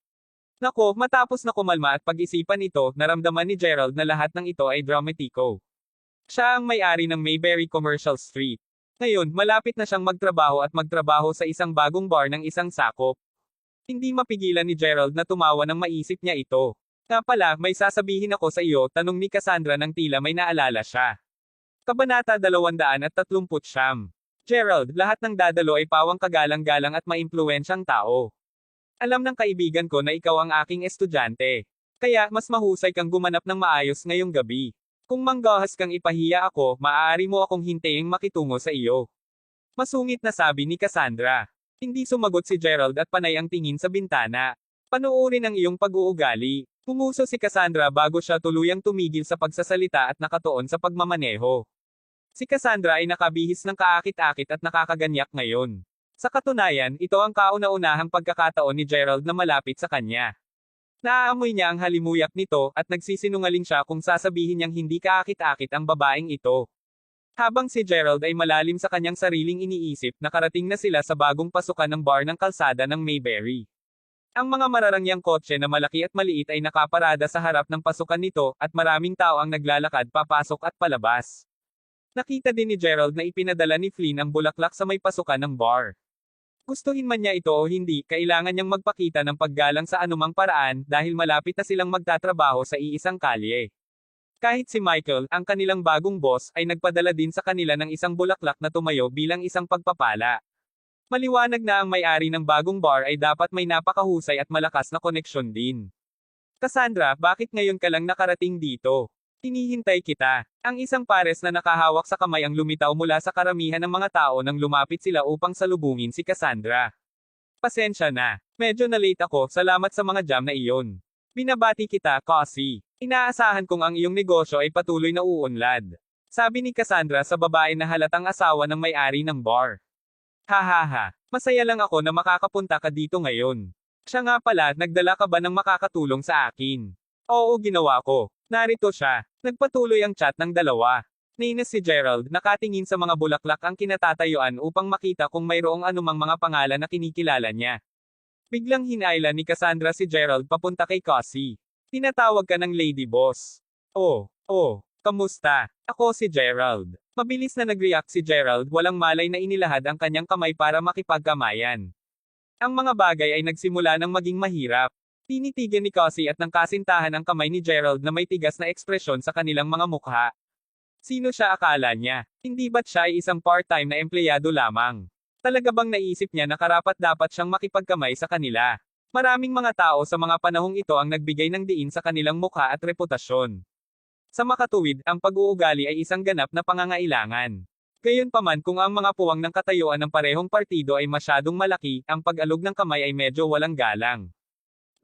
Nako, matapos na kumalma at pag-isipan ito, naramdaman ni Gerald na lahat ng ito ay dramatiko. Siya ang may-ari ng Mayberry Commercial Street. Ngayon, malapit na siyang magtrabaho sa isang bagong bar ng isang sakop. Hindi mapigilan ni Gerald na tumawa nang maisip niya ito. Nga pala, may sasabihin ako sa iyo, tanong ni Cassandra nang tila may naalala siya. Kabanata 239. Gerald, lahat ng dadalo ay pawang kagalang-galang at maimpluwensyang tao. Alam ng kaibigan ko na ikaw ang aking estudyante. Kaya, mas mahusay kang gumanap ng maayos ngayong gabi. Kung manggahas kang ipahiya ako, maaari mo akong hintayin makitungo sa iyo. Masungit na sabi ni Cassandra. Hindi sumagot si Gerald at panay ang tingin sa bintana. Panoorin ang iyong pag-uugali. Pumuso si Cassandra bago siya tuluyang tumigil sa pagsasalita at nakatuon sa pagmamaneho. Si Cassandra ay nakabihis ng kaakit-akit at nakakaganyak ngayon. Sa katunayan, ito ang kauna-unahang pagkakataon ni Gerald na malapit sa kanya. Naaamoy niya ang halimuyak nito, at nagsisinungaling siya kung sasabihin niyang hindi kaakit-akit ang babaeng ito. Habang si Gerald ay malalim sa kanyang sariling iniisip, nakarating na sila sa bagong pasukan ng bar ng kalsada ng Mayberry. Ang mga mararangyang kotse na malaki at maliit ay nakaparada sa harap ng pasukan nito, at maraming tao ang naglalakad papasok at palabas. Nakita din ni Gerald na ipinadala ni Flynn ang bulaklak sa may pasukan ng bar. Gustuhin man niya ito o hindi, kailangan niyang magpakita ng paggalang sa anumang paraan dahil malapit na silang magtatrabaho sa iisang kalye. Kahit si Michael, ang kanilang bagong boss, ay nagpadala din sa kanila ng isang bulaklak na tumayo bilang isang pagpapala. Maliwanag na ang may-ari ng bagong bar ay dapat may napakahusay at malakas na koneksyon din. Cassandra, bakit ngayon ka lang nakarating dito? Hinihintay kita. Ang isang pares na nakahawak sa kamay ang lumitaw mula sa karamihan ng mga tao nang lumapit sila upang salubungin si Cassandra. Pasensya na. Medyo na-late ako, salamat sa mga jam na iyon. Binabati kita, Cassie. Inaasahan kong ang iyong negosyo ay patuloy na uunlad. Sabi ni Cassandra sa babae na halatang asawa ng may-ari ng bar. Hahaha. Masaya lang ako na makakapunta ka dito ngayon. Siya nga pala, nagdala ka ba ng makakatulong sa akin? Oo, ginawa ko. Narito siya. Nagpatuloy ang chat ng dalawa. Nainis si Gerald, nakatingin sa mga bulaklak ang kinatatayuan upang makita kung mayroong anumang mga pangalan na kinikilala niya. Biglang hinayla ni Cassandra si Gerald papunta kay Cassie. Tinatawag ka ng Lady Boss. Oh, kamusta? Ako si Gerald. Mabilis na nag-react si Gerald, walang malay na inilahad ang kanyang kamay para makipagkamayan. Ang mga bagay ay nagsimula ng maging mahirap. Tinitigan ni Cassie at ng kasintahan ang kamay ni Gerald na may tigas na ekspresyon sa kanilang mga mukha. Sino siya akala niya? Hindi ba't siya ay isang part-time na empleyado lamang? Talaga bang naisip niya na karapat-dapat siyang makipagkamay sa kanila? Maraming mga tao sa mga panahong ito ang nagbigay ng diin sa kanilang mukha at reputasyon. Sa makatuwid, ang pag-uugali ay isang ganap na pangangailangan. Gayunpaman kung ang mga puwang ng katayuan ng parehong partido ay masyadong malaki, ang pag-alog ng kamay ay medyo walang galang.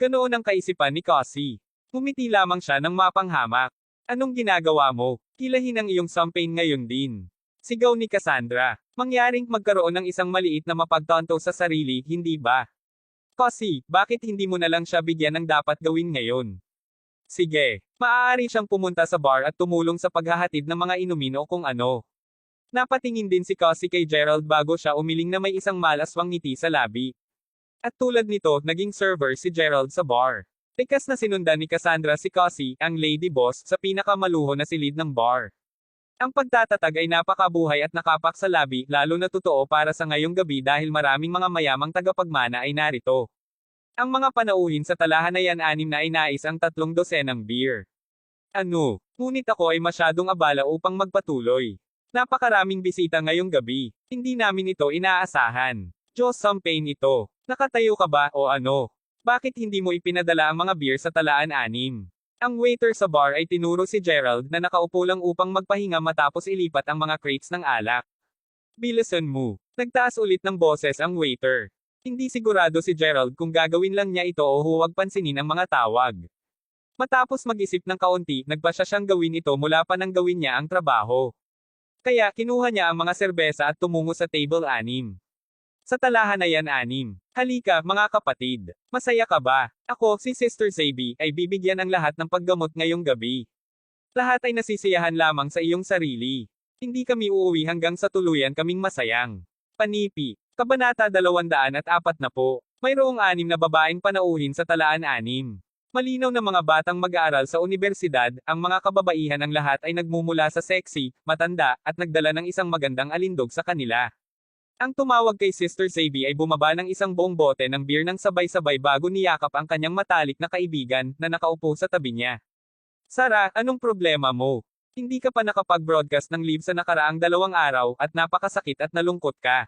Ganoon ang kaisipan ni Cassie. Ngumiti lamang siya ng mapanghamak. Anong ginagawa mo? Kilahin ang iyong champagne ngayon din. Sigaw ni Cassandra. Mangyaring magkaroon ng isang maliit na mapagtanto sa sarili, hindi ba? Cassie, bakit hindi mo na lang siya bigyan ng dapat gawin ngayon? Sige. Maaari siyang pumunta sa bar at tumulong sa paghahatid ng mga inumin o kung ano. Napatingin din si Cassie kay Gerald bago siya umiling na may isang malaswang ngiti sa labi. At tulad nito, naging server si Gerald sa bar. Tikas na sinundan ni Cassandra si Cassie, ang lady boss, sa pinakamaluho na silid ng bar. Ang pagtatatag ay napakabuhay at nakapak sa labi, lalo na totoo para sa ngayong gabi dahil maraming mga mayamang tagapagmana ay narito. Ang mga panauhin sa talahanayan 6 na ay nais ang 3 dosenang beer. Ano? Ngunit ako ay masyadong abala upang magpatuloy. Napakaraming bisita ngayong gabi. Hindi namin ito inaasahan. Diyos, champagne ito. Nakatayo ka ba o ano? Bakit hindi mo ipinadala ang mga beer sa talaan 6? Ang waiter sa bar ay tinuro si Gerald na nakaupo lang upang magpahinga matapos ilipat ang mga crates ng alak. Bilisan mo. Nagtaas ulit ng boses ang waiter. Hindi sigurado si Gerald kung gagawin lang niya ito o huwag pansinin ang mga tawag. Matapos mag-isip ng kaunti, nagpasya siyang gawin ito mula pa nang gawin niya ang trabaho. Kaya kinuha niya ang mga serbesa at tumungo sa table 6. Sa talahanayan 6. Halika, mga kapatid. Masaya ka ba? Ako, si Sister Zaby, ay bibigyan ang lahat ng paggamot ngayong gabi. Lahat ay nasisiyahan lamang sa iyong sarili. Hindi kami uuwi hanggang sa tuluyan kaming masayang. Panipi. Kabanata 240. Mayroong 6 na babaeng panauhin sa talaan 6. Malinaw na mga batang mag-aaral sa universidad, ang mga kababaihan ang lahat ay nagmumula sa sexy, matanda, at nagdala ng isang magandang alindog sa kanila. Ang tumawag kay Sister Zaby ay bumaba ng isang buong bote ng beer nang sabay-sabay bago niyakap ang kanyang matalik na kaibigan, na nakaupo sa tabi niya. Sara, anong problema mo? Hindi ka pa nakapag-broadcast ng live sa nakaraang 2 araw, at napakasakit at nalungkot ka.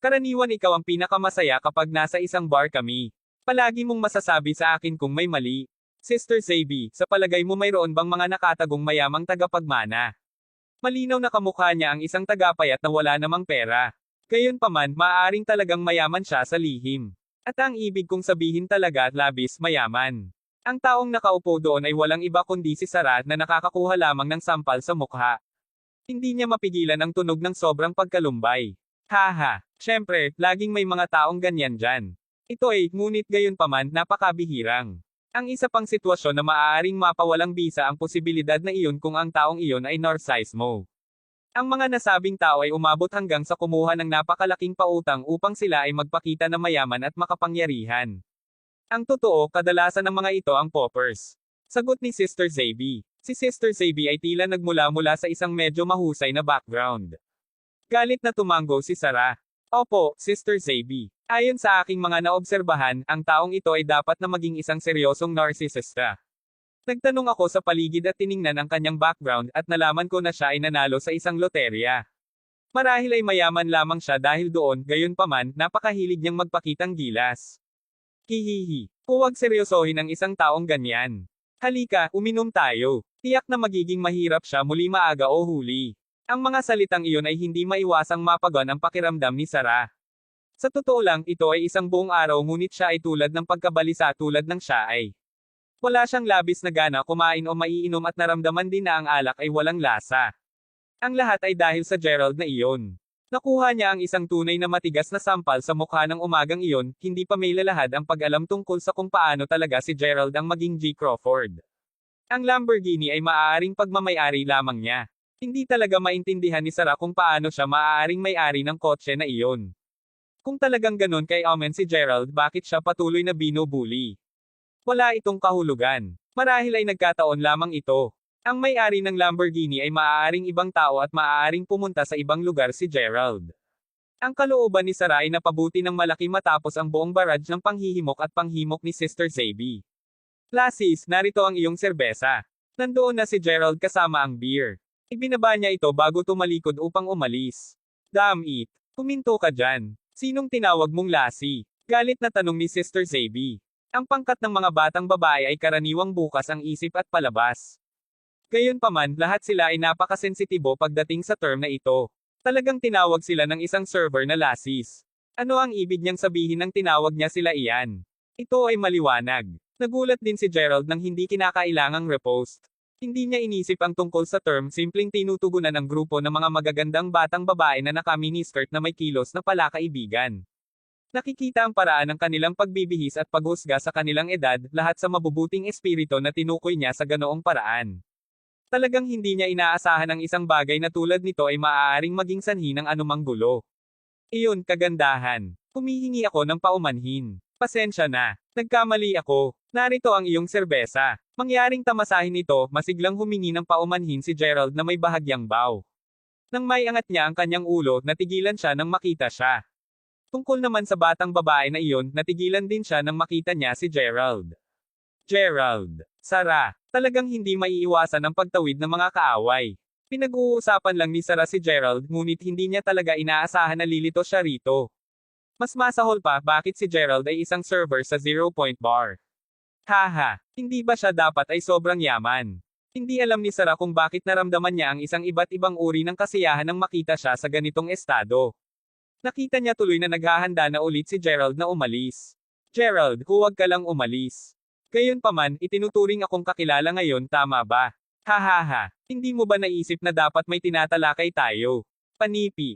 Karaniwan ikaw ang pinakamasaya kapag nasa isang bar kami. Palagi mong masasabi sa akin kung may mali. Sister Zaby, sa palagay mo mayroon bang mga nakatagong mayamang tagapagmana? Malinaw na kamukha niya ang isang tagapayat na wala namang pera. Gayunpaman, maaaring talagang mayaman siya sa lihim. At ang ibig kong sabihin talaga, labis mayaman. Ang taong nakaupo doon ay walang iba kundi si Sarah na nakakakuha lamang ng sampal sa mukha. Hindi niya mapigilan ang tunog ng sobrang pagkalumbay. Haha, syempre, laging may mga taong ganyan dyan. Ito ay, ngunit gayunpaman, napakabihirang. Ang isa pang sitwasyon na maaaring mapawalang bisa ang posibilidad na iyon kung ang taong iyon ay narcissismo. Ang mga nasabing tao ay umabot hanggang sa kumuha ng napakalaking pautang upang sila ay magpakita na mayaman at makapangyarihan. Ang totoo, kadalasan ng mga ito ang poppers. Sagot ni Sister Zaby. Si Sister Zaby ay tila nagmula-mula sa isang medyo mahusay na background. Galit na tumango si Sarah. Opo, Sister Zaby. Ayon sa aking mga naobserbahan, ang taong ito ay dapat na maging isang seryosong narsisista. Nagtanong ako sa paligid at tiningnan ang kanyang background at nalaman ko na siya ay nanalo sa isang loterya. Marahil ay mayaman lamang siya dahil doon, gayunpaman, napakahilig niyang magpakitang gilas. Hihihi. Huwag seryosohin ang isang taong ganyan. Halika, uminom tayo. Tiyak na magiging mahirap siya muli maaga o huli. Ang mga salitang iyon ay hindi maiwasang mapagon ang pakiramdam ni Sarah. Sa totoo lang, ito ay isang buong araw ngunit siya ay tulad ng pagkabalisa tulad ng siya ay. Wala siyang labis na gana kumain o maiinom at naramdaman din na ang alak ay walang lasa. Ang lahat ay dahil sa Gerald na iyon. Nakuha niya ang isang tunay na matigas na sampal sa mukha ng umagang iyon, hindi pa may lalahad ang pag-alam tungkol sa kung paano talaga si Gerald ang maging G. Crawford. Ang Lamborghini ay maaaring pagmamayari lamang niya. Hindi talaga maintindihan ni Sarah kung paano siya maaaring may-ari ng kotse na iyon. Kung talagang ganun kay Omen si Gerald, bakit siya patuloy na binubuli? Wala itong kahulugan. Marahil ay nagkataon lamang ito. Ang may-ari ng Lamborghini ay maaaring ibang tao at maaaring pumunta sa ibang lugar si Gerald. Ang kalooban ni Sarah ay napabuti ng malaki matapos ang buong barrage ng panghihimok at panghimok ni Sister Zaby. Lasis, narito ang iyong serbesa. Nandoon na si Gerald kasama ang beer. Ibinaba niya ito bago tumalikod upang umalis. Damn it. Kuminto ka dyan. Sinong tinawag mong lasi? Galit na tanong ni Sister Zaby. Ang pangkat ng mga batang babae ay karaniwang bukas ang isip at palabas. Gayunpaman, lahat sila ay napakasensitibo pagdating sa term na ito. Talagang tinawag sila ng isang server na lasis. Ano ang ibig niyang sabihin ng tinawag niya sila iyan? Ito ay maliwanag. Nagulat din si Gerald nang hindi kinakailangang repost. Hindi niya inisip ang tungkol sa term, simpleng tinutugunan ng grupo ng mga magagandang batang babae na naka-miniskirt na may kilos na palakaibigan. Nakikita ang paraan ng kanilang pagbibihis at paghusga sa kanilang edad, lahat sa mabubuting espiritu na tinukoy niya sa ganoong paraan. Talagang hindi niya inaasahan ang isang bagay na tulad nito ay maaaring maging sanhi ng anumang gulo. Iyon, kagandahan. Humihingi ako ng paumanhin. Pasensya na. Nagkamali ako. Narito ang iyong serbesa. Mangyaring tamasahin ito, masiglang humingi ng paumanhin si Gerald na may bahagyang bow. Nang may angat niya ang kanyang ulo, natigilan siya nang makita siya. Tungkol naman sa batang babae na iyon, natigilan din siya nang makita niya si Gerald. Gerald. Sarah. Talagang hindi maiiwasan ang pagtawid ng mga kaaway. Pinag-uusapan lang ni Sarah si Gerald, ngunit hindi niya talaga inaasahan na lilito siya rito. Mas masahol pa, bakit si Gerald ay isang server sa 0-point bar? Haha, hindi ba siya dapat ay sobrang yaman? Hindi alam ni Sarah kung bakit naramdaman niya ang isang iba't ibang uri ng kasiyahan nang makita siya sa ganitong estado. Nakita niya tuloy na naghahanda na ulit si Gerald na umalis. Gerald, huwag ka lang umalis. Gayunpaman, itinuturing akong kakilala ngayon, tama ba? Hahaha, hindi mo ba naisip na dapat may tinatalakay tayo? Panipi.